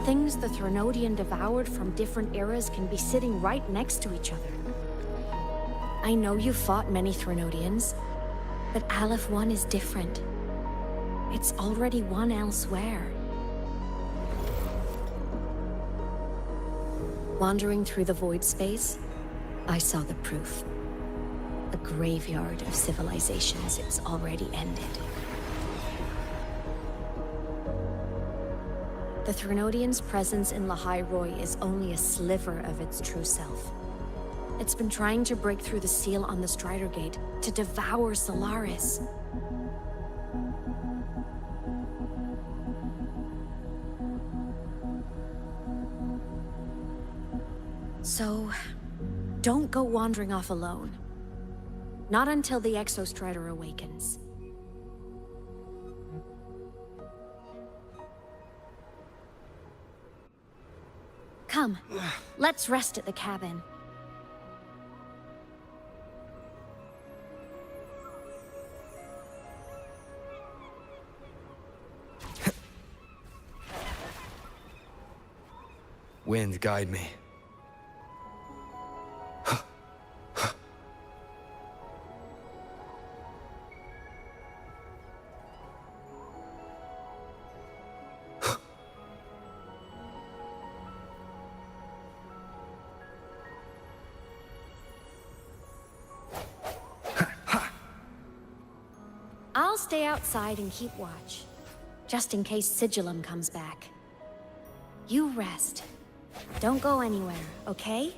Speaker 2: Things the Thernoidian devoured from different eras can be sitting right next to each other. I know you fought many Thernoidians, but Aleph 1 is different. It's already won elsewhere. Wandering through the void space, I saw the proof. A graveyard of civilizations it's already ended. The Thernoidian's presence in Lahai Roi is only a sliver of its true self. It's been trying to break through the seal on the Strider Gate to devour Solaris. So, don't go wandering off alone. Not until the Exostrider awakens. Come, let's rest at the cabin.
Speaker 3: Wind, guide me.
Speaker 2: I'll stay outside and keep watch, just in case Sigillum comes back. You rest. Don't go anywhere, okay?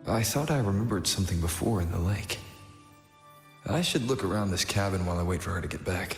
Speaker 3: I thought I remembered something before in the lake. I should look around this cabin while I wait for her to get back.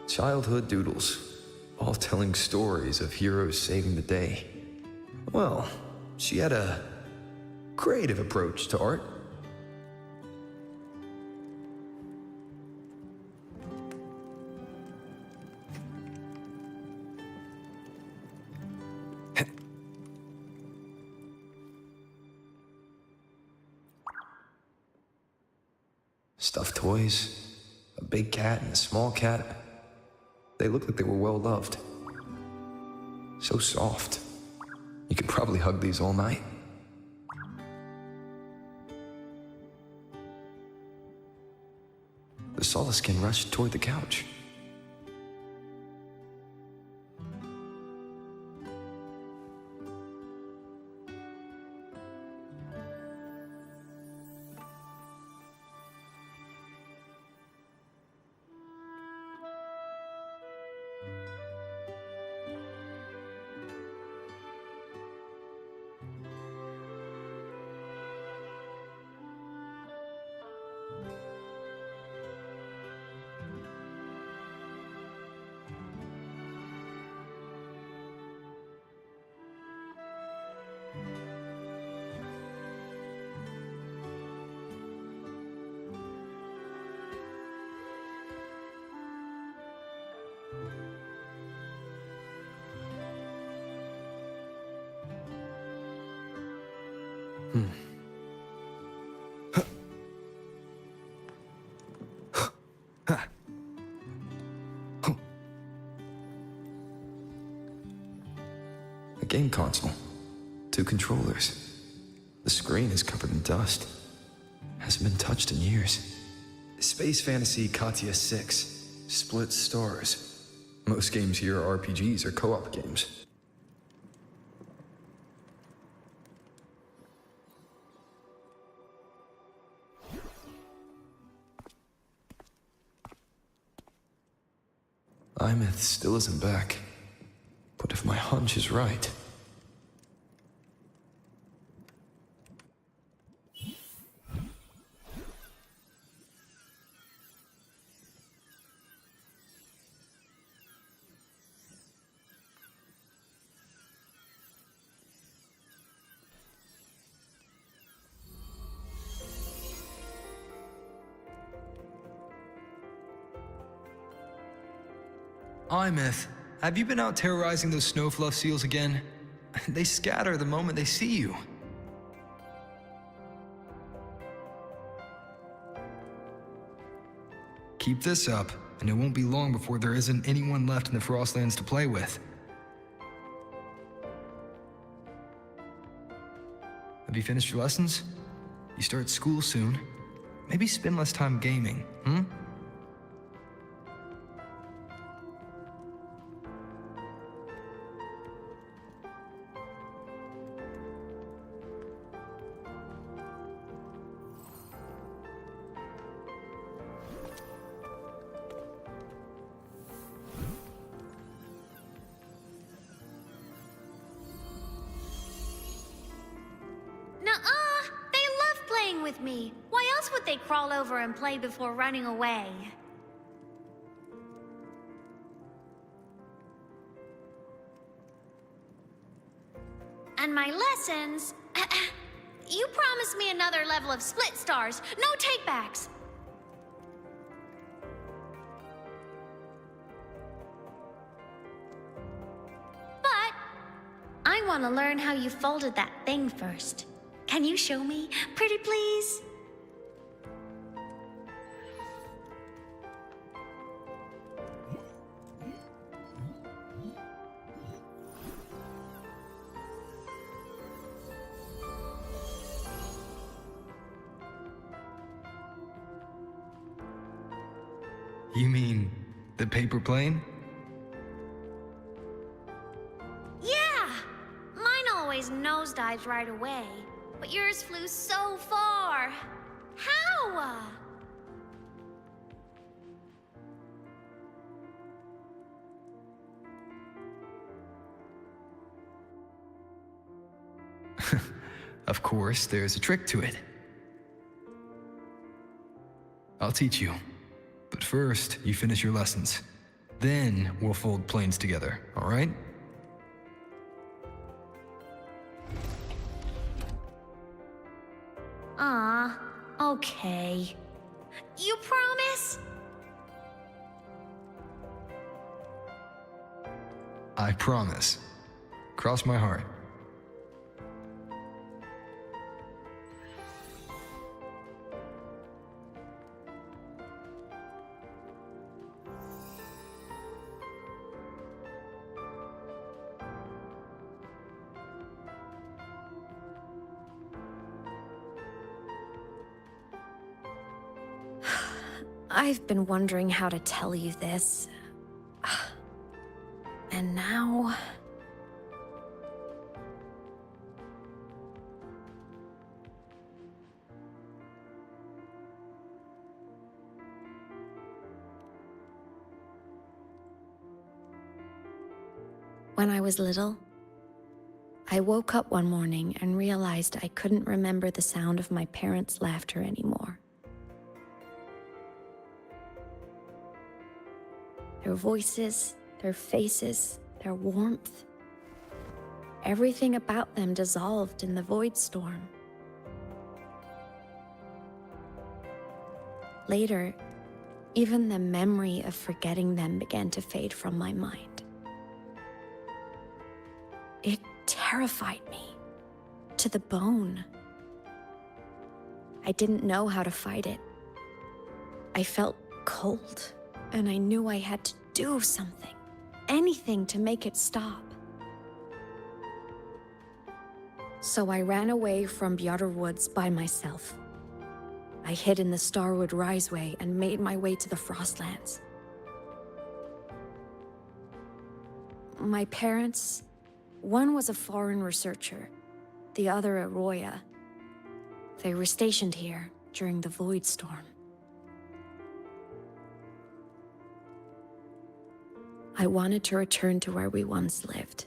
Speaker 3: Childhood doodles, all telling stories of heroes saving the day. Well, she had a creative approach to art. Stuffed toys, a big cat and a small cat. They looked like they were well loved. So soft. You could probably hug these all night. The Solaskin rushed toward the couch. A game console. 2 controllers. The screen is covered in dust. Hasn't been touched in years. Space Fantasy Katya 6. Split stars. Most games here are RPGs or co-op games. Aemeath still isn't back. But if my hunch is right...
Speaker 10: Aemeath, have you been out terrorizing those snowfluff seals again? They scatter the moment they see you. Keep this up, and it won't be long before there isn't anyone left in the Frostlands to play with. Have you finished your lessons? You start school soon. Maybe spend less time gaming, hmm?
Speaker 12: Nuh-uh! They love playing with me. Why else would they crawl over and play before running away? And my lessons... You promised me another level of split stars. No takebacks. But I want to learn how you folded that thing first. Can you show me, pretty please?
Speaker 10: You mean the paper plane?
Speaker 12: Yeah! Mine always nosedives right away. But yours flew so far. How?
Speaker 10: Of course, there's a trick to it. I'll teach you. But first, you finish your lessons. Then we'll fold planes together, all right?
Speaker 12: Okay. You promise?
Speaker 10: I promise. Cross my heart.
Speaker 2: I've been wondering how to tell you this. And now... When I was little, I woke up one morning and realized I couldn't remember the sound of my parents' laughter anymore. Their voices, their faces, their warmth. Everything about them dissolved in the void storm. Later, even the memory of forgetting them began to fade from my mind. It terrified me to the bone. I didn't know how to fight it. I felt cold, and I knew I had to do something, anything to make it stop. So I ran away from Bjarter Woods by myself. I hid in the Starwood Riseway and made my way to the Frostlands. My parents, one was a foreign researcher, the other a Roya. They were stationed here during the Void Storm. I wanted to return to where we once lived,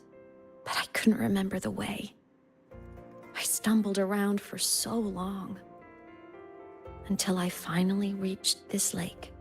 Speaker 2: but I couldn't remember the way. I stumbled around for so long, until I finally reached this lake.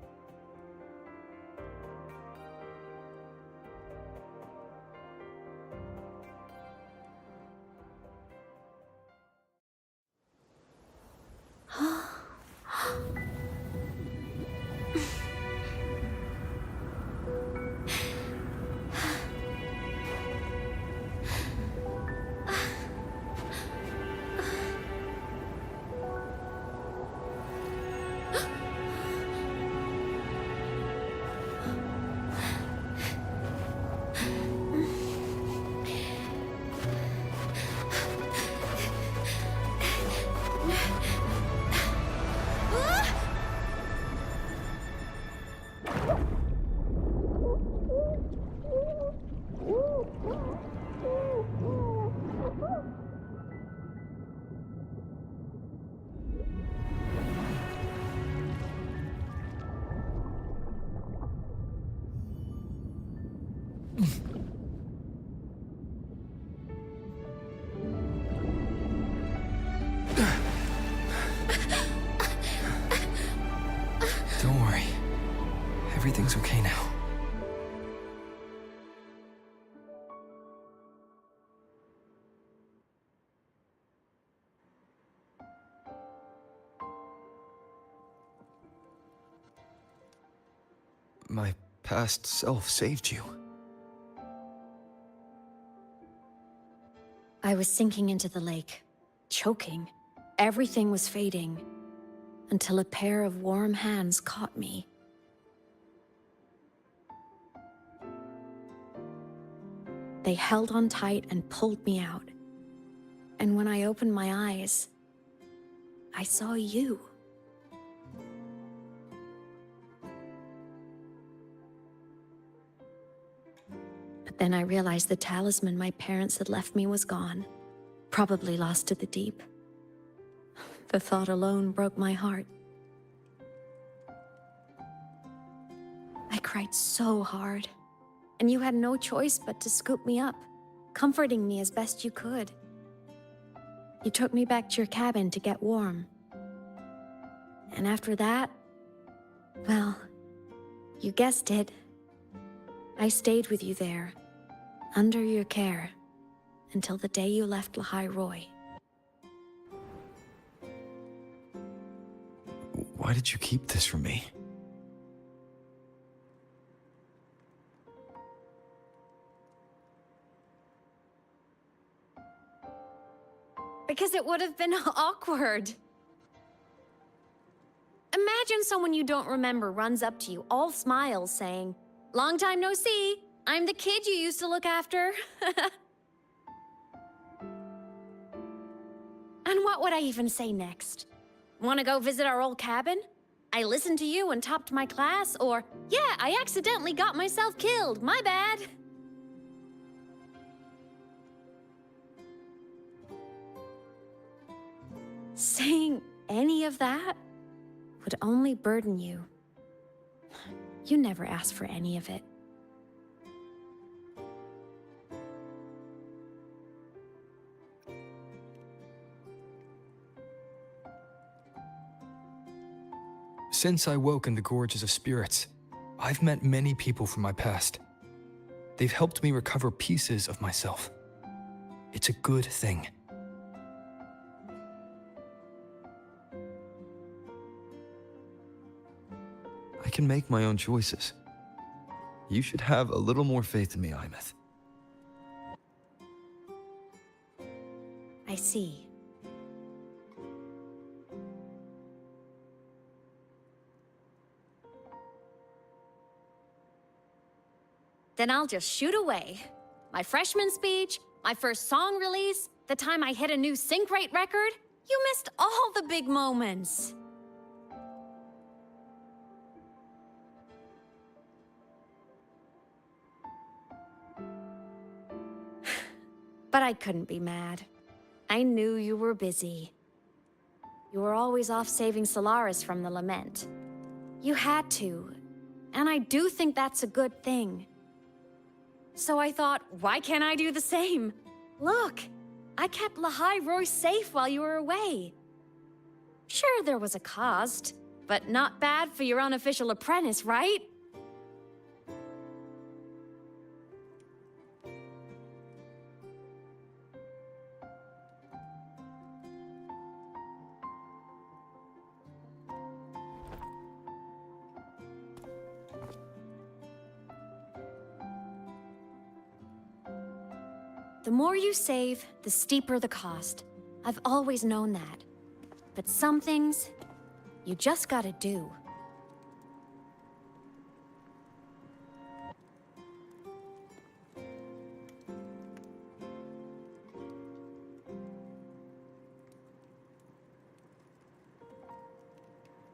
Speaker 3: Don't worry. Everything's okay now. My past self saved you.
Speaker 2: I was sinking into the lake, choking. Everything was fading, until a pair of warm hands caught me. They held on tight and pulled me out. And when I opened my eyes, I saw you. But then I realized the talisman my parents had left me was gone, probably lost to the deep. The thought alone broke my heart. I cried so hard, and you had no choice but to scoop me up, comforting me as best you could. You took me back to your cabin to get warm. And after that, well, you guessed it. I stayed with you there, under your care, until the day you left Lahai Roy.
Speaker 3: Why did you keep this from me?
Speaker 2: Because it would have been awkward. Imagine someone you don't remember runs up to you, all smiles, saying, "Long time no see. I'm the kid you used to look after." And what would I even say next? Want to go visit our old cabin? I listened to you and topped my class, or, yeah, I accidentally got myself killed, my bad. Saying any of that would only burden you. You never asked for any of it.
Speaker 3: Since I woke in the Gorges of Spirits, I've met many people from my past. They've helped me recover pieces of myself. It's a good thing. I can make my own choices. You should have a little more faith in me, Aemeath.
Speaker 2: I see. Then I'll just shoot away. My freshman speech, my first song release, the time I hit a new sync rate record. You missed all the big moments. But I couldn't be mad. I knew you were busy. You were always off saving Solaris from the lament. You had to, and I do think that's a good thing. So I thought, why can't I do the same? Look, I kept Lahai Roy safe while you were away. Sure, there was a cost, but not bad for your unofficial apprentice, right? The more you save, the steeper the cost. I've always known that. But some things, you just gotta do.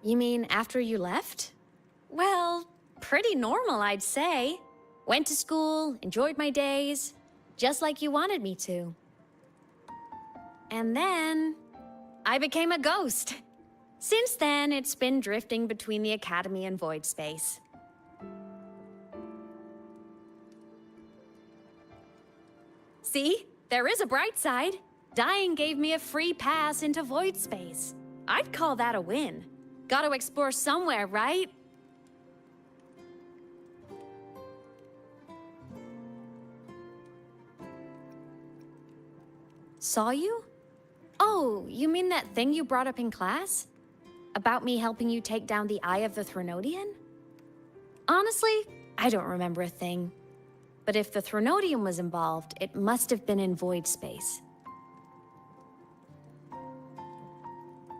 Speaker 2: You mean after you left? Well, pretty normal, I'd say. Went to school, enjoyed my days. Just like you wanted me to. And then, I became a ghost. Since then, it's been drifting between the Academy and Void Space. See? There is a bright side. Dying gave me a free pass into Void Space. I'd call that a win. Gotta explore somewhere, right? Saw you? Oh, you mean that thing you brought up in class? About me helping you take down the Eye of the Threnodian? Honestly, I don't remember a thing. But if the Threnodian was involved, it must have been in Void Space.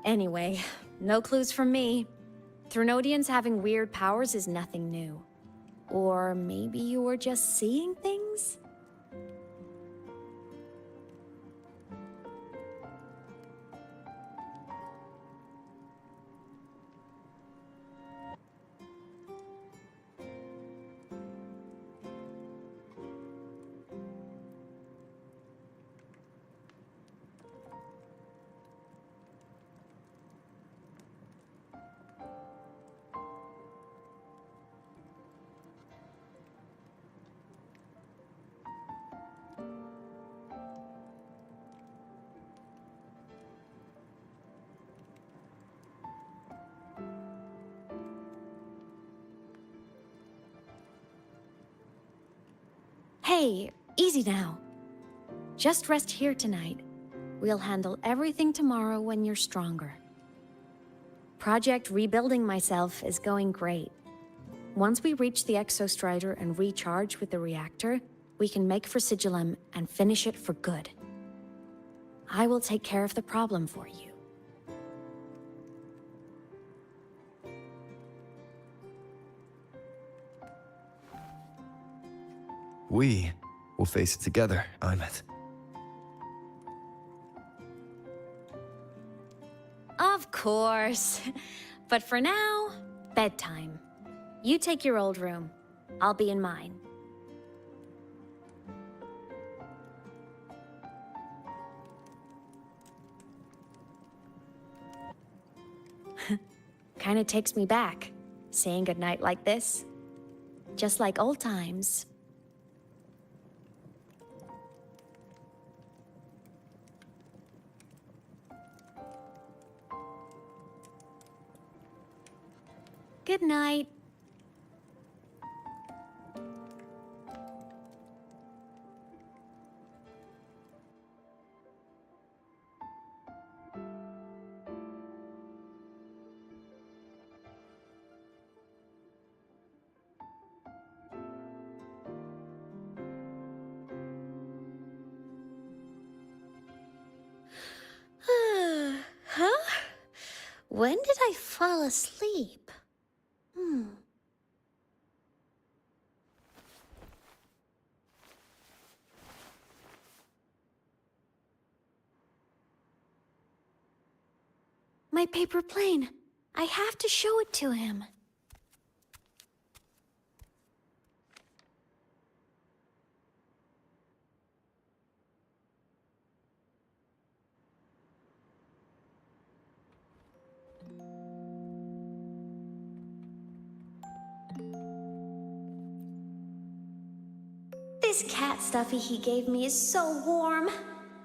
Speaker 2: Anyway, no clues from me. Threnodians having weird powers is nothing new. Or maybe you were just seeing things? Hey, easy now. Just rest here tonight. We'll handle everything tomorrow when you're stronger. Project Rebuilding Myself is going great. Once we reach the Exostrider and recharge with the reactor, we can make for Sigillum and finish it for good. I will take care of the problem for you.
Speaker 3: We will face it together, Aemeath.
Speaker 2: Of course. But for now, bedtime. You take your old room. I'll be in mine. Kinda takes me back, saying goodnight like this. Just like old times. Good night.
Speaker 12: Huh? When did I fall asleep?
Speaker 2: My paper plane. I have to show it to him.
Speaker 12: This cat stuffy he gave me is so warm.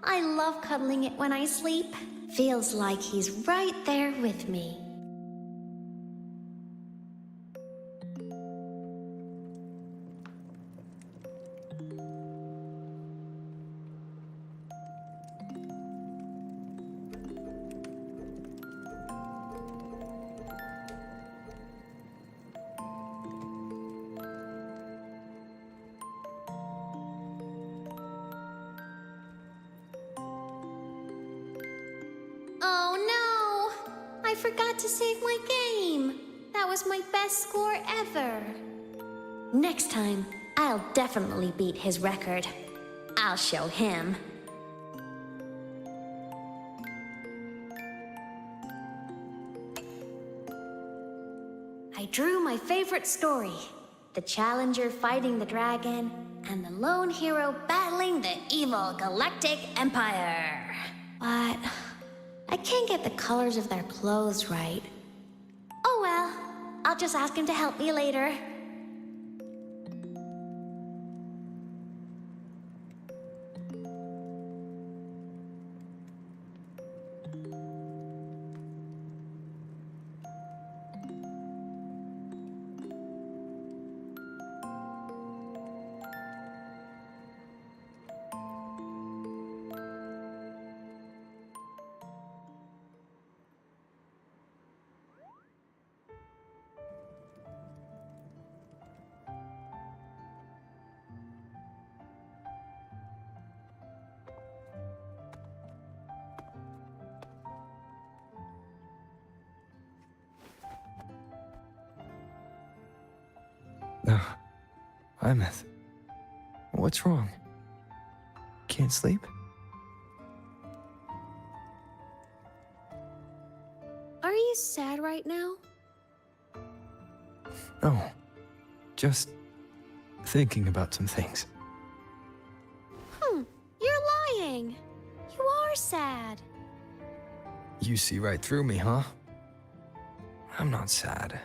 Speaker 12: I love cuddling it when I sleep. Feels like he's right there with me. Oh no! I forgot to save my game. That was my best score ever. Next time, I'll definitely beat his record. I'll show him. I drew my favorite story. The challenger fighting the dragon, and the lone hero battling the evil Galactic Empire. But I can't get the colors of their clothes right. Oh well, I'll just ask him to help me later.
Speaker 3: Aemeath, what's wrong? Can't sleep?
Speaker 2: Are you sad right now?
Speaker 3: No, just thinking about some things.
Speaker 2: You're lying. You are sad.
Speaker 3: You see right through me, huh? I'm not sad.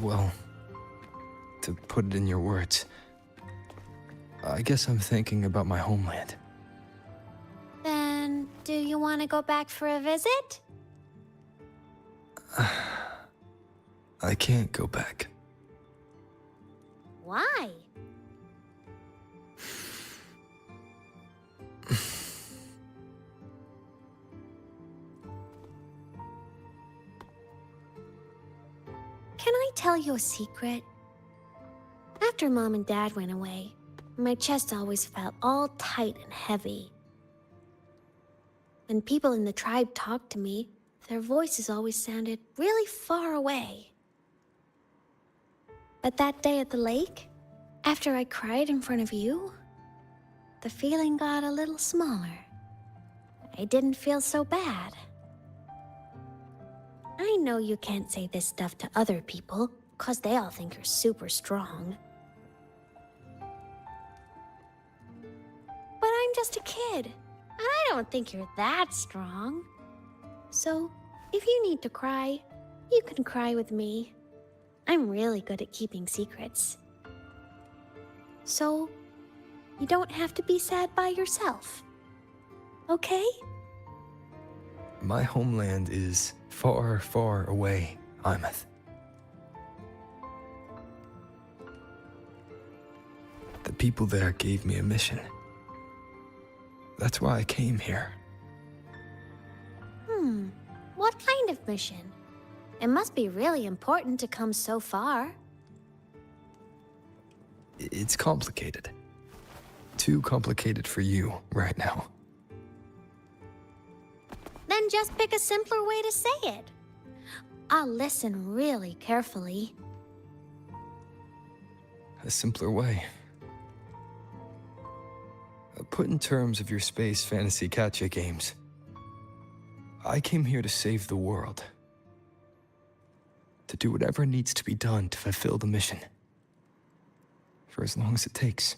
Speaker 3: Well, to put it in your words, I guess I'm thinking about my homeland.
Speaker 2: Then, do you want to go back for a visit?
Speaker 3: I can't go back.
Speaker 2: Why? Can I tell you a secret? After Mom and Dad went away, my chest always felt all tight and heavy. When people in the tribe talked to me, their voices always sounded really far away. But that day at the lake, after I cried in front of you, the feeling got a little smaller. I didn't feel so bad.
Speaker 12: know you can't say this stuff to other people, 'cause they all think you're super strong. But I'm just a kid, and I don't think you're that strong. So, if you need to cry, you can cry with me. I'm really good at keeping secrets. So, you don't have to be sad by yourself. Okay?
Speaker 3: My homeland is far, far away, Aemeath. The people there gave me a mission. That's why I came here.
Speaker 12: What kind of mission? It must be really important to come so far.
Speaker 3: It's complicated. Too complicated for you right now.
Speaker 12: Then just pick a simpler way to say it. I'll listen really carefully.
Speaker 3: A simpler way. Put in terms of your space fantasy gacha games. I came here to save the world. To do whatever needs to be done to fulfill the mission. For as long as it takes.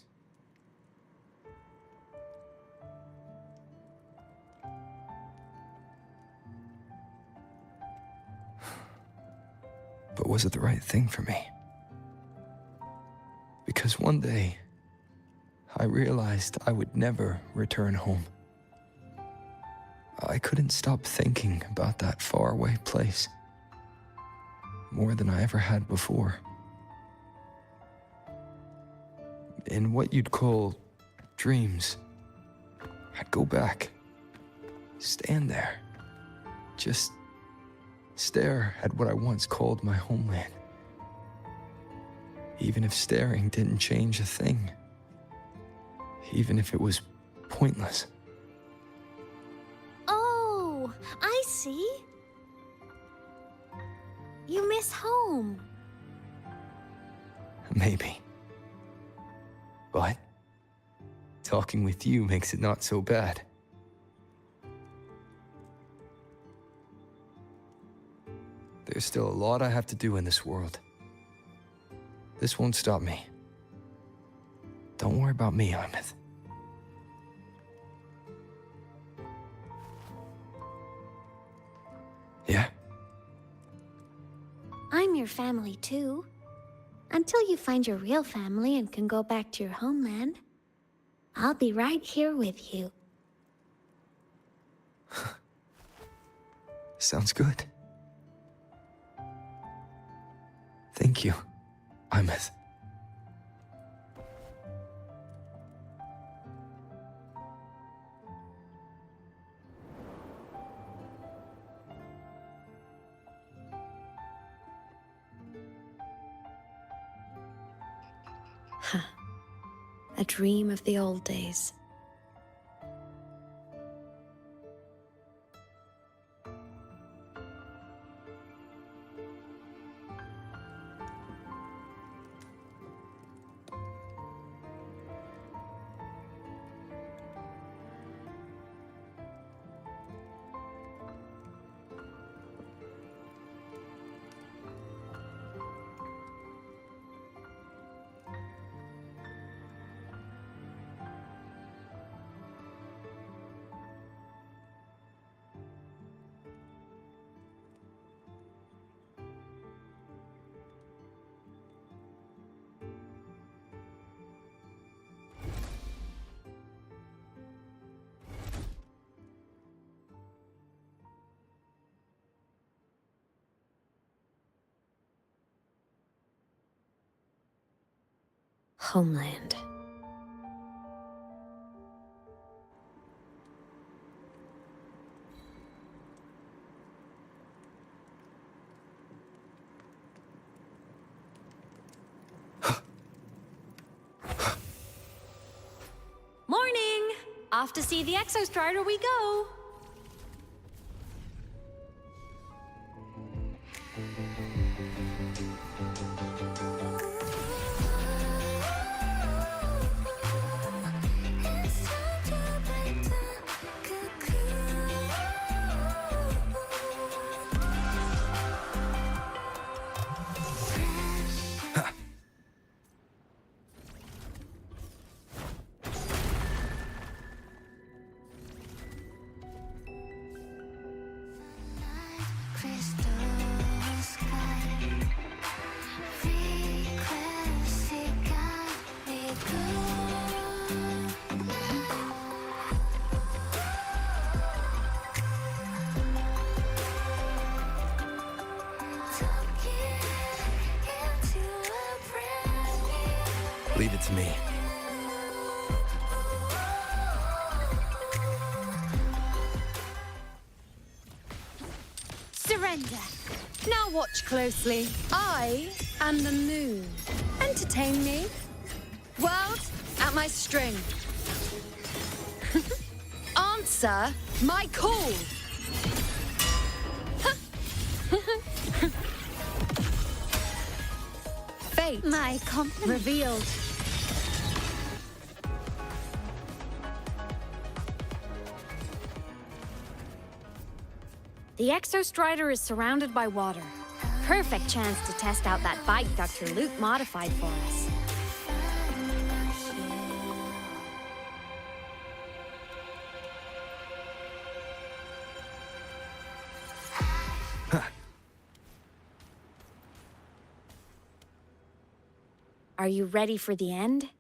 Speaker 3: But was it the right thing for me? Because one day, I realized I would never return home. I couldn't stop thinking about that faraway place. More than I ever had before. In what you'd call dreams, I'd go back, stand there, just stare at what I once called my homeland. Even if staring didn't change a thing. Even if it was pointless.
Speaker 12: Oh, I see. You miss home.
Speaker 3: Maybe. But talking with you makes it not so bad. There's still a lot I have to do in this world. This won't stop me. Don't worry about me, Aemeath. Yeah?
Speaker 12: I'm your family too. Until you find your real family and can go back to your homeland, I'll be right here with you.
Speaker 3: Sounds good. Thank you, Aemeath.
Speaker 2: A dream of the old days. Homeland. Morning! Off to see the Exostrider we go!
Speaker 3: Leave it to me.
Speaker 2: Surrender. Now watch closely. I am the moon. Entertain me. World at my string. Answer my call. Fate.
Speaker 12: My compliment.
Speaker 2: Revealed. The Exostrider is surrounded by water. Perfect chance to test out that bike Dr. Luke modified for us. Are you ready for the end?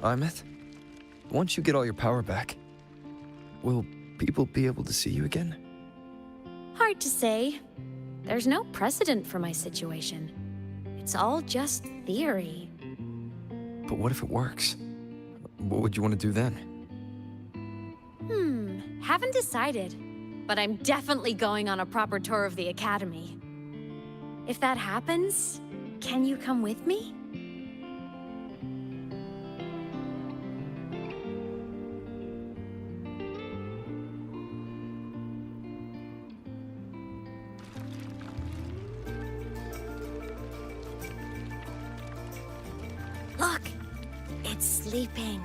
Speaker 3: Aemeath, once you get all your power back, will people be able to see you again?
Speaker 2: Hard to say. There's no precedent for my situation. It's all just theory.
Speaker 3: But what if it works? What would you want to do then?
Speaker 2: Haven't decided. But I'm definitely going on a proper tour of the Academy. If that happens, can you come with me? Look, it's sleeping.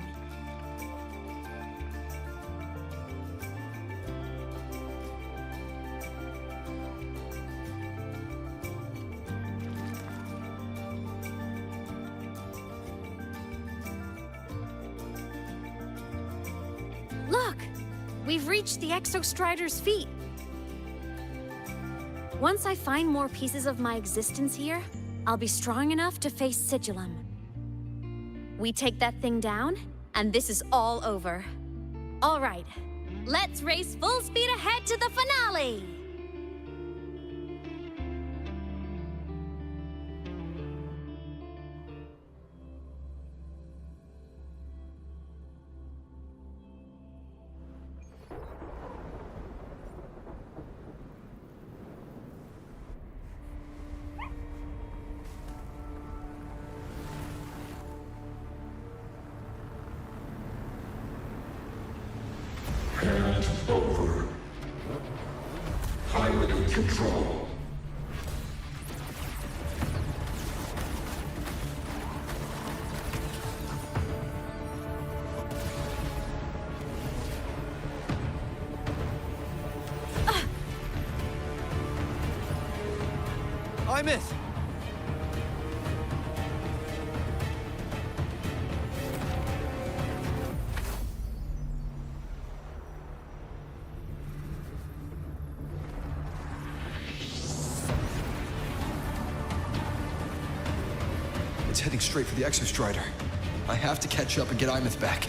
Speaker 2: Look! We've reached the Exostrider's feet. Once I find more pieces of my existence here, I'll be strong enough to face Sigillum. We take that thing down, and this is all over. All right, let's race full speed ahead to the finale!
Speaker 4: Hand over. Pilot in control.
Speaker 3: Aemeath! It's heading straight for the Exostrider. I have to catch up and get Aemeath back.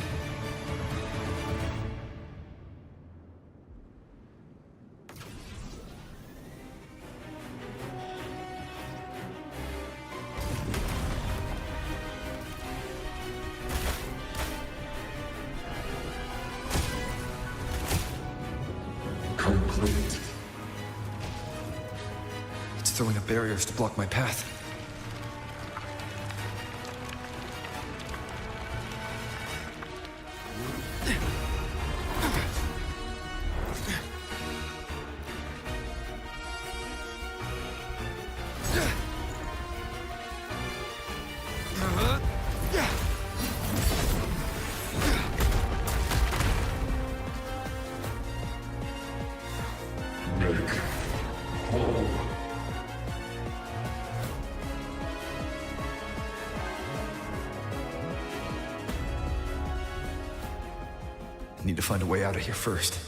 Speaker 4: Complete.
Speaker 3: It's throwing up barriers to block my path.
Speaker 4: Make whole.
Speaker 3: Need to find a way out of here first.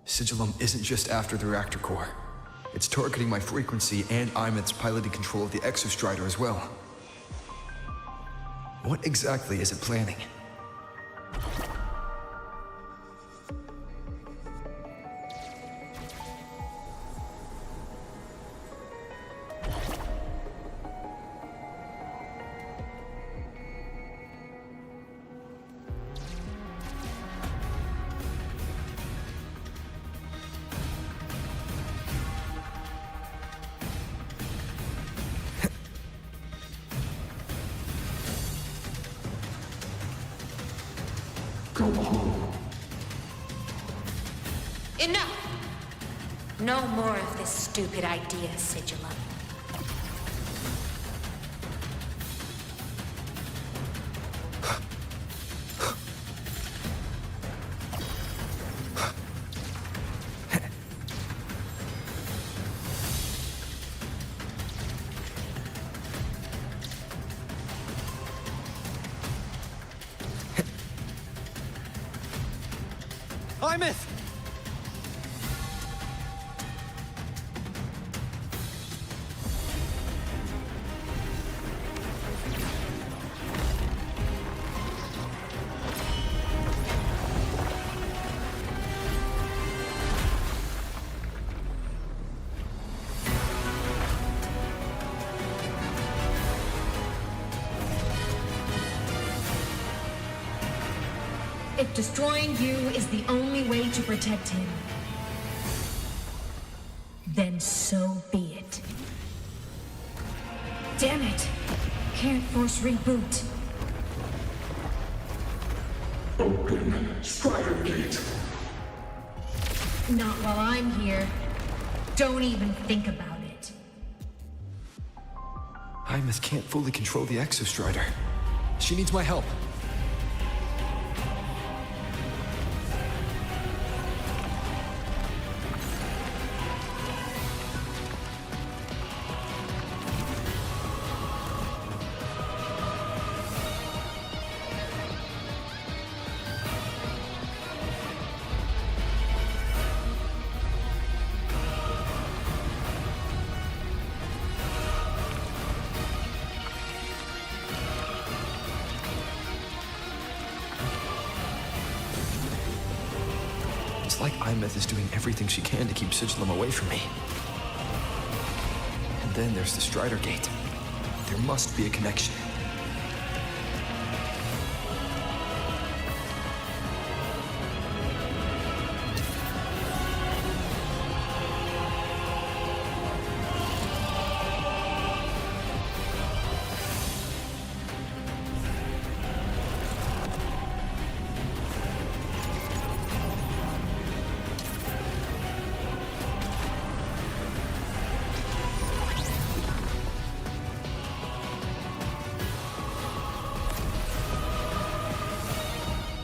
Speaker 3: Sigillum isn't just after the reactor core. It's targeting my frequency and Aemeath's piloting control of the Exostrider as well. What exactly is it planning?
Speaker 4: Go home.
Speaker 12: Enough! No more of this stupid idea, Sigilum.
Speaker 3: Aemeath!
Speaker 11: If destroying you is the only way to protect him, then so be it. Damn it! Can't force reboot.
Speaker 4: Open Strider Gate.
Speaker 11: Not while I'm here. Don't even think about it.
Speaker 3: Aemeath can't fully control the Exostrider. She needs my help. It's like Aemeath is doing everything she can to keep Sigilum away from me. And then there's the Strider Gate. There must be a connection.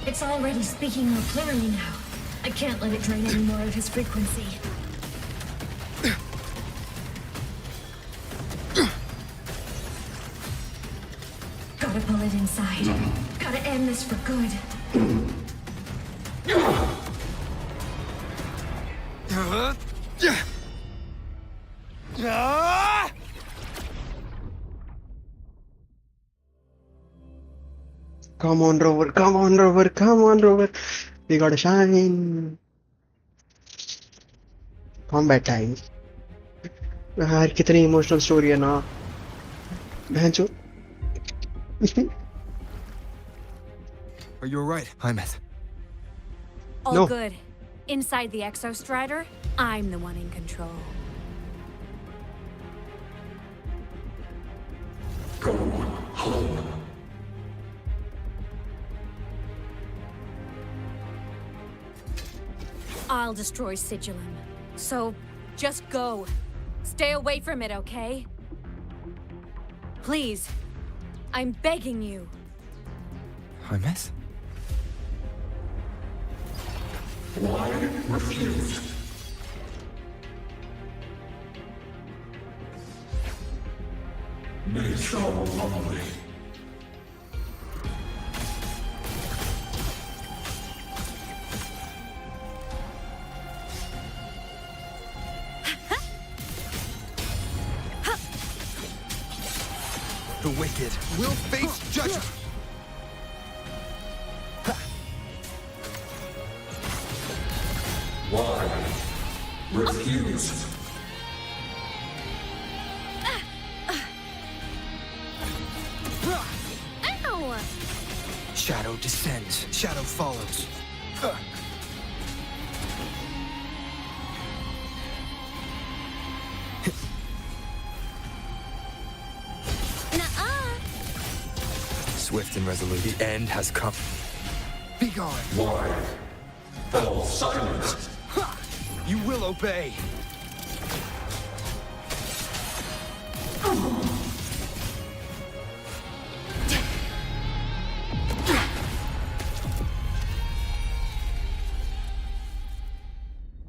Speaker 11: It's already speaking more clearly now. I can't let it drain any more of his frequency. Gotta pull it inside. Gotta end this for good.
Speaker 1: Come on, Rover. Come on, Rover. Come on, Rover. We gotta shine. Combat time. यार कितनी emotional story है ना बहनचो.
Speaker 3: Are you alright, Aemeath?
Speaker 2: All
Speaker 1: No.
Speaker 2: good. Inside the Exostrider, I'm the one in control.
Speaker 4: Go home.
Speaker 2: I'll destroy Sigilum. So, just go. Stay away from it, okay? Please. I'm begging you.
Speaker 3: Aemeath?
Speaker 4: Why refuse? May so lonely.
Speaker 3: The wicked will face judgment.
Speaker 4: Why refuse?
Speaker 2: Ow!
Speaker 3: Shadow descends, shadow follows.
Speaker 2: Nuh-uh.
Speaker 3: Swift and resolute, the end has come. Be gone.
Speaker 4: Why? Fall silent.
Speaker 3: You will obey.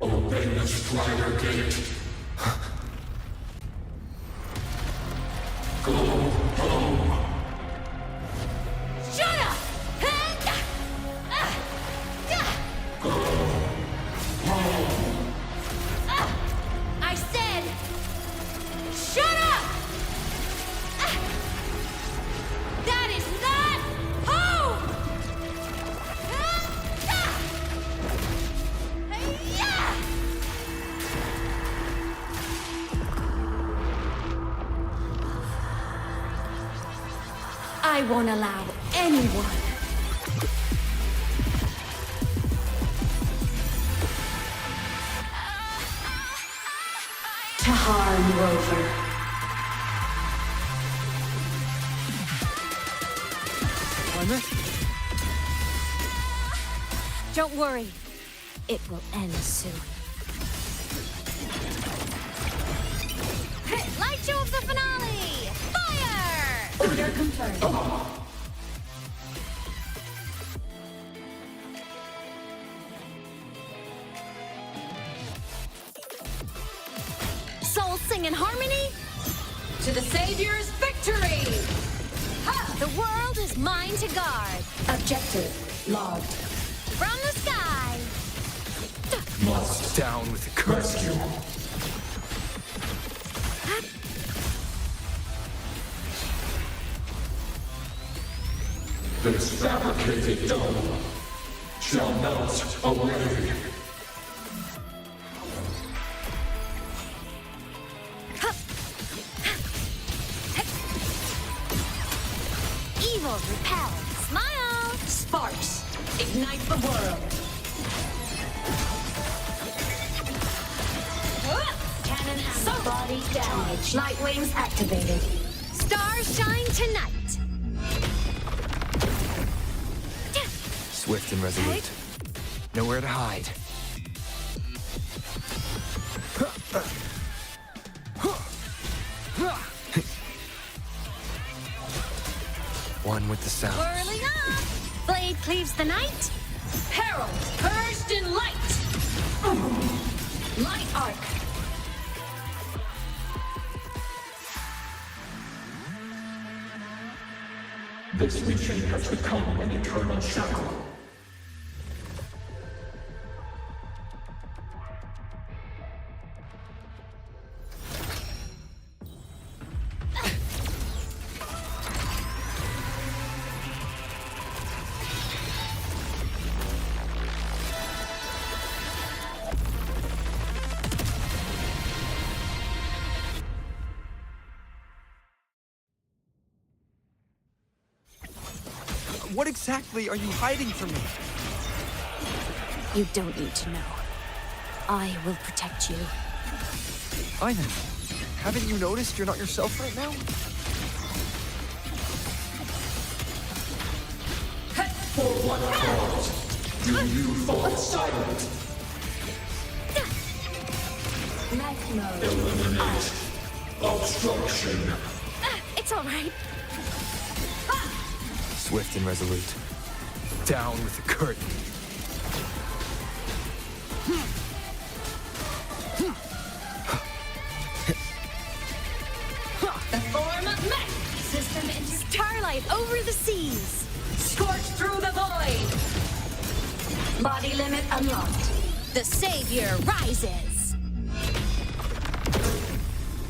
Speaker 4: Obey the Strider Gate. Go home.
Speaker 12: Shut up!
Speaker 4: Go home.
Speaker 12: I said, shut up! That is not home!
Speaker 2: I won't allow anyone to harm Rover. Don't worry. It will end soon. Light show of the finale! Fire! Order confirmed. Souls sing in harmony? To the Savior's victory! Ha! The world is mine to guard. Objective logged. From the sky!
Speaker 3: Must down with the curse.
Speaker 4: Rescue. This fabricated dome shall melt away.
Speaker 2: Evil repel. Smile!
Speaker 12: Sparks, ignite the world. Cannon and body damage. Light wings activated.
Speaker 2: Stars shine tonight.
Speaker 3: Swift and resolute. Nowhere to hide. One with the sound.
Speaker 2: Whirling up! Blade cleaves the night.
Speaker 12: Herald, purged in light. Light arc.
Speaker 4: This mission has become an eternal shackle.
Speaker 3: What exactly are you hiding from me?
Speaker 2: You don't need to know. I will protect you.
Speaker 3: Aemeath, haven't you noticed you're not yourself right now?
Speaker 4: For what cause do you fall silent? Eliminate obstruction.
Speaker 2: It's all right.
Speaker 3: Swift and resolute. Down with the curtain.
Speaker 12: The form of mech. System into
Speaker 2: Starlight over the seas.
Speaker 12: scorch through the void. Body limit unlocked.
Speaker 2: The Savior rises.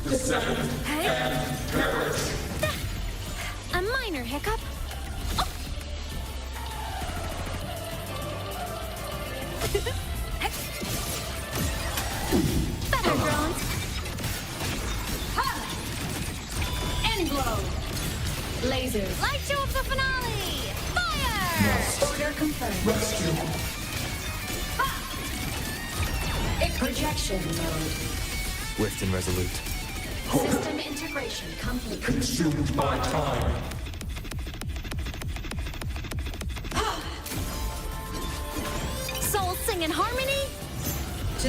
Speaker 4: Descend and perish.
Speaker 2: A minor hiccup. Better drones.
Speaker 12: End blow. Lasers.
Speaker 2: Light show of the finale. Fire!
Speaker 12: Order confirmed.
Speaker 4: Rescue.
Speaker 12: Projection mode.
Speaker 3: Swift and resolute.
Speaker 12: System integration complete.
Speaker 4: Consumed by time.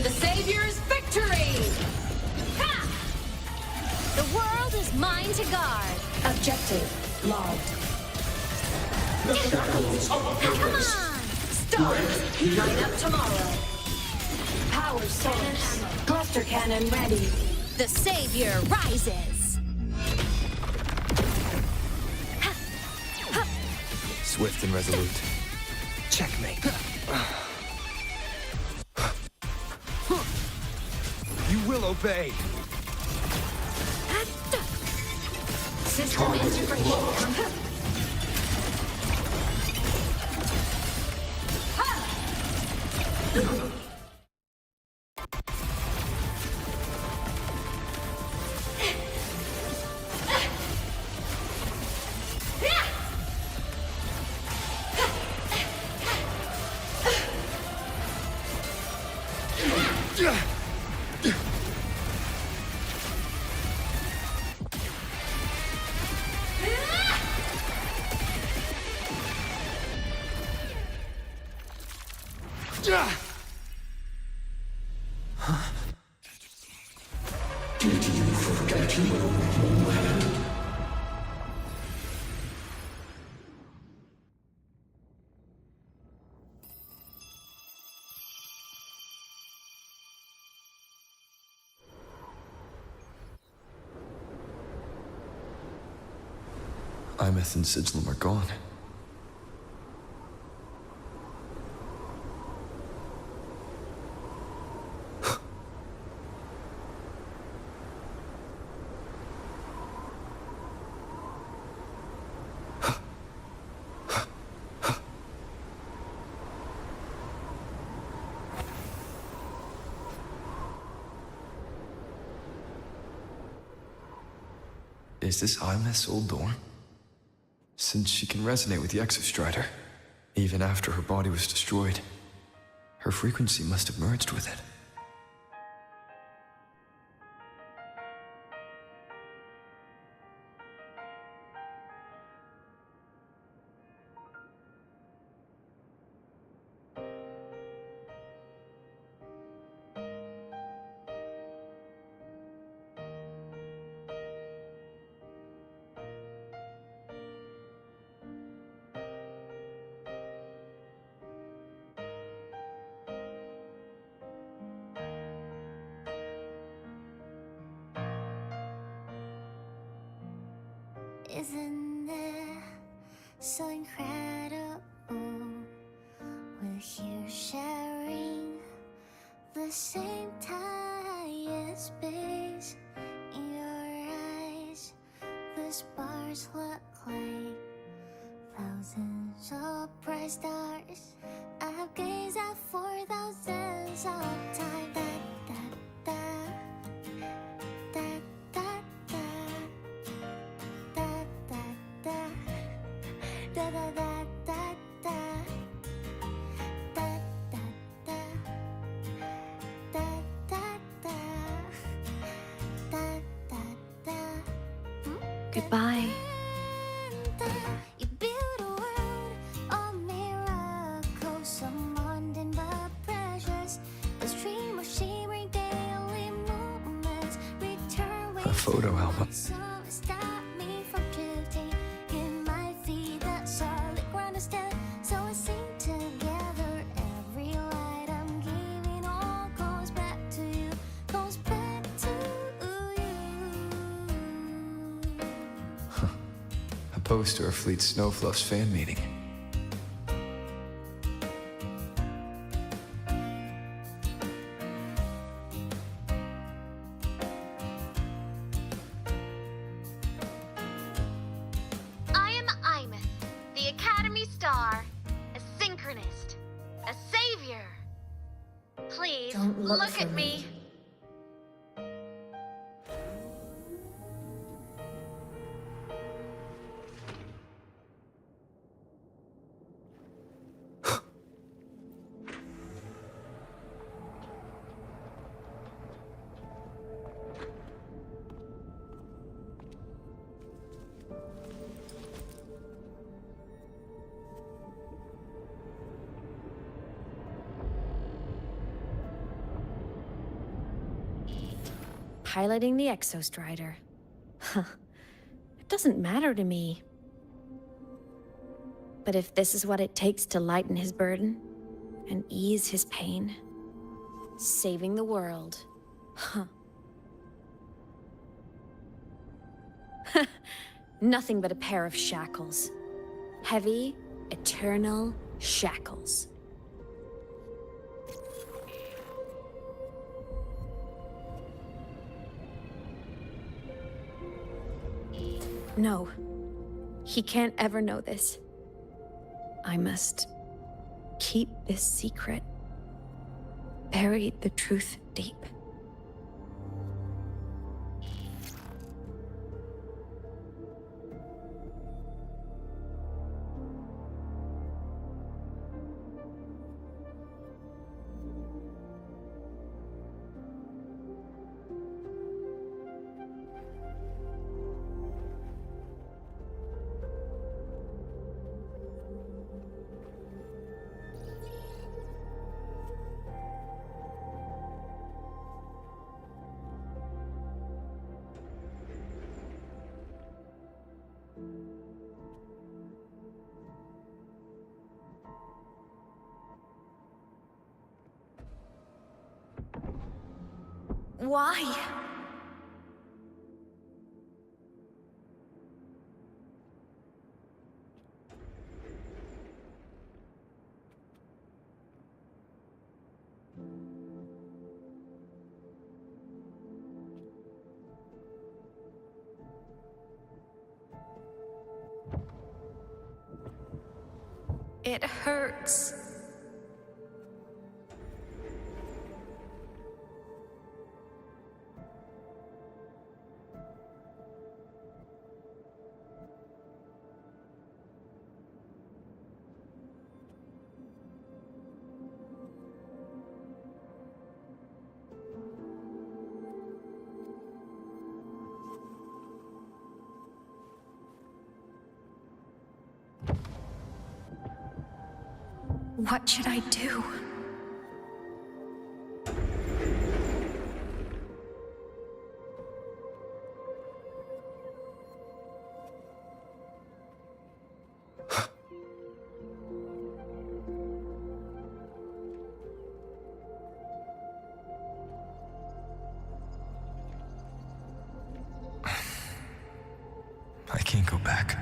Speaker 11: the Savior's victory!
Speaker 2: Ha! The world is mine to guard.
Speaker 11: Objective logged.
Speaker 4: The shackles of
Speaker 2: Come
Speaker 4: purpose.
Speaker 2: on!
Speaker 11: Stars, line up tomorrow. Power source. Cluster cannon ready.
Speaker 2: The Savior rises.
Speaker 3: Swift and resolute. Checkmate. You will obey.
Speaker 11: System integration.
Speaker 4: Did you forget your home?
Speaker 3: Aemeath and Sigilum are gone. Is this Aemeath's old door? Since she can resonate with the Exostrider, even after her body was destroyed, her frequency must have merged with it.
Speaker 13: Isn't it so incredible? We're here sharing the same time and space. In your eyes, the stars look like thousands of bright stars. I've gazed at for thousands of time.
Speaker 2: Goodbye.
Speaker 13: You build a world of miracles, some mundane but precious. A stream of shimmering daily moments. Return with
Speaker 3: A photo album.
Speaker 13: some stop me from drifting. In my feet, that solid ground instead. So I sing together. Every light I'm giving all goes back to you. Goes back to you.
Speaker 3: A poster of Fleet Snowfluff's fan meeting.
Speaker 14: I am Aemeath, the Academy Star, a synchronist, a savior. Please,
Speaker 11: Don't look
Speaker 14: at
Speaker 11: for
Speaker 14: me.
Speaker 2: piloting the Exostrider. Huh. It doesn't matter to me. But if this is what it takes to lighten his burden and ease his pain, saving the world, huh. Nothing but a pair of shackles. Heavy, eternal shackles. No. He can't ever know this. I must keep this secret. Bury the truth deep. Why? It hurts. What should I do?
Speaker 10: I can't go back.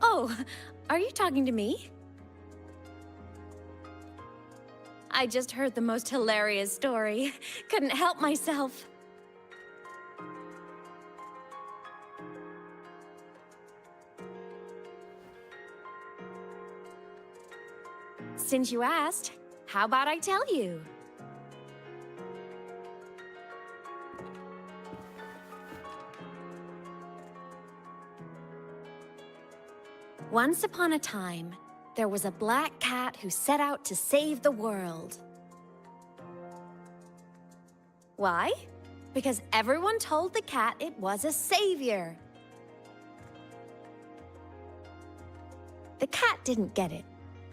Speaker 10: Oh, are you talking to me? I just heard the most hilarious story. Couldn't help myself. Since you asked, how about I tell you? Once upon a time, there was a black cat who set out to save the world. Why? Because everyone told the cat it was a savior. The cat didn't get it.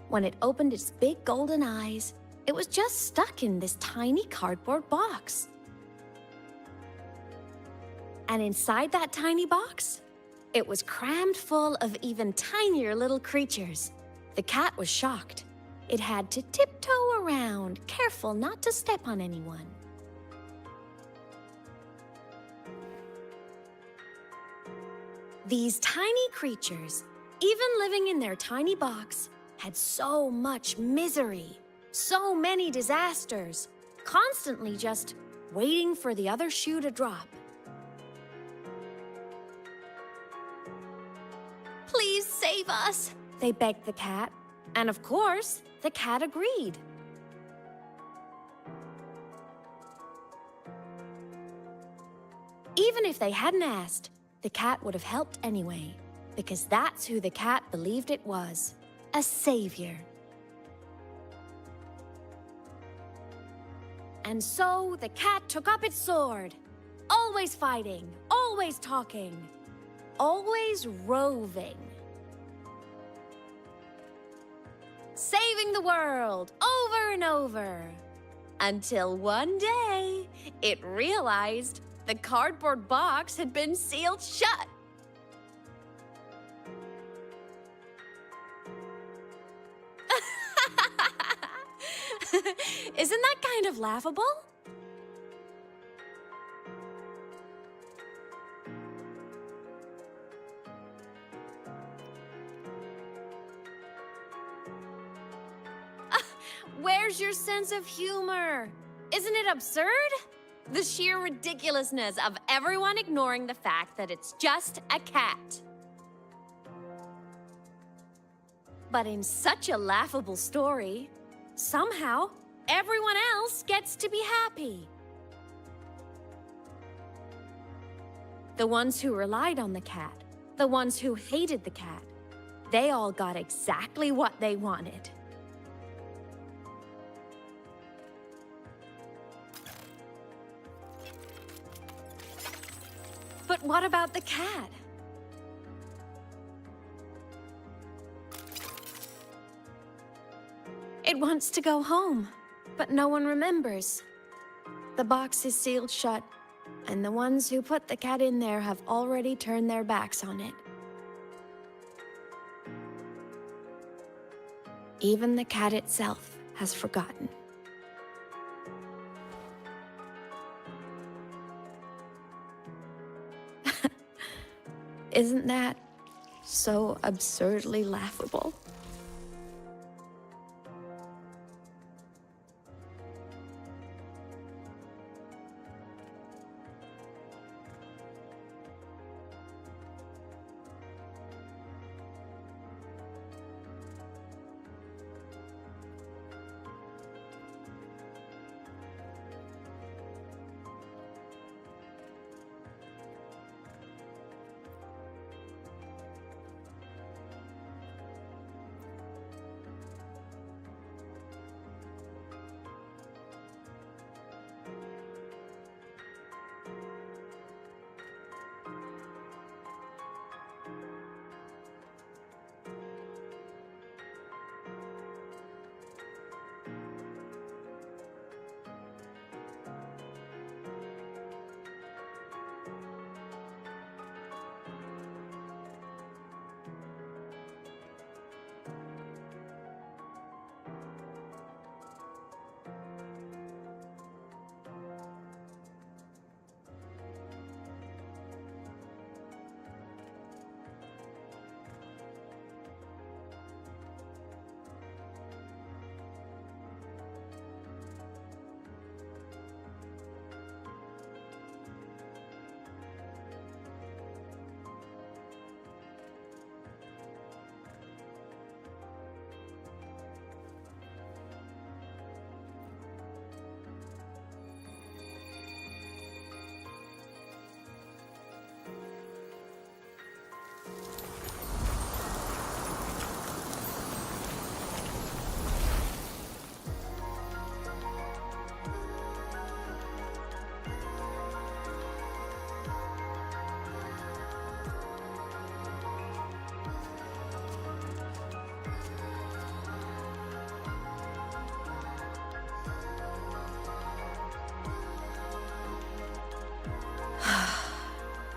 Speaker 10: When it opened its big golden eyes, it was just stuck in this tiny cardboard box. And inside that tiny box, it was crammed full of even tinier little creatures. The cat was shocked. It had to tiptoe around, careful not to step on anyone.
Speaker 2: These tiny creatures, even living in their tiny box, had so much misery, so many disasters, constantly just waiting for the other shoe to drop. Please save us, they begged the cat. And of course, the cat agreed. Even if they hadn't asked, the cat would have helped anyway, because that's who the cat believed it was, a savior. And so the cat took up its sword, always fighting, always talking, always roving. Saving the world over and over. Until one day, it realized the cardboard box had been sealed shut. Isn't that kind of laughable? Where's your sense of humor? Isn't it absurd? The sheer ridiculousness of everyone ignoring the fact that it's just a cat. But in such a laughable story, somehow everyone else gets to be happy. The ones who relied on the cat, the ones who hated the cat, they all got exactly what they wanted. But what about the cat? It wants to go home, but no one remembers. The box is sealed shut, and the ones who put the cat in there have already turned their backs on it. Even the cat itself has forgotten. Isn't that so absurdly laughable?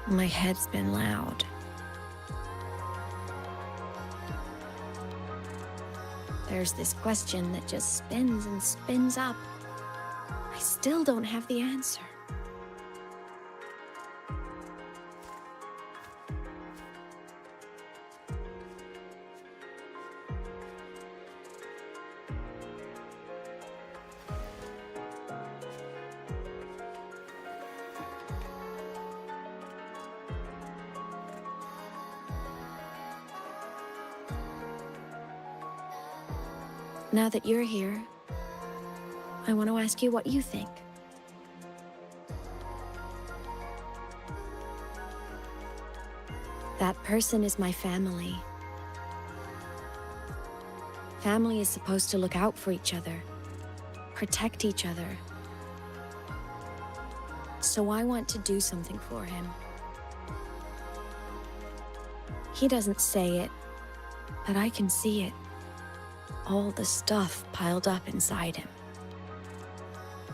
Speaker 2: My head's been loud. There's this question that just spins and spins up. I still don't have the answer. Now that you're here, I want to ask you what you think. That person is my family. Family is supposed to look out for each other, protect each other. So I want to do something for him. He doesn't say it, but I can see it. All the stuff piled up inside him.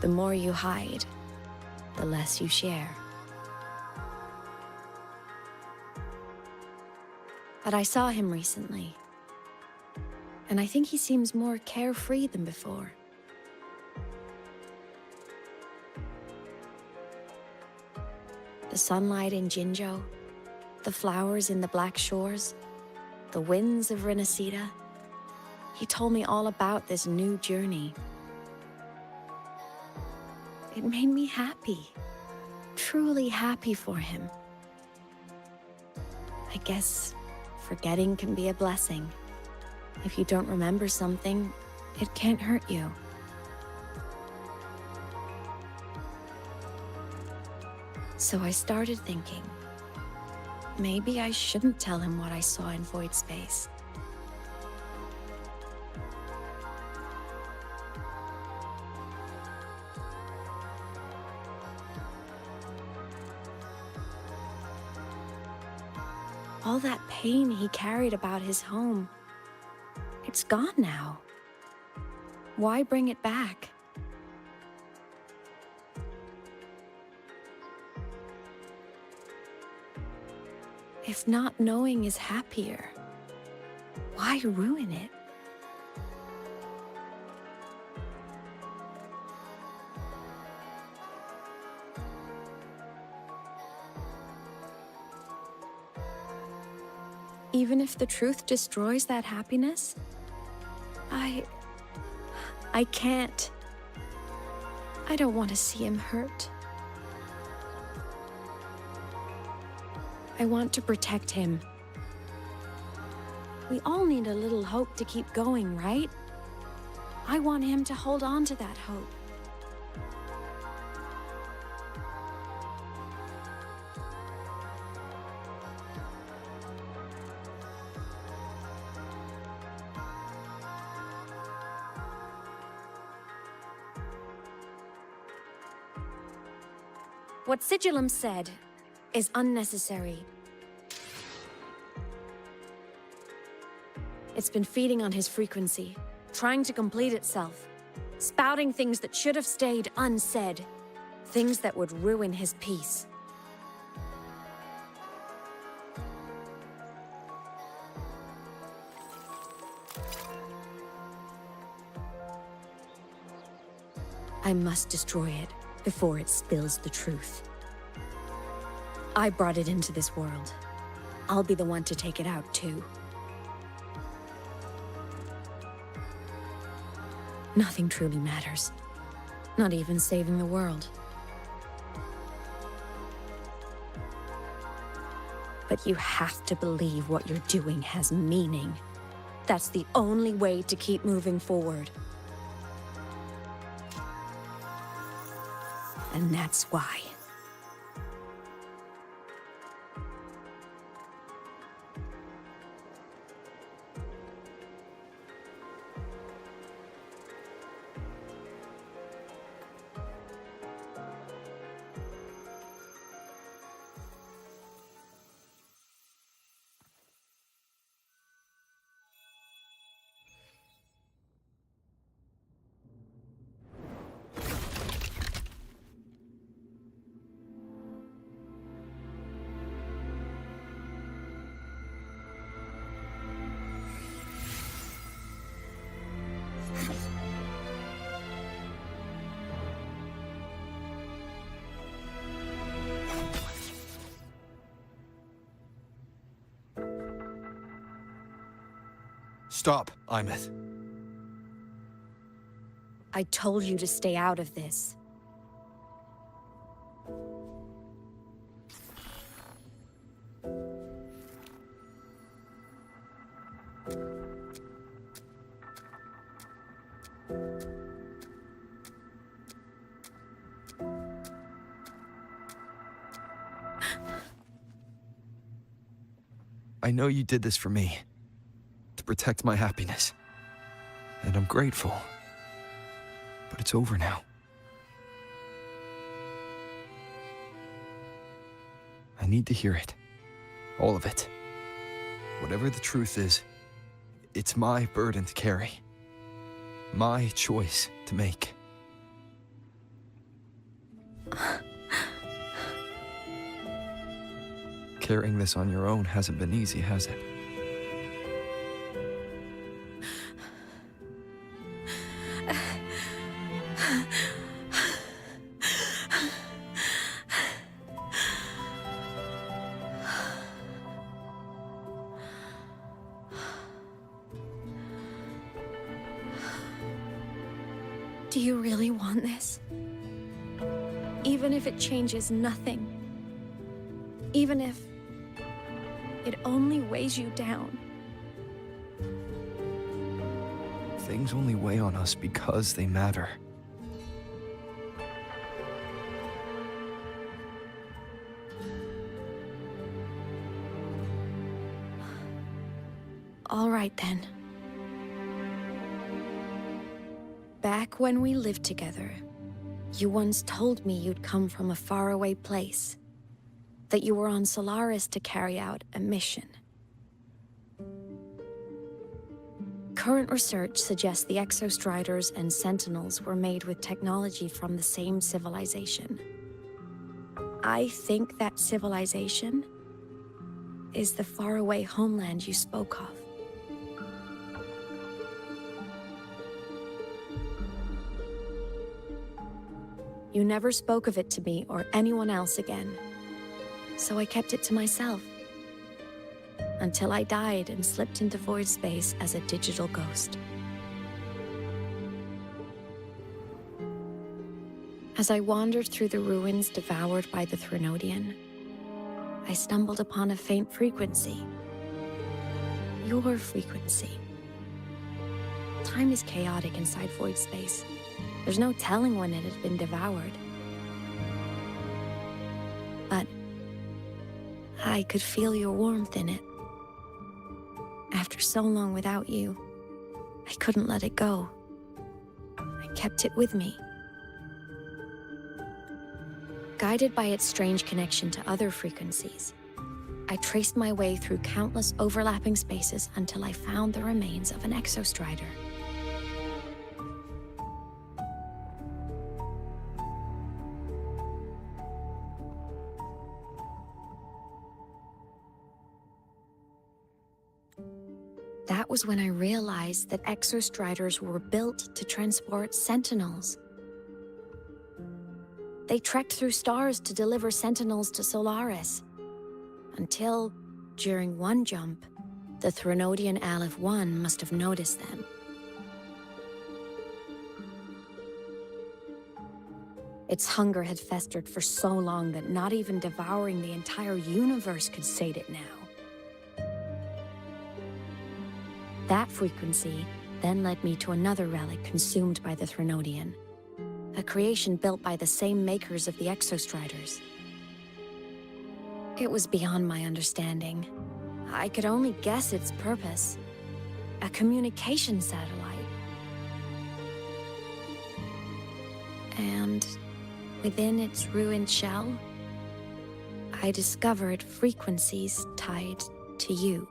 Speaker 2: The more you hide, the less you share. But I saw him recently, and I think he seems more carefree than before. The sunlight in Jinzhou, the flowers in the Black Shores, the winds of Renacida. He told me all about this new journey. It made me happy, truly happy for him. I guess forgetting can be a blessing. If you don't remember something, it can't hurt you. So I started thinking, maybe I shouldn't tell him what I saw in void space. All that pain he carried about his home, it's gone now. Why bring it back? If not knowing is happier, why ruin it? Even if the truth destroys that happiness, I can't. I don't want to see him hurt. I want to protect him. We all need a little hope to keep going, right? I want him to hold on to that hope. What Sigillum said is unnecessary. It's been feeding on his frequency, trying to complete itself, spouting things that should have stayed unsaid, things that would ruin his peace. I must destroy it before it spills the truth. I brought it into this world. I'll be the one to take it out, too. Nothing truly matters. Not even saving the world. But you have to believe what you're doing has meaning. That's the only way to keep moving forward. And that's why.
Speaker 3: Stop, Aemeath.
Speaker 2: I told you to stay out of this.
Speaker 3: I know you did this for me, to protect my happiness. And I'm grateful. But it's over now. I need to hear it. All of it. Whatever the truth is, it's my burden to carry. My choice to make. Carrying this on your own hasn't been easy, has it?
Speaker 2: Do you really want this? Even if it changes nothing? Even if it only weighs you down?
Speaker 3: Things only weigh on us because they matter.
Speaker 2: All right then. Back when we lived together, you once told me you'd come from a faraway place. That you were on Solaris to carry out a mission. Current research suggests the Exostriders and Sentinels were made with technology from the same civilization. I think that civilization is the faraway homeland you spoke of. You never spoke of it to me or anyone else again. So I kept it to myself. Until I died and slipped into void space as a digital ghost. As I wandered through the ruins devoured by the Threnodian, I stumbled upon a faint frequency. Your frequency. Time is chaotic inside void space. There's no telling when it had been devoured. But I could feel your warmth in it. After so long without you, I couldn't let it go. I kept it with me. Guided by its strange connection to other frequencies, I traced my way through countless overlapping spaces until I found the remains of an Exostrider. That was when I realized that Exostriders were built to transport Sentinels. They trekked through stars to deliver Sentinels to Solaris. Until, during one jump, the Threnodian Aleph 1 must have noticed them. Its hunger had festered for so long that not even devouring the entire universe could sate it now. That frequency then led me to another relic consumed by the Threnodian, a creation built by the same makers of the Exostriders. It was beyond my understanding. I could only guess its purpose. A communication satellite. And within its ruined shell, I discovered frequencies tied to you.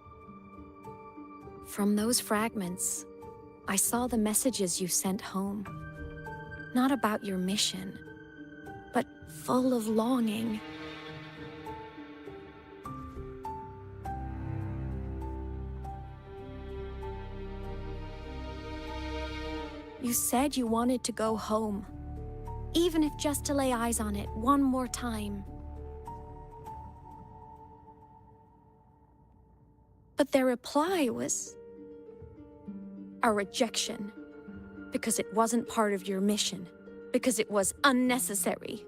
Speaker 2: From those fragments, I saw the messages you sent home. Not about your mission, but full of longing. You said you wanted to go home, even if just to lay eyes on it one more time. But their reply was a rejection, because it wasn't part of your mission, because it was unnecessary.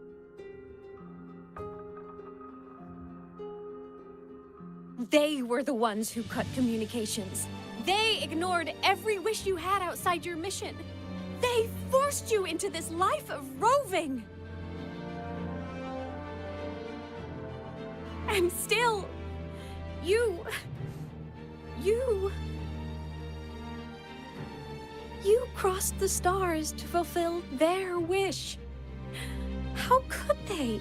Speaker 2: They were the ones who cut communications. They ignored every wish you had outside your mission. They forced you into this life of roving. And still, you You crossed the stars to fulfill their wish. How could they?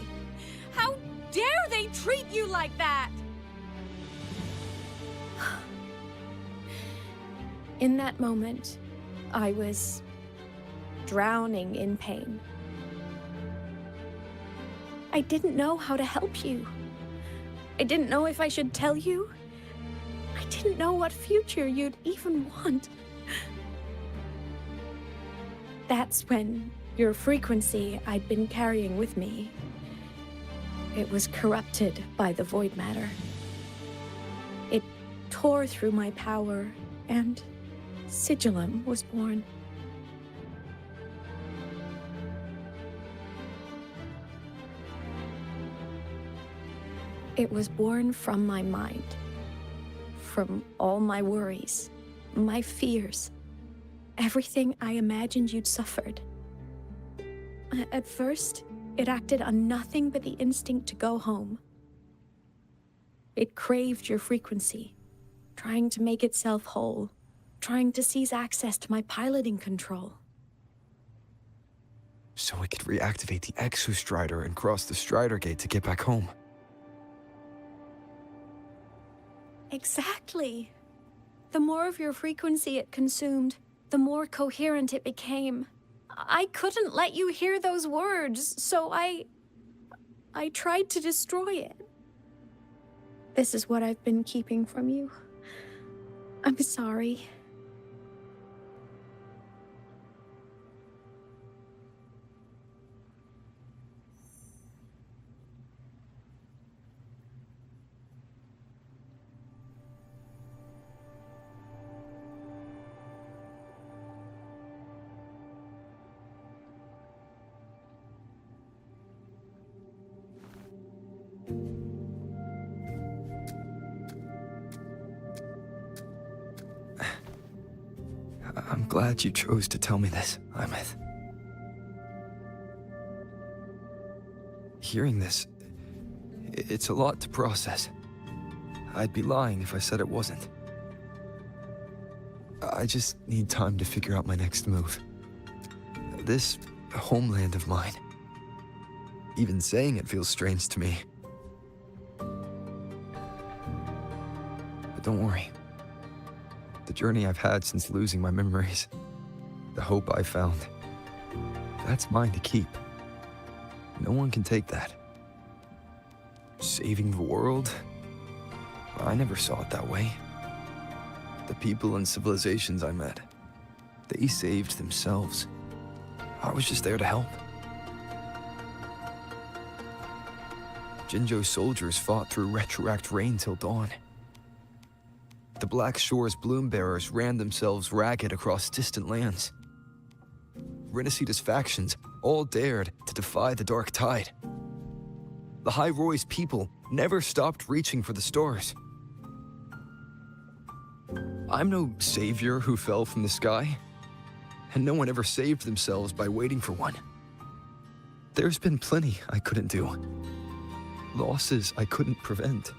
Speaker 5: How dare they treat you like that?
Speaker 2: In that moment, I was drowning in pain. I didn't know how to help you. I didn't know if I should tell you. I didn't know what future you'd even want. That's when your frequency I'd been carrying with me, it was corrupted by the void matter. It tore through my power, and Sigillum was born. It was born from my mind, from all my worries, my fears, everything I imagined you'd suffered. At first, it acted on nothing but the instinct to go home. It craved your frequency, trying to make itself whole, trying to seize access to my piloting control.
Speaker 3: So I could reactivate the Exostrider and cross the Strider Gate to get back home.
Speaker 2: Exactly. The more of your frequency it consumed, the more coherent it became. I couldn't let you hear those words, so I tried to destroy it. This is what I've been keeping from you. I'm sorry.
Speaker 3: I'm glad you chose to tell me this, Aemeath. Hearing this, it's a lot to process. I'd be lying if I said it wasn't. I just need time to figure out my next move. This homeland of mine, even saying it feels strange to me. But don't worry. The journey I've had since losing my memories, the hope I found, that's mine to keep. No one can take that. Saving the world? I never saw it that way. The people and civilizations I met, they saved themselves. I was just there to help. Jinjo's soldiers fought through retroact rain till dawn. The Black Shore's bloom bearers ran themselves ragged across distant lands. Rinasita's factions all dared to defy the dark tide. The High Roy's people never stopped reaching for the stars. I'm no savior who fell from the sky, and no one ever saved themselves by waiting for one. There's been plenty I couldn't do. Losses I couldn't prevent.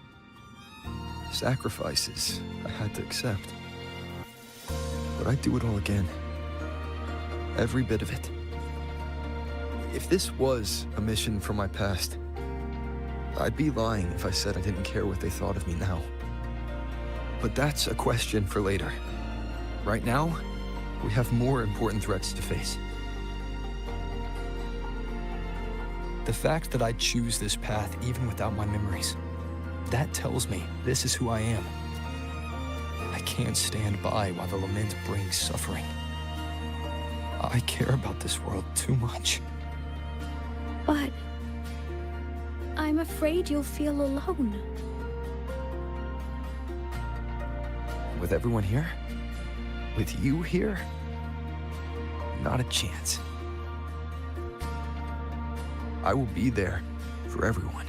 Speaker 3: Sacrifices I had to accept. But I'd do it all again. Every bit of it. If this was a mission from my past, I'd be lying if I said I didn't care what they thought of me now. But that's a question for later. Right now, we have more important threats to face. The fact that I choose this path even without my memories, that tells me this is who I am. I can't stand by while the lament brings suffering. I care about this world too much.
Speaker 2: But I'm afraid you'll feel alone.
Speaker 3: With everyone here? With you here? Not a chance. I will be there for everyone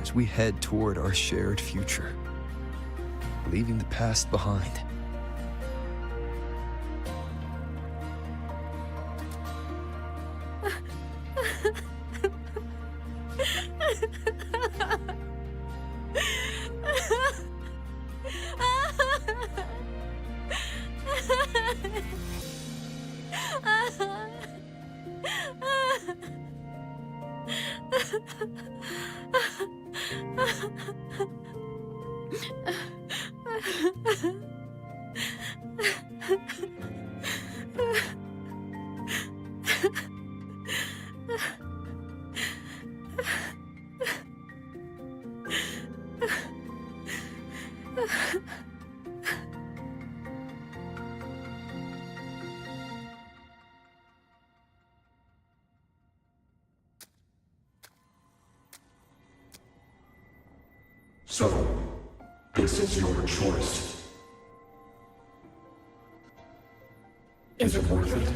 Speaker 3: as we head toward our shared future, leaving the past behind.
Speaker 4: So, this is your choice. Is it worth it?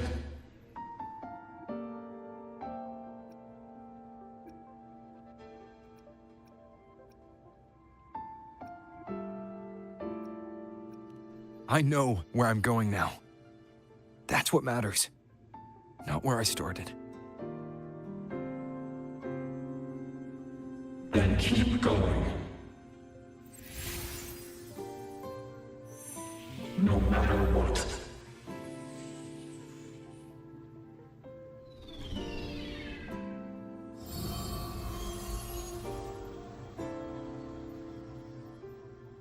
Speaker 3: I know where I'm going now. That's what matters. Not where I started.
Speaker 4: Then keep going. No matter what.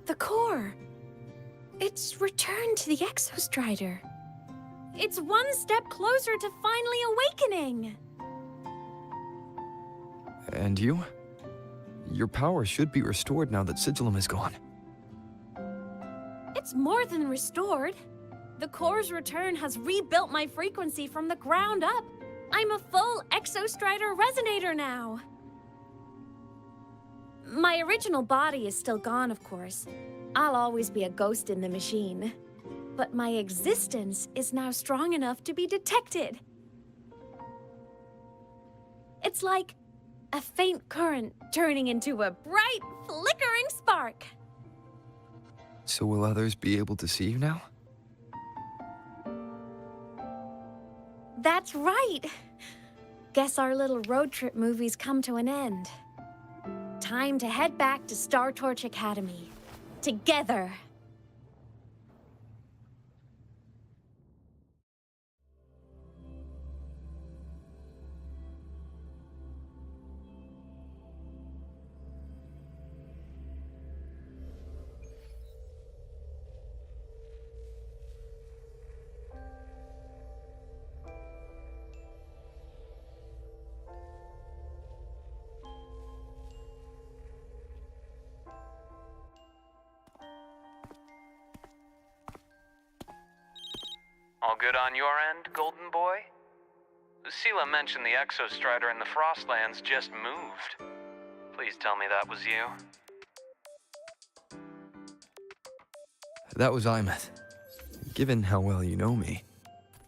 Speaker 2: The core. It's returned to the Exostrider. It's one step closer to finally awakening.
Speaker 3: And you? Your power should be restored now that Sigillum is gone.
Speaker 2: It's more than restored. The core's return has rebuilt my frequency from the ground up. I'm a full Exostrider resonator now. My original body is still gone, of course. I'll always be a ghost in the machine. But my existence is now strong enough to be detected. It's like a faint current turning into a bright, flickering spark.
Speaker 3: So will others be able to see you now?
Speaker 2: That's right. Guess our little road trip movie's come to an end. Time to head back to Star Torch Academy. Together.
Speaker 18: All good on your end, Golden Boy? Lucilla mentioned the Exostrider in the Frostlands just moved. Please tell me that was you.
Speaker 3: That was Aemeath. Given how well you know me,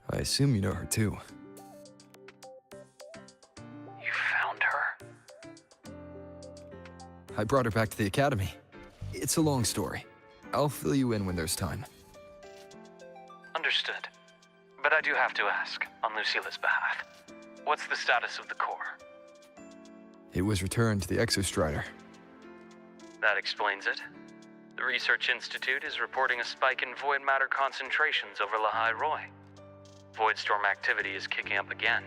Speaker 3: I assume you know her too.
Speaker 18: You found her?
Speaker 3: I brought her back to the Academy. It's a long story. I'll fill you in when there's time.
Speaker 18: Understood. But I do have to ask, on Lucilla's behalf, what's the status of the core?
Speaker 3: It was returned to the Exostrider.
Speaker 18: That explains it. The Research Institute is reporting a spike in void matter concentrations over Lahai Roy. Voidstorm activity is kicking up again.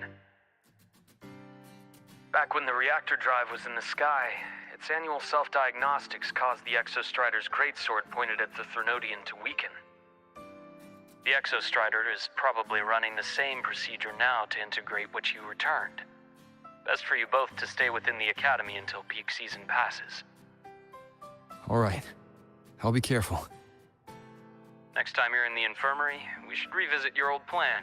Speaker 18: Back when the reactor drive was in the sky, its annual self-diagnostics caused the Exostrider's greatsword pointed at the Threnodian to weaken. The Exostrider is probably running the same procedure now to integrate what you returned. Best for you both to stay within the Academy until peak season passes.
Speaker 3: All right. I'll be careful.
Speaker 18: Next time you're in the infirmary, we should revisit your old plan.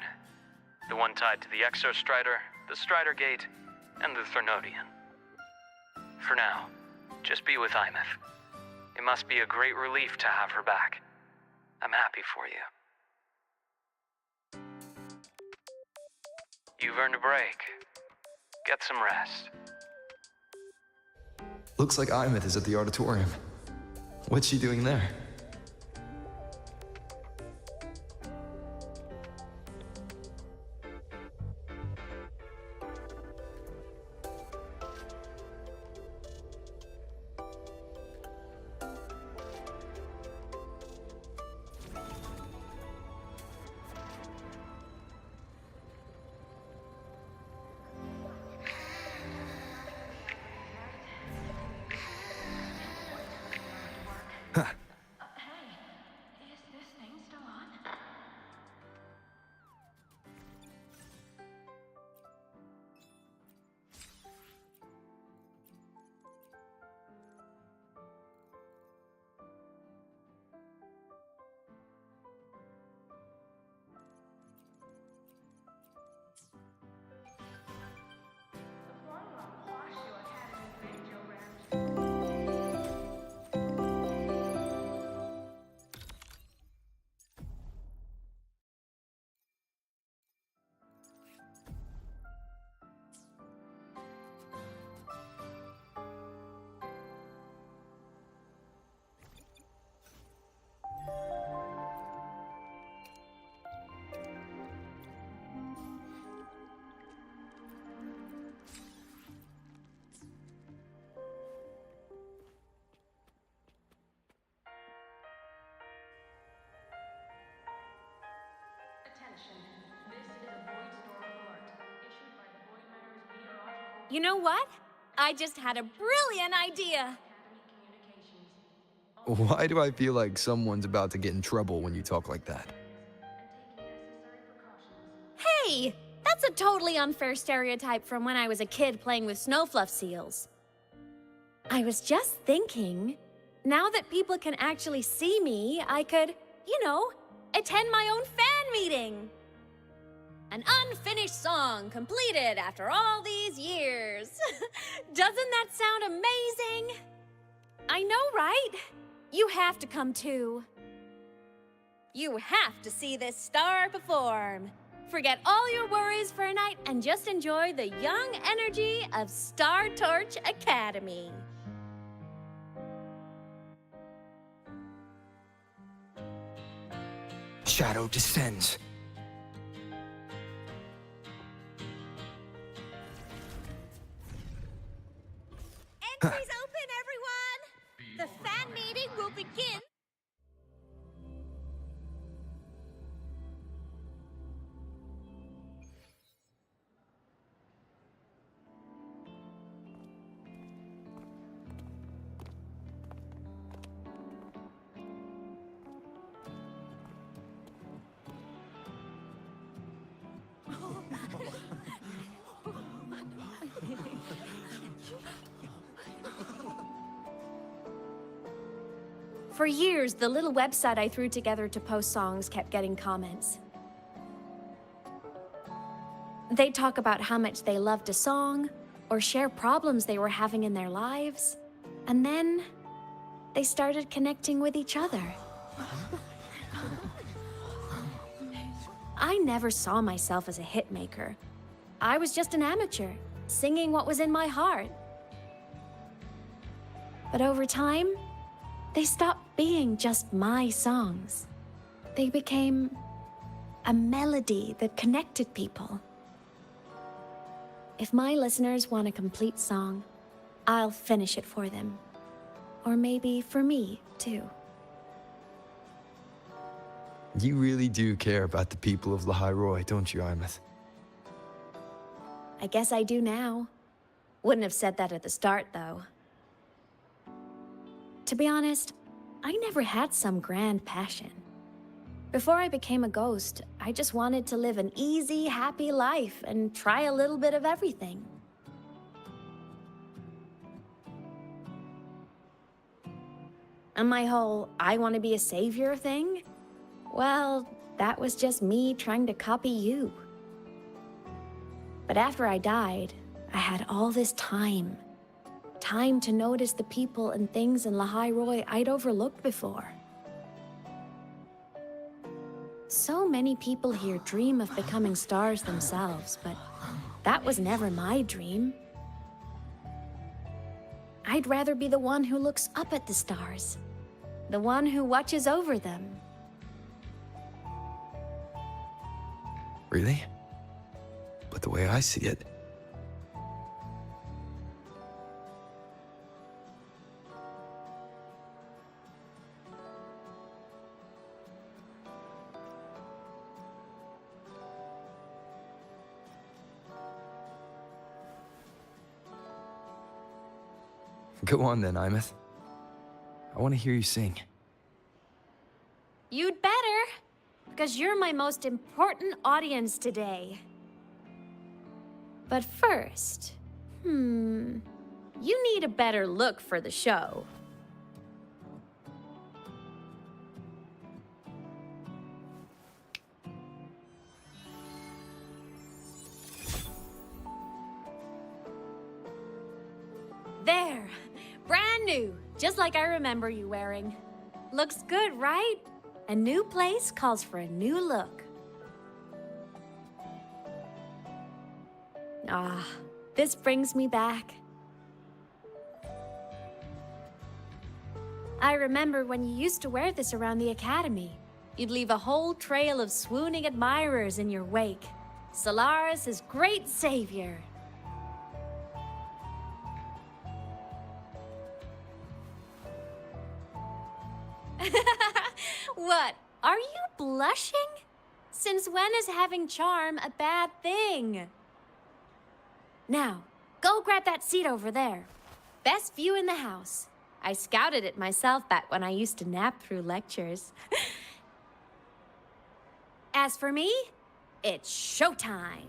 Speaker 18: The one tied to the Exostrider, the Strider Gate, and the Threnodian. For now, just be with Aemeath. It must be a great relief to have her back. I'm happy for you. You've earned a break. Get some rest.
Speaker 3: Looks like Aemeath is at the auditorium. What's she doing there?
Speaker 2: You know what? I just had a brilliant idea.
Speaker 3: Why do I feel like someone's about to get in trouble when you talk like that?
Speaker 2: Hey, that's a totally unfair stereotype from when I was a kid playing with snowfluff seals. I was just thinking, now that people can actually see me, I could, attend my own fan meeting. An unfinished song completed after all these years. Doesn't that sound amazing? I know, right? You have to come too. You have to see this star perform. Forget all your worries for a night and just enjoy the young energy of Star Torch Academy.
Speaker 3: Shadow descends.
Speaker 12: Entries open, everyone! The fan meeting will begin.
Speaker 2: For years, the little website I threw together to post songs kept getting comments. They'd talk about how much they loved a song, or share problems they were having in their lives, and then they started connecting with each other. I never saw myself as a hitmaker. I was just an amateur, singing what was in my heart. But over time, they stopped being just my songs. They became a melody that connected people. If my listeners want a complete song, I'll finish it for them. Or maybe for me, too.
Speaker 3: You really do care about the people of Lahai Roi, don't you, Aemeath?
Speaker 2: I guess I do now. Wouldn't have said that at the start, though. To be honest, I never had some grand passion. Before I became a ghost, I just wanted to live an easy, happy life and try a little bit of everything. And my whole I want to be a savior thing? Well, that was just me trying to copy you. But after I died, I had all this time. Time to notice the people and things in Lahai Roi I'd overlooked before. So many people here dream of becoming stars themselves, but that was never my dream. I'd rather be the one who looks up at the stars, the one who watches over them.
Speaker 3: Really? But the way I see it, go on then, Aemeath. I want to hear you sing.
Speaker 2: You'd better, because you're my most important audience today. But first, you need a better look for the show. There, brand new, just like I remember you wearing. Looks good, right? A new place calls for a new look. Ah, this brings me back. I remember when you used to wear this around the academy. You'd leave a whole trail of swooning admirers in your wake. Solaris' great savior. What? Are you blushing? Since when is having charm a bad thing? Now, go grab that seat over there. Best view in the house. I scouted it myself back when I used to nap through lectures. As for me, it's showtime.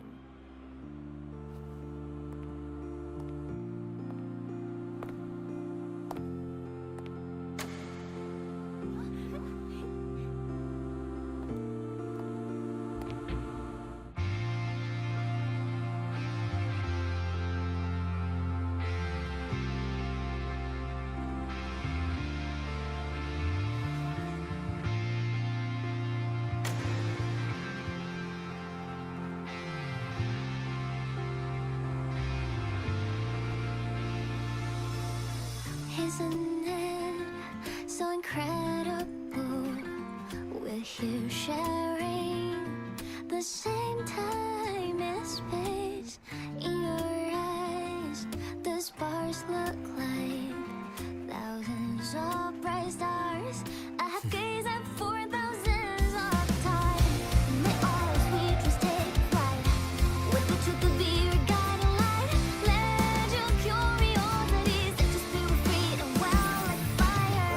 Speaker 13: Isn't it so incredible? We're here sharing the same time and space. In your eyes, the sparks look like thousands of bright stars. I have gazed at for thousands of time. May all sweet dreams take flight with the truth to be your guiding light. Let your curiosity set your spirit free and wild like fire.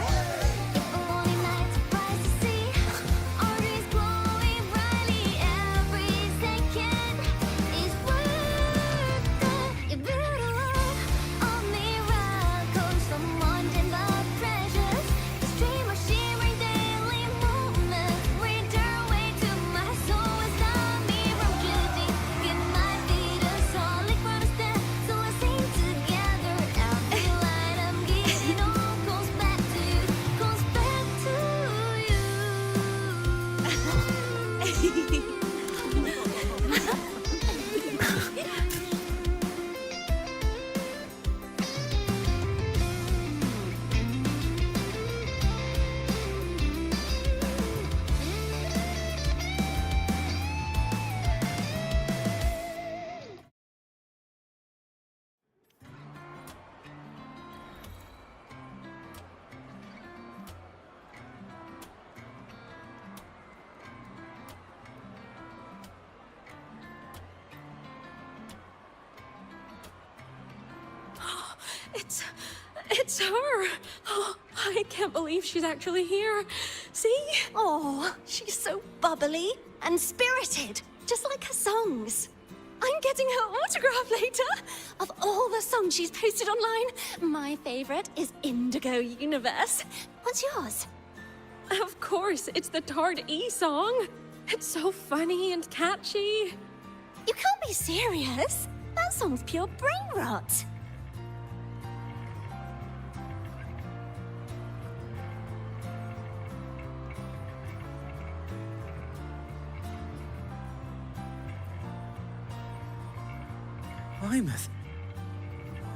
Speaker 13: If a lonely night surprised to see our dreams glowing brightly, every second is worth it. You build a love of miracles, someone and the treasures. The stream of shimmering daily moments return way to my soul and stop me from drifting. It might be the solid ground to stand, so let's sing together. Every light I'm giving all goes back to you, goes back to you.
Speaker 11: It's her! Oh, I can't believe she's actually here. See?
Speaker 12: Oh, she's so bubbly and spirited, just like her songs. I'm getting her autograph later. Of all the songs she's posted online, my favorite is Indigo Universe. What's yours?
Speaker 11: Of course, it's the Tard E song. It's so funny and catchy.
Speaker 12: You can't be serious. That song's pure brain rot.
Speaker 3: Aemeath.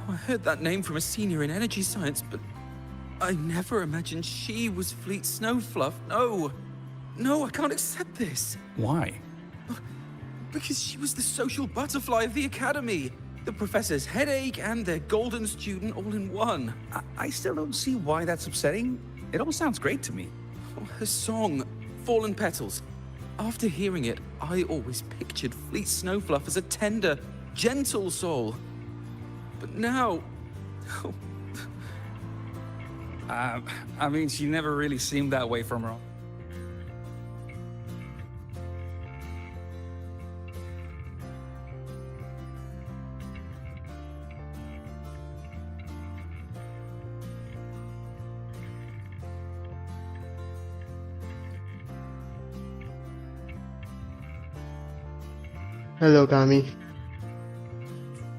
Speaker 3: I heard that name from a senior in energy science, but I never imagined she was Fleet Snowfluff. No. No, I can't accept this.
Speaker 24: Why?
Speaker 3: Because she was the social butterfly of the Academy. The professor's headache and their golden student all in one.
Speaker 24: I still don't see why that's upsetting. It all sounds great to me.
Speaker 3: Her song, Fallen Petals. After hearing it, I always pictured Fleet Snowfluff as a tender, gentle soul. But now...
Speaker 24: I mean, she never really seemed that way from her.
Speaker 1: Hello, Kami.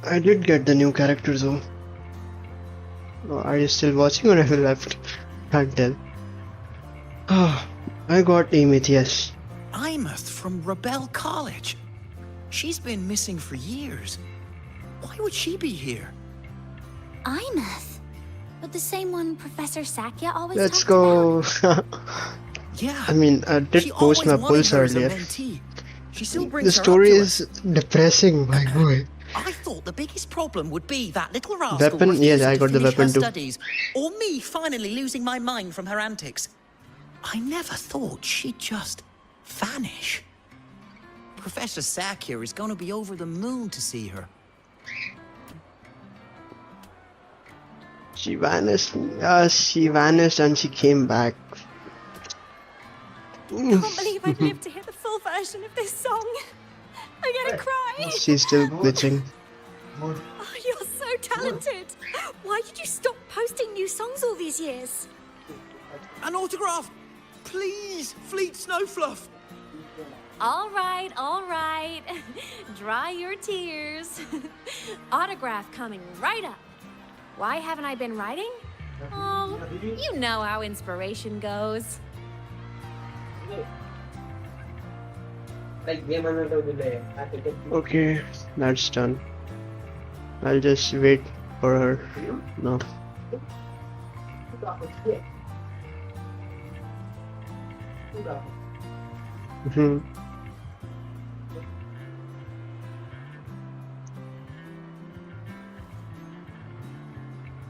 Speaker 1: I did get the new character though. Are you still watching or have you left? Can't tell. Ah, I got Aemeath, yes.
Speaker 6: Aemeath from Rebel College. She's been missing for years. Why would she be here?
Speaker 12: Aemeath? But the same one Professor Sakya always
Speaker 1: Let's
Speaker 12: talked
Speaker 1: go.
Speaker 6: Yeah.
Speaker 1: I mean, I did
Speaker 6: She
Speaker 1: post my
Speaker 6: always wanted
Speaker 1: pulse
Speaker 6: her as a
Speaker 1: earlier.
Speaker 6: mentee. She still brings
Speaker 1: The
Speaker 6: her up
Speaker 1: story
Speaker 6: to
Speaker 1: is depressing, my boy.
Speaker 6: I thought the biggest problem would be that little rascal
Speaker 1: Weapon? Yes,
Speaker 6: refusing
Speaker 1: I
Speaker 6: to
Speaker 1: got the
Speaker 6: finish her
Speaker 1: weapon too.
Speaker 6: studies, or me finally losing my mind from her antics. I never thought she'd just vanish. Professor Sack here is gonna be over the moon to see her.
Speaker 1: She vanished. She vanished and she came back.
Speaker 12: Can't believe I've lived to hear the full version of this song. I'm gonna cry.
Speaker 1: She's still glitching.
Speaker 12: Oh, you're so talented. Why did you stop posting new songs all these years?
Speaker 6: An autograph! Please, Fleet Snowfluff!
Speaker 2: All right, all right. Dry your tears. Autograph coming right up. Why haven't I been writing? Oh, you know how inspiration goes.
Speaker 1: Okay, that's done. I'll just wait for her now.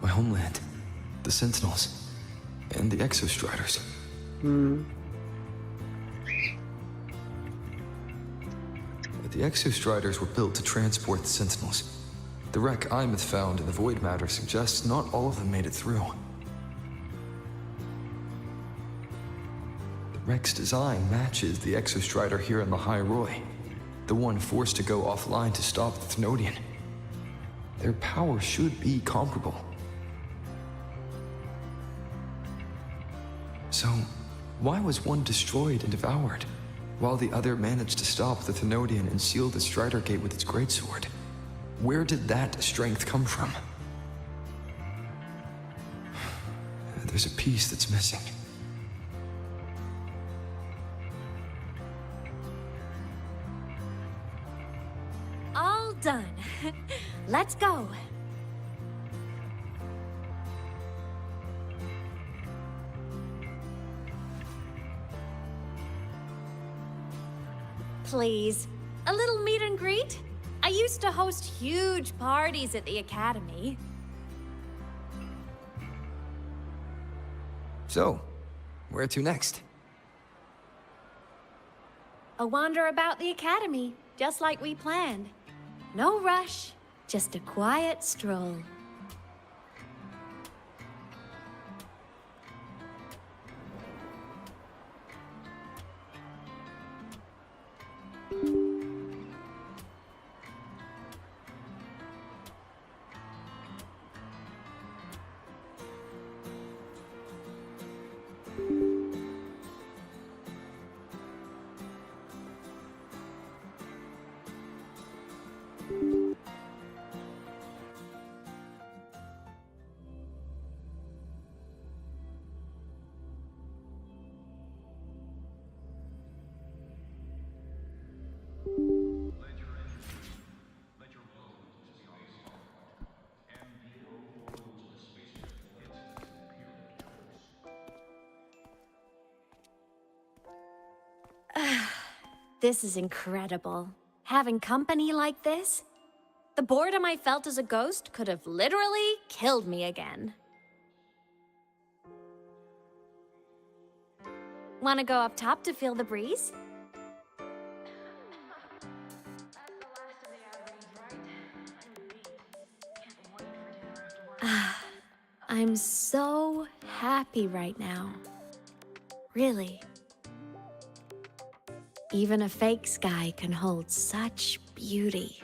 Speaker 3: My homeland, the Sentinels, and the Exostriders. The Exostriders were built to transport the Sentinels. The wreck Aemeath found in the Void Matter suggests not all of them made it through. The wreck's design matches the Exostrider here in the High Roy, the one forced to go offline to stop the Thnodian. Their power should be comparable. So, why was one destroyed and devoured, while the other managed to stop the Thnodian and seal the Strider Gate with its greatsword? Where did that strength come from? There's a piece that's missing.
Speaker 2: All done. Let's go. Please, a little meet and greet? I used to host huge parties at the Academy.
Speaker 3: So, where to next?
Speaker 2: A wander about the Academy, just like we planned. No rush, just a quiet stroll. This is incredible. Having company like this? The boredom I felt as a ghost could have literally killed me again. Wanna go up top to feel the breeze? I'm so happy right now. Really. Even a fake sky can hold such beauty.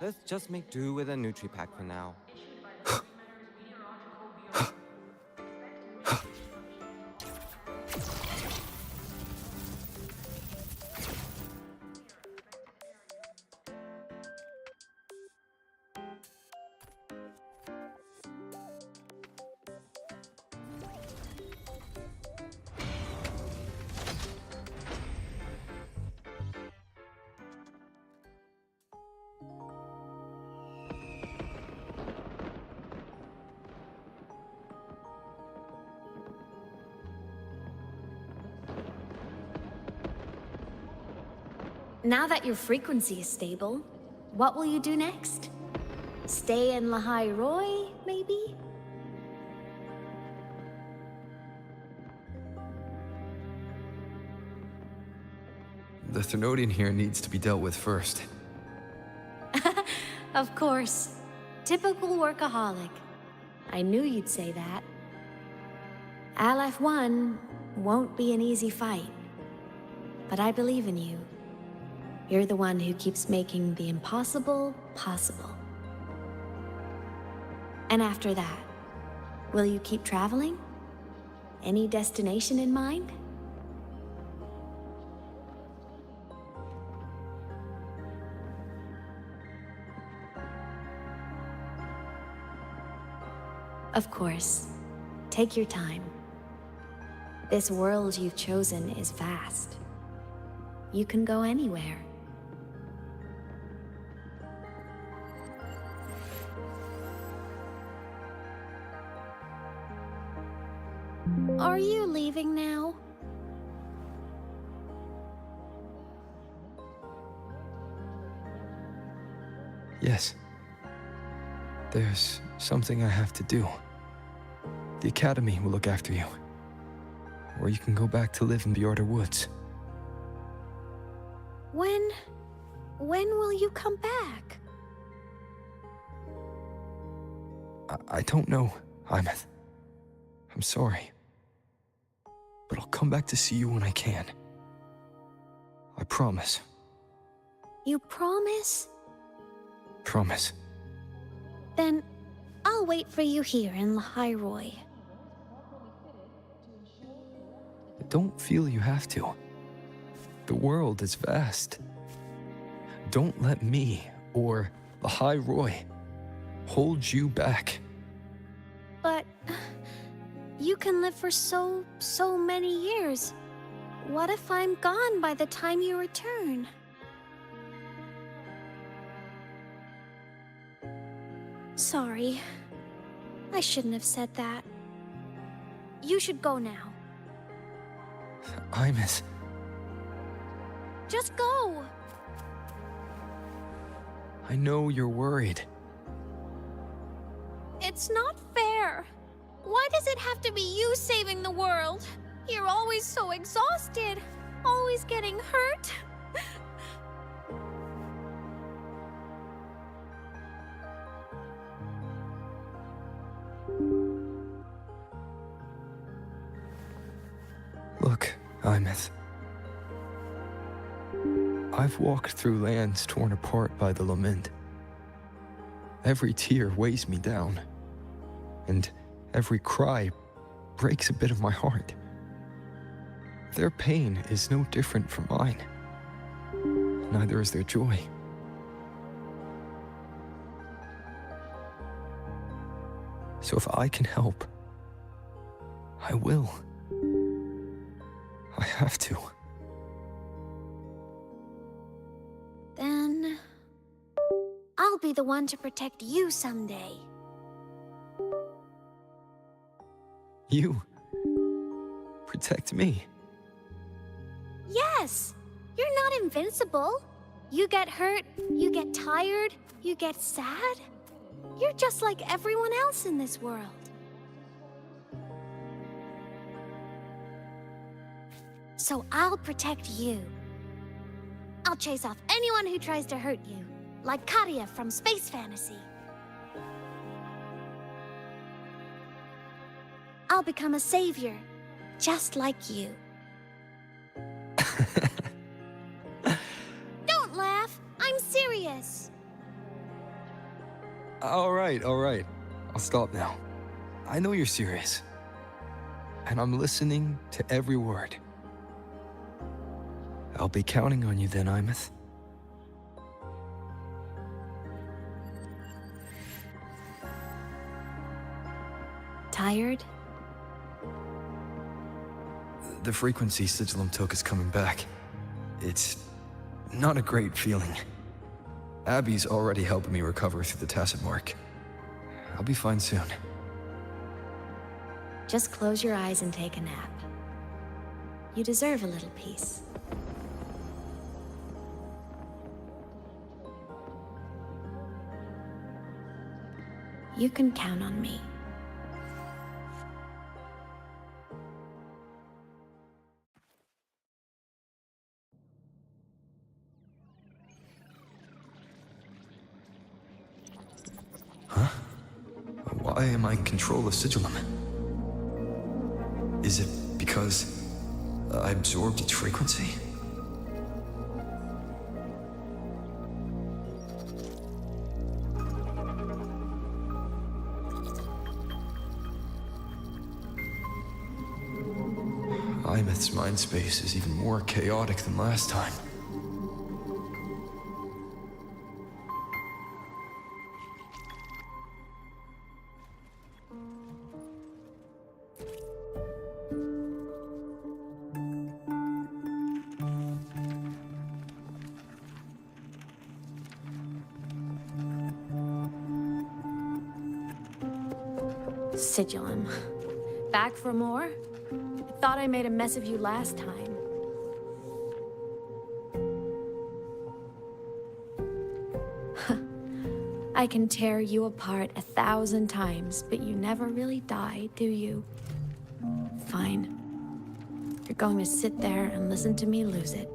Speaker 9: Let's just make do with a Nutri-Pack for now.
Speaker 2: Now that your frequency is stable, what will you do next? Stay in Lahai Roy, maybe?
Speaker 3: The Thenodian here needs to be dealt with first.
Speaker 2: Of course. Typical workaholic. I knew you'd say that. LF1 won't be an easy fight. But I believe in you. You're the one who keeps making the impossible possible. And after that, will you keep traveling? Any destination in mind? Of course. Take your time. This world you've chosen is vast. You can go anywhere. Are you leaving now?
Speaker 3: Yes. There's something I have to do. The Academy will look after you. Or you can go back to live in the Order Woods.
Speaker 2: When will you come back?
Speaker 3: I don't know, Aemeath. I'm sorry. But I'll come back to see you when I can. I promise.
Speaker 2: You promise?
Speaker 3: Promise.
Speaker 2: Then I'll wait for you here in Lahai Roy.
Speaker 3: Don't feel you have to. The world is vast. Don't let me or Lahai Roy hold you back.
Speaker 2: But you can live for so many years. What if I'm gone by the time you return? Sorry. I shouldn't have said that. You should go now.
Speaker 3: Aemeath.
Speaker 2: Just go!
Speaker 3: I know you're worried.
Speaker 2: It's not fair. Why does it have to be you saving the world? You're always so exhausted. Always getting hurt.
Speaker 3: Look, Aemeath. I've walked through lands torn apart by the lament. Every tear weighs me down, and every cry breaks a bit of my heart. Their pain is no different from mine. Neither is their joy. So if I can help, I will. I have to.
Speaker 2: Then I'll be the one to protect you someday.
Speaker 3: You protect me.
Speaker 2: Yes! You're not invincible. You get hurt, you get tired, you get sad. You're just like everyone else in this world. So I'll protect you. I'll chase off anyone who tries to hurt you, like Katia from Space Fantasy. I'll become a savior, just like you. Don't laugh! I'm serious!
Speaker 3: All right. I'll stop now. I know you're serious. And I'm listening to every word. I'll be counting on you then, Aemeath.
Speaker 2: Tired?
Speaker 3: The frequency Sigillum took is coming back. It's not a great feeling. Abby's already helping me recover through the tacit mark. I'll be fine soon.
Speaker 2: Just close your eyes and take a nap. You deserve a little peace.
Speaker 10: You can count on me.
Speaker 3: Why am I in control of Sigillum? Is it because I absorbed its frequency? Aemeath's mind space is even more chaotic than last time.
Speaker 10: Sigillum. Back for more? I thought I made a mess of you last time. I can tear you apart 1,000 times, but you never really die, do you? Fine. You're going to sit there and listen to me lose it.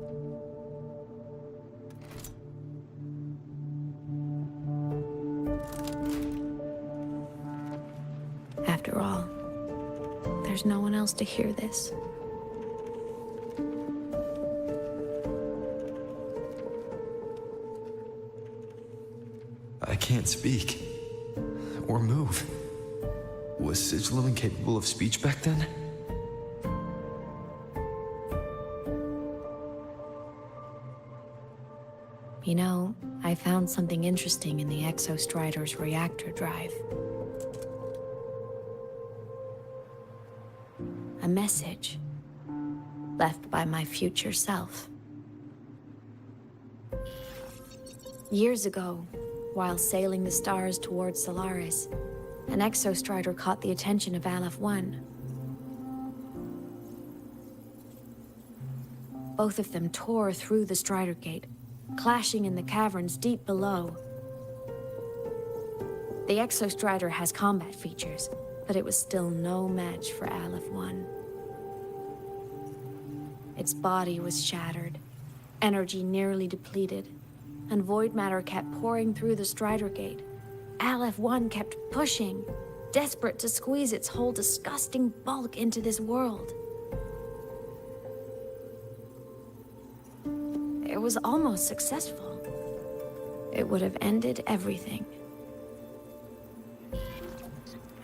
Speaker 10: After all, there's no one else to hear this.
Speaker 3: I can't speak. Or move. Was Sigillum incapable of speech back then?
Speaker 10: You know, I found something interesting in the Exostrider's reactor drive. A message left by my future self. Years ago, while sailing the stars towards Solaris, an Exostrider caught the attention of Aleph 1. Both of them tore through the Strider Gate, clashing in the caverns deep below. The Exostrider has combat features, but it was still no match for Aleph 1. Its body was shattered, energy nearly depleted, and void matter kept pouring through the Strider Gate. Aleph 1 kept pushing, desperate to squeeze its whole disgusting bulk into this world. It was almost successful. It would have ended everything.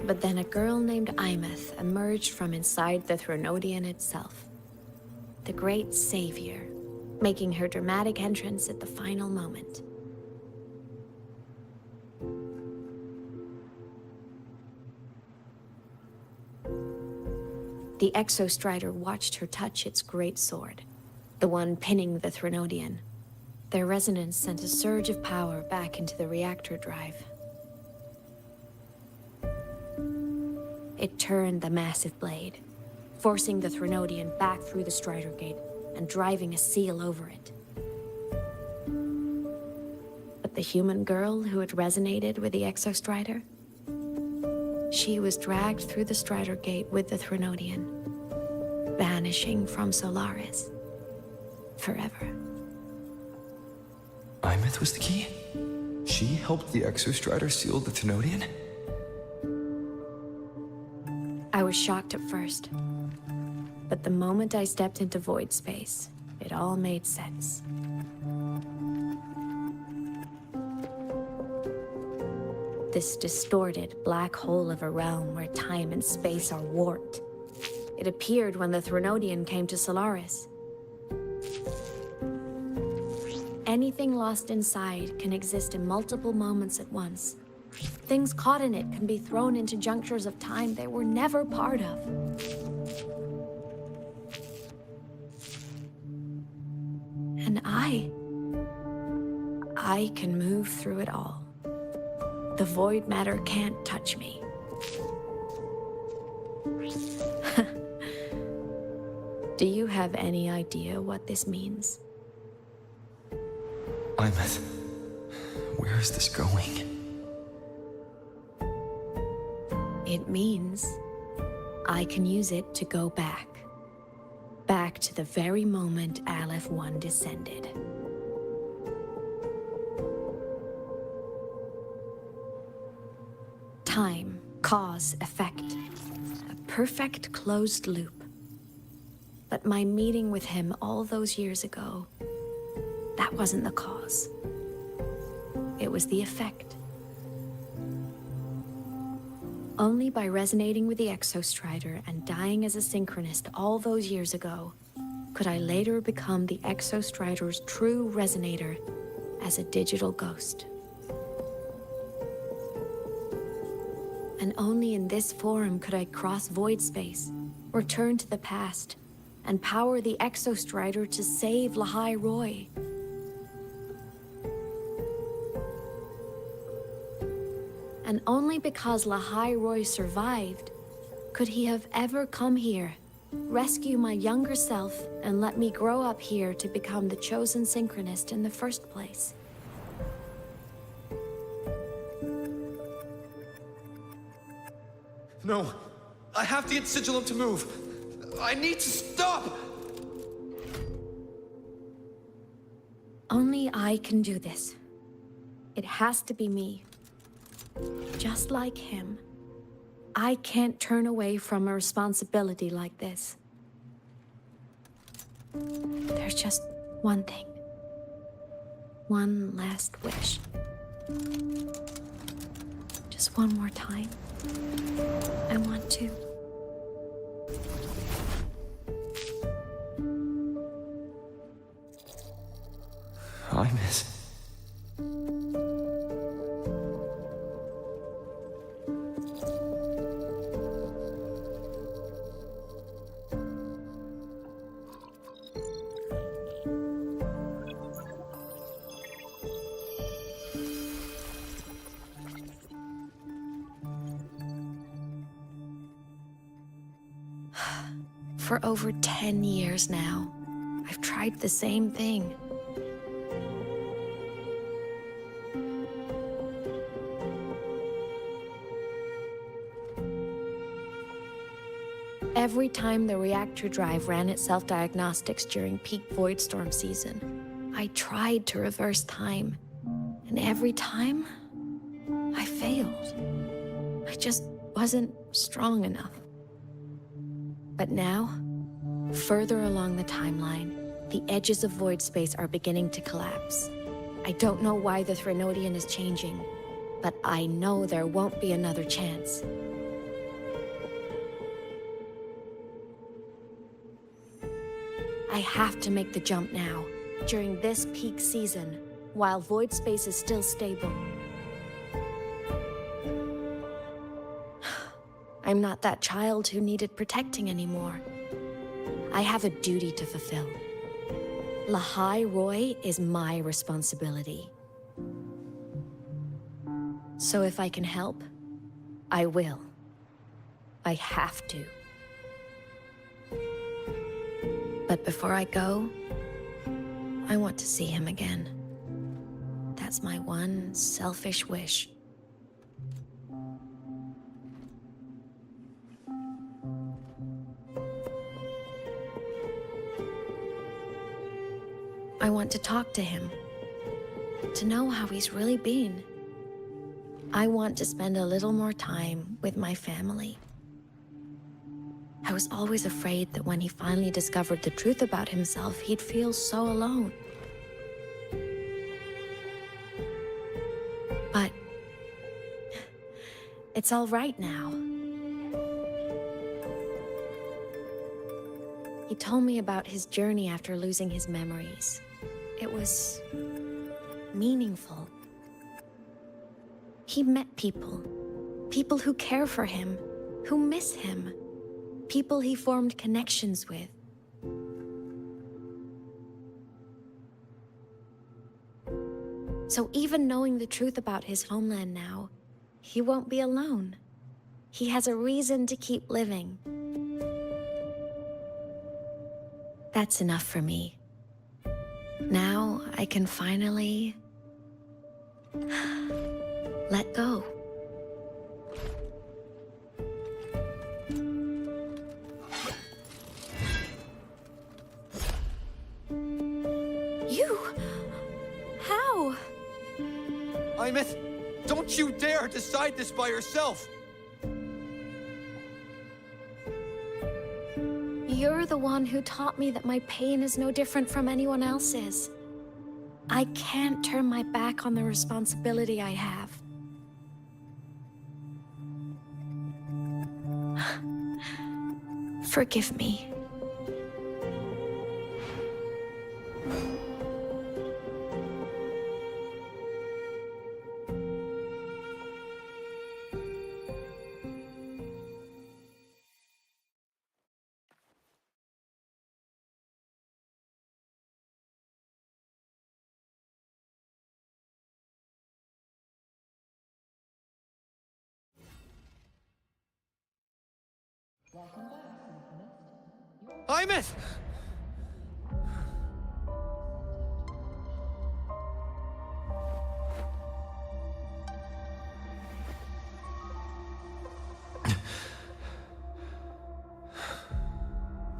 Speaker 10: But then a girl named Aemeath emerged from inside the Threnodian itself. The great savior, making her dramatic entrance at the final moment. The Exostrider watched her touch its great sword, the one pinning the Threnodian. Their resonance sent a surge of power back into the reactor drive. It turned the massive blade, forcing the Threnodian back through the Strider Gate and driving a seal over it. But the human girl who had resonated with the Exostrider? She was dragged through the Strider Gate with the Threnodian, vanishing from Solaris forever.
Speaker 3: Aemeath was the key? She helped the Exostrider seal the Threnodian?
Speaker 10: I was shocked at first, but the moment I stepped into void space, it all made sense. This distorted black hole of a realm where time and space are warped. It appeared when the Threnodian came to Solaris. Anything lost inside can exist in multiple moments at once. Things caught in it can be thrown into junctures of time they were never part of. And I can move through it all. The void matter can't touch me. Do you have any idea what this means?
Speaker 3: Aemeath, where is this going?
Speaker 10: It means I can use it to go back. Back to the very moment Aleph 1 descended. Time, cause, effect. A perfect closed loop. But my meeting with him all those years ago, that wasn't the cause. It was the effect. Only by resonating with the Exostrider and dying as a synchronist all those years ago, could I later become the Exostrider's true resonator as a digital ghost. And only in this form could I cross void space, return to the past, and power the Exostrider to save Lahai Roy. And only because Lahai Roy survived could he have ever come here, rescue my younger self, and let me grow up here to become the chosen synchronist in the first place.
Speaker 3: No, I have to get Sigillum to move. I need to stop!
Speaker 10: Only I can do this. It has to be me. Just like him, I can't turn away from a responsibility like this. There's just one thing. One last wish. Just one more time. I want to.
Speaker 3: I miss.
Speaker 10: For over 10 years now, I've tried the same thing. Every time the reactor drive ran its self-diagnostics during peak Voidstorm season, I tried to reverse time. And every time, I failed. I just wasn't strong enough. But now, further along the timeline, the edges of void space are beginning to collapse. I don't know why the Threnodian is changing, but I know there won't be another chance. I have to make the jump now, during this peak season, while void space is still stable. I'm not that child who needed protecting anymore. I have a duty to fulfill. Lahai Roy is my responsibility. So if I can help, I will. I have to. But before I go, I want to see him again. That's my one selfish wish. I want to talk to him, to know how he's really been. I want to spend a little more time with my family. I was always afraid that when he finally discovered the truth about himself, he'd feel so alone. But it's all right now. He told me about his journey after losing his memories. It was meaningful. He met people. People who care for him, who miss him. People he formed connections with. So even knowing the truth about his homeland now, he won't be alone. He has a reason to keep living. That's enough for me. Now I can finally let go.
Speaker 3: Don't you dare decide this by yourself!
Speaker 10: You're the one who taught me that my pain is no different from anyone else's. I can't turn my back on the responsibility I have. Forgive me.
Speaker 3: Aemeath!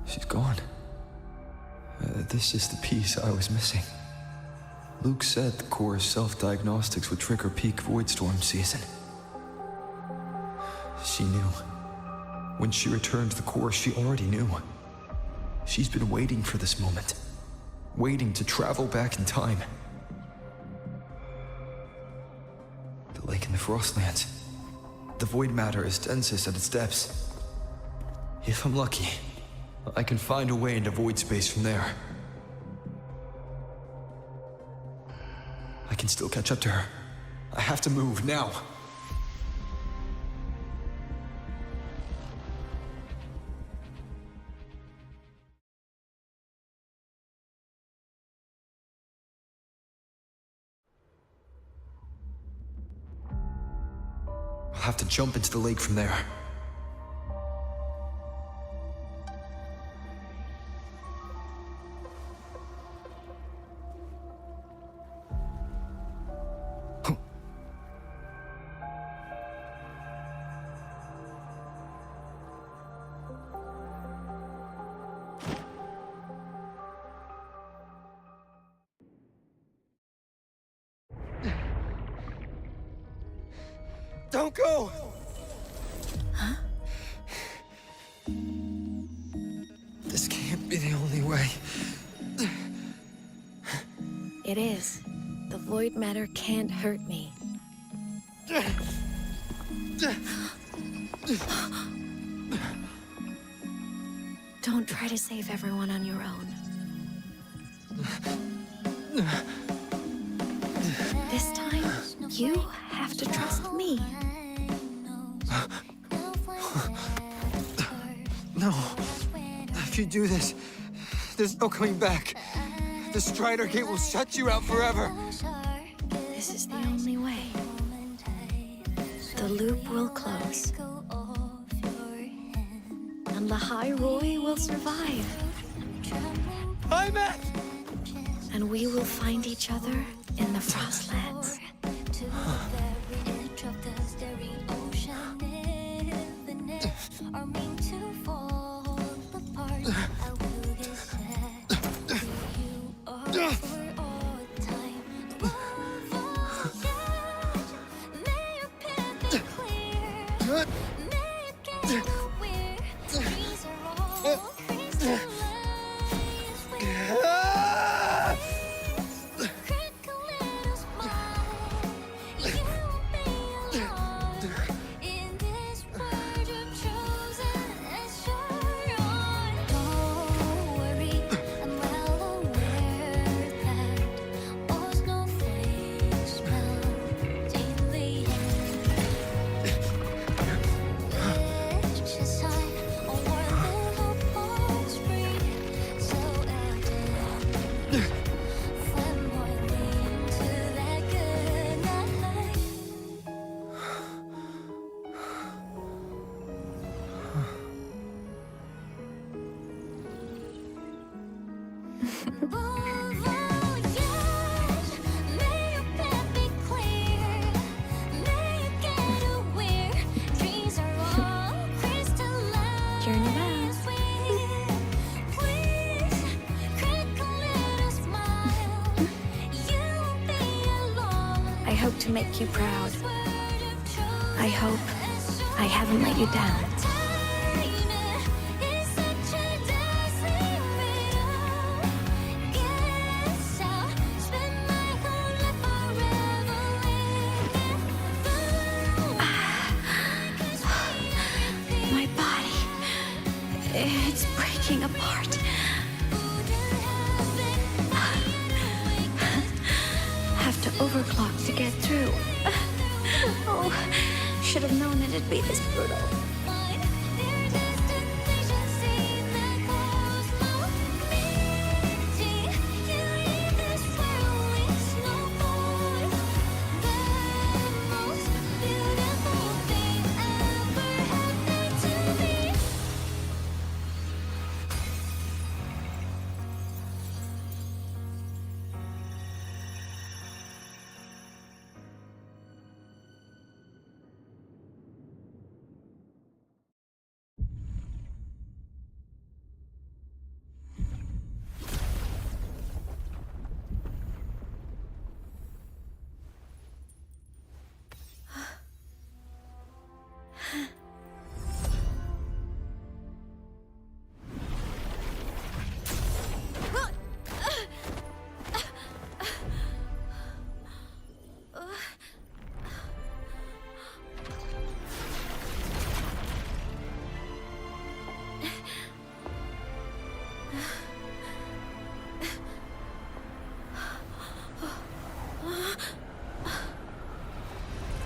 Speaker 3: She's gone. This is the piece I was missing. Luke said the core's self-diagnostics would trigger peak Voidstorm season. She knew. When she returned to the core, she already knew. She's been waiting for this moment. Waiting to travel back in time. The lake in the Frostlands. The void matter is densest at its depths. If I'm lucky, I can find a way into void space from there. I can still catch up to her. I have to move now. I'll have to jump into the lake from there. Don't go!
Speaker 10: Huh?
Speaker 3: This can't be the only way.
Speaker 10: It is. The void matter can't hurt me. Don't try to save everyone on your own. This time, you have to trust me.
Speaker 3: No. If you do this, there's no coming back. The Strider Gate will shut you out forever.
Speaker 10: This is the only way. The loop will close. And Lahai Roy will survive.
Speaker 3: Aemeath!
Speaker 10: And we will find each other in the Frostlands. To make you proud. hope I haven't let you down. My body, it's breaking apart. Have to overclock to get through. Oh, should have known it'd be this brutal.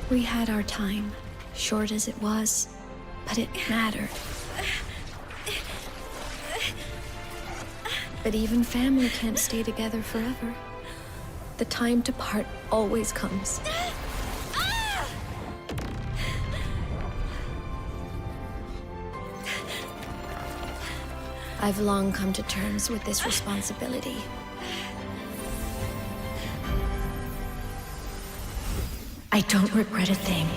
Speaker 10: We had our time, short as it was, but it mattered. But even family can't stay together forever. The time to part always comes. I've long come to terms with this responsibility. I don't regret a thing.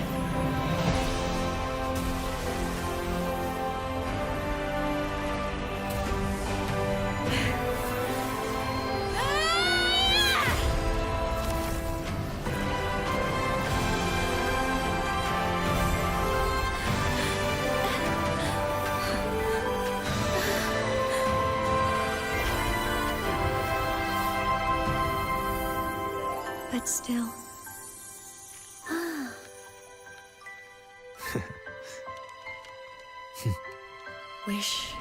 Speaker 10: But still. Wish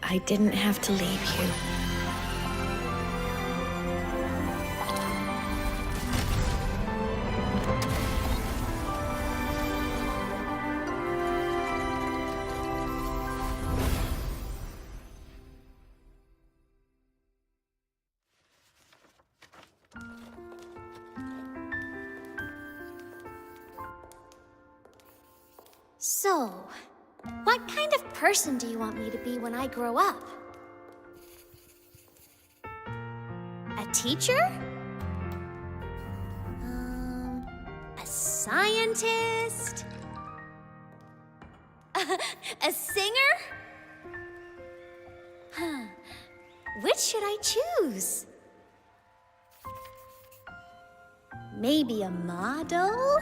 Speaker 10: I didn't have to leave you.
Speaker 12: So, what kind of person do you want me to be when I grow up? A teacher? A scientist? A singer? Huh. Which should I choose? Maybe a model?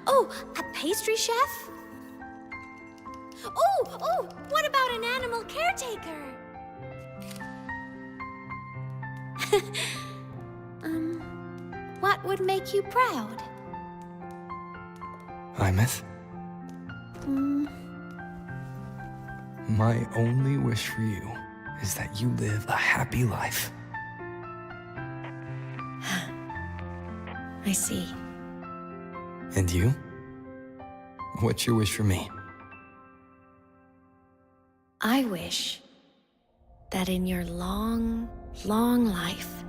Speaker 12: Oh, a pastry chef? Oh, what about an animal caretaker? What would make you proud?
Speaker 3: Aemeath? My only wish for you is that you live a happy life.
Speaker 10: I see.
Speaker 3: And you? What's your wish for me?
Speaker 10: I wish that in your long, long life,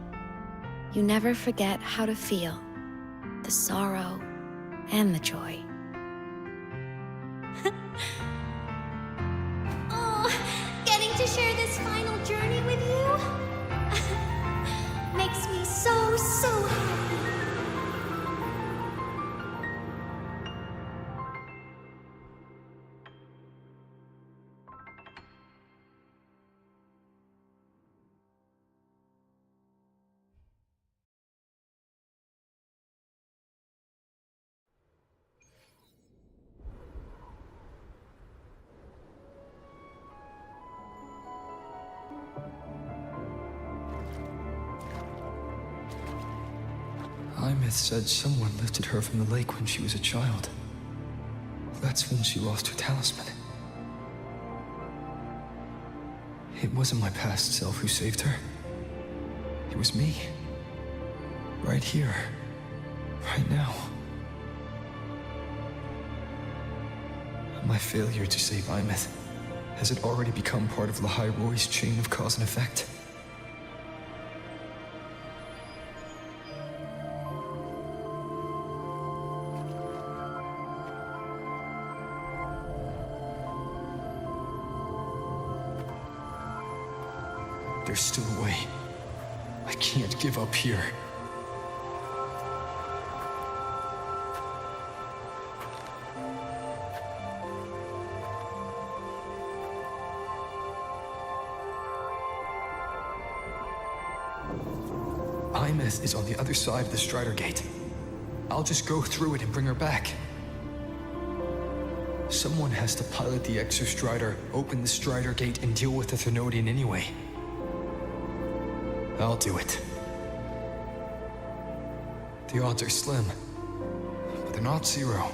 Speaker 10: you never forget how to feel the sorrow and the joy.
Speaker 12: Oh, getting to share this final journey with you makes me so, so happy.
Speaker 3: Aemeath said someone lifted her from the lake when she was a child. That's when she lost her talisman. It wasn't my past self who saved her. It was me. Right here. Right now. My failure to save Aemeath, has it already become part of Lahai Roy's chain of cause and effect? There's still a way. I can't give up here. Aemeath is on the other side of the Strider Gate. I'll just go through it and bring her back. Someone has to pilot the Exostrider, open the Strider Gate, and deal with the Thernoidian anyway. I'll do it. The odds are slim, but they're not zero.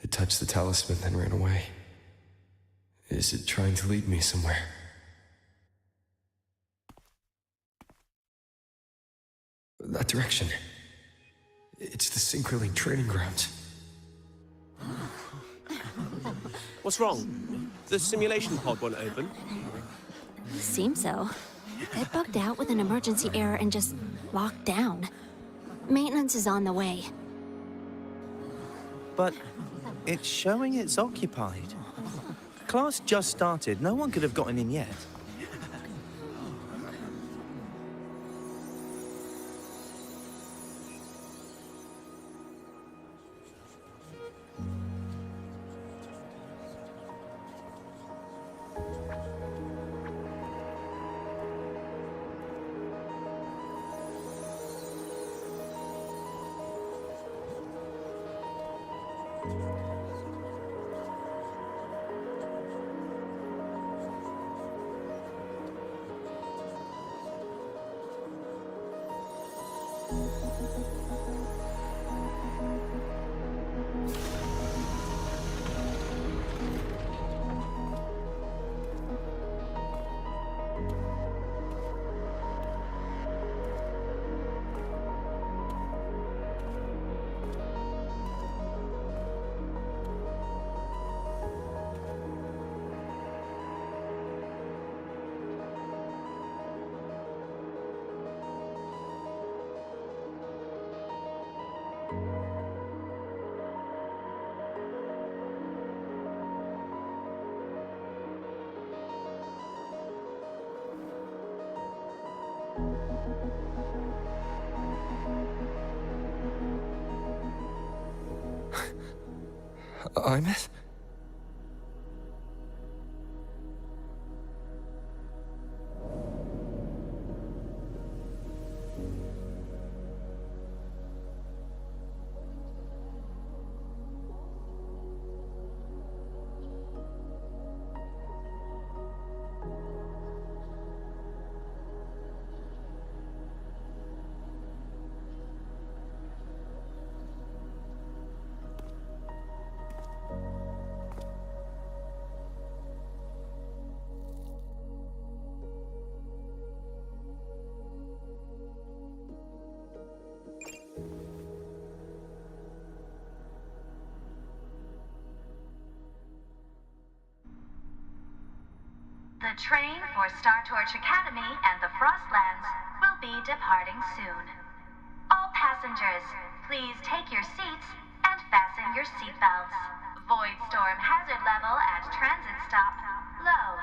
Speaker 3: It touched the talisman, then ran away. Is it trying to lead me somewhere? That direction. It's the Synchroling training grounds.
Speaker 15: What's wrong? The simulation pod won't open?
Speaker 2: Seems so. It bugged out with an emergency error and just locked down. Maintenance is on the way.
Speaker 16: But it's showing it's occupied. Class just started. No one could have gotten in yet.
Speaker 3: Aemeath?
Speaker 14: The train for Star Torch Academy and the Frostlands will be departing soon. All passengers Passengers, please take your seats and fasten your seatbelts. Void storm hazard level at transit stop low.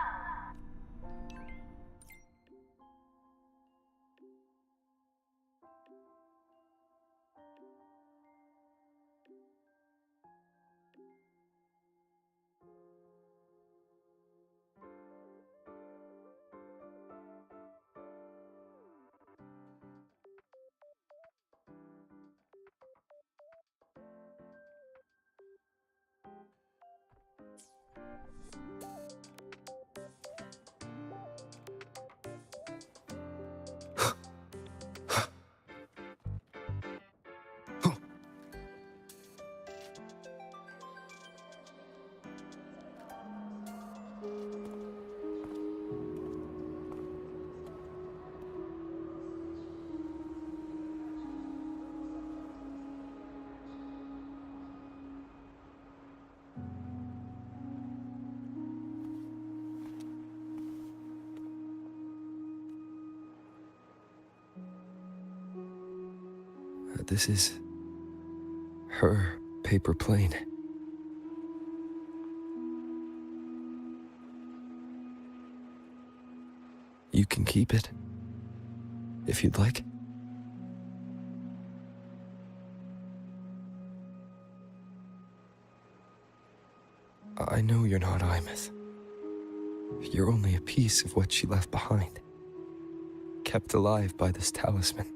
Speaker 3: This is her paper plane. You can keep it, if you'd like. I know you're not Aemeath. You're only a piece of what she left behind, kept alive by this talisman.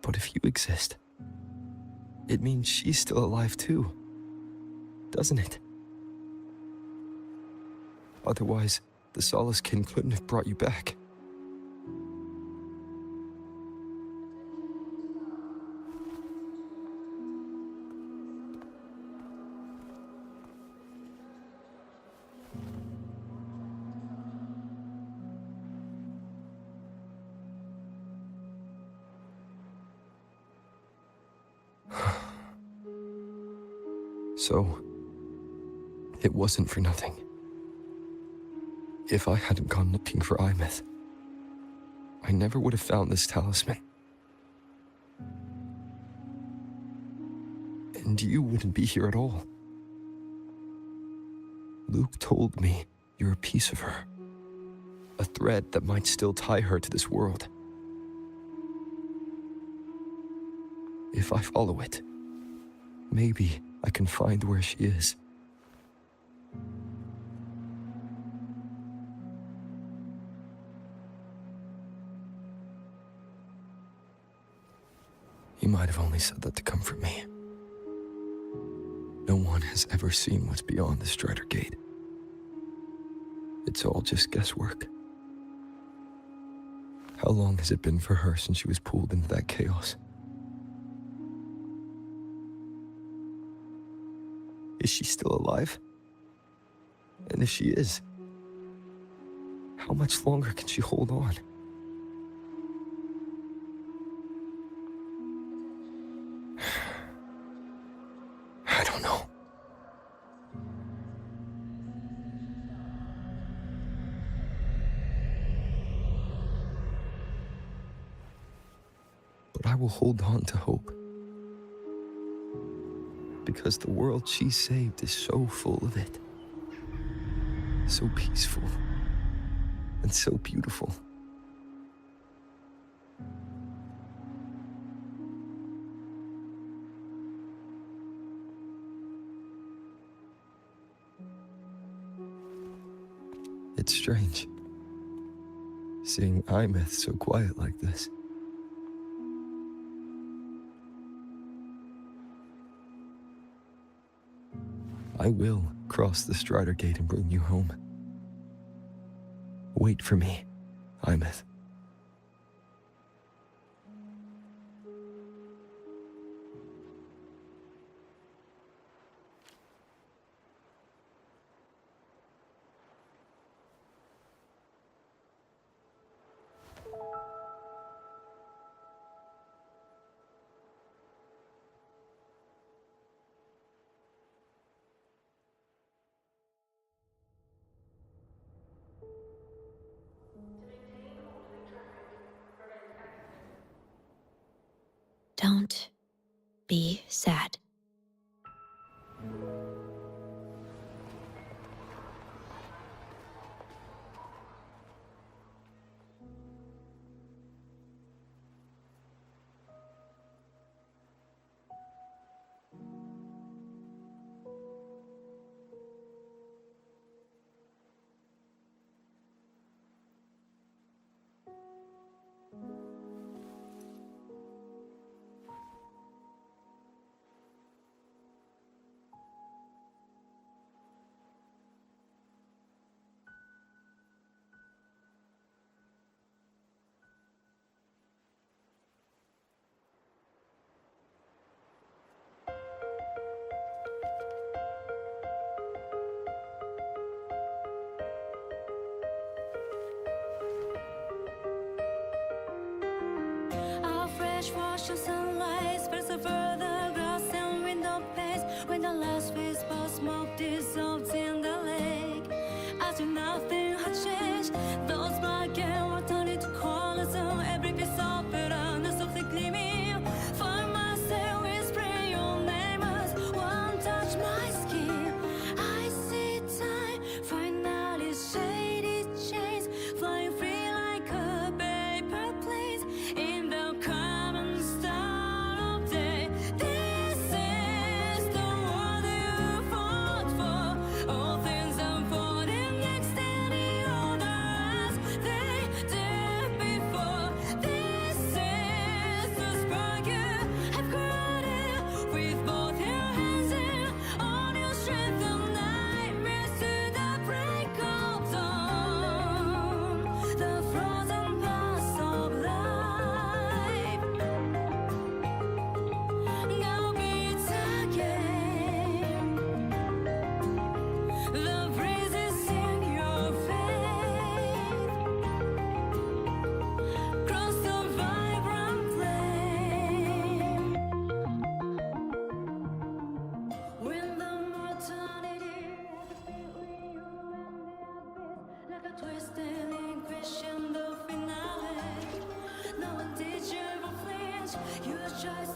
Speaker 3: But if you exist, it means she's still alive too, doesn't it? Otherwise, the Solace Kin couldn't have brought you back. So, it wasn't for nothing. If I hadn't gone looking for Aemeath, I never would have found this talisman. And you wouldn't be here at all. Luke told me you're a piece of her. A thread that might still tie her to this world. If I follow it, maybe I can find where she is. You might have only said that to comfort me. No one has ever seen what's beyond the Strider Gate. It's all just guesswork. How long has it been for her since she was pulled into that chaos? Is she still alive? And if she is, how much longer can she hold on? I don't know. But I will hold on to hope. Because the world she saved is so full of it. So peaceful. And so beautiful. It's strange, seeing Aemeath so quiet like this. I will cross the Strider Gate and bring you home. Wait for me, Aemeath.
Speaker 10: Don't be sad.
Speaker 17: Our fresh wash of sunlight spreads over the grass and window panes. When the last wisp of smoke dissolves in the lake, as if nothing had changed, those black and white turn into colors on every piece of bitterness softly gleaming. Find myself whispering your name as one touch my skin. I see time finally shaded chains flying free like a paper plane in the common star of day. This is the world you fought for. All things unfolding next in the order as they did before. This is the spark you have created with both your hands and all your strength and nightmares to the break of dawn. The frozen past of life now beats again. The breezes in your face cross the vibrant flame. When the mortality between you and the abyss, like a twisted crescendo finale. No one did you ever flinch. You tried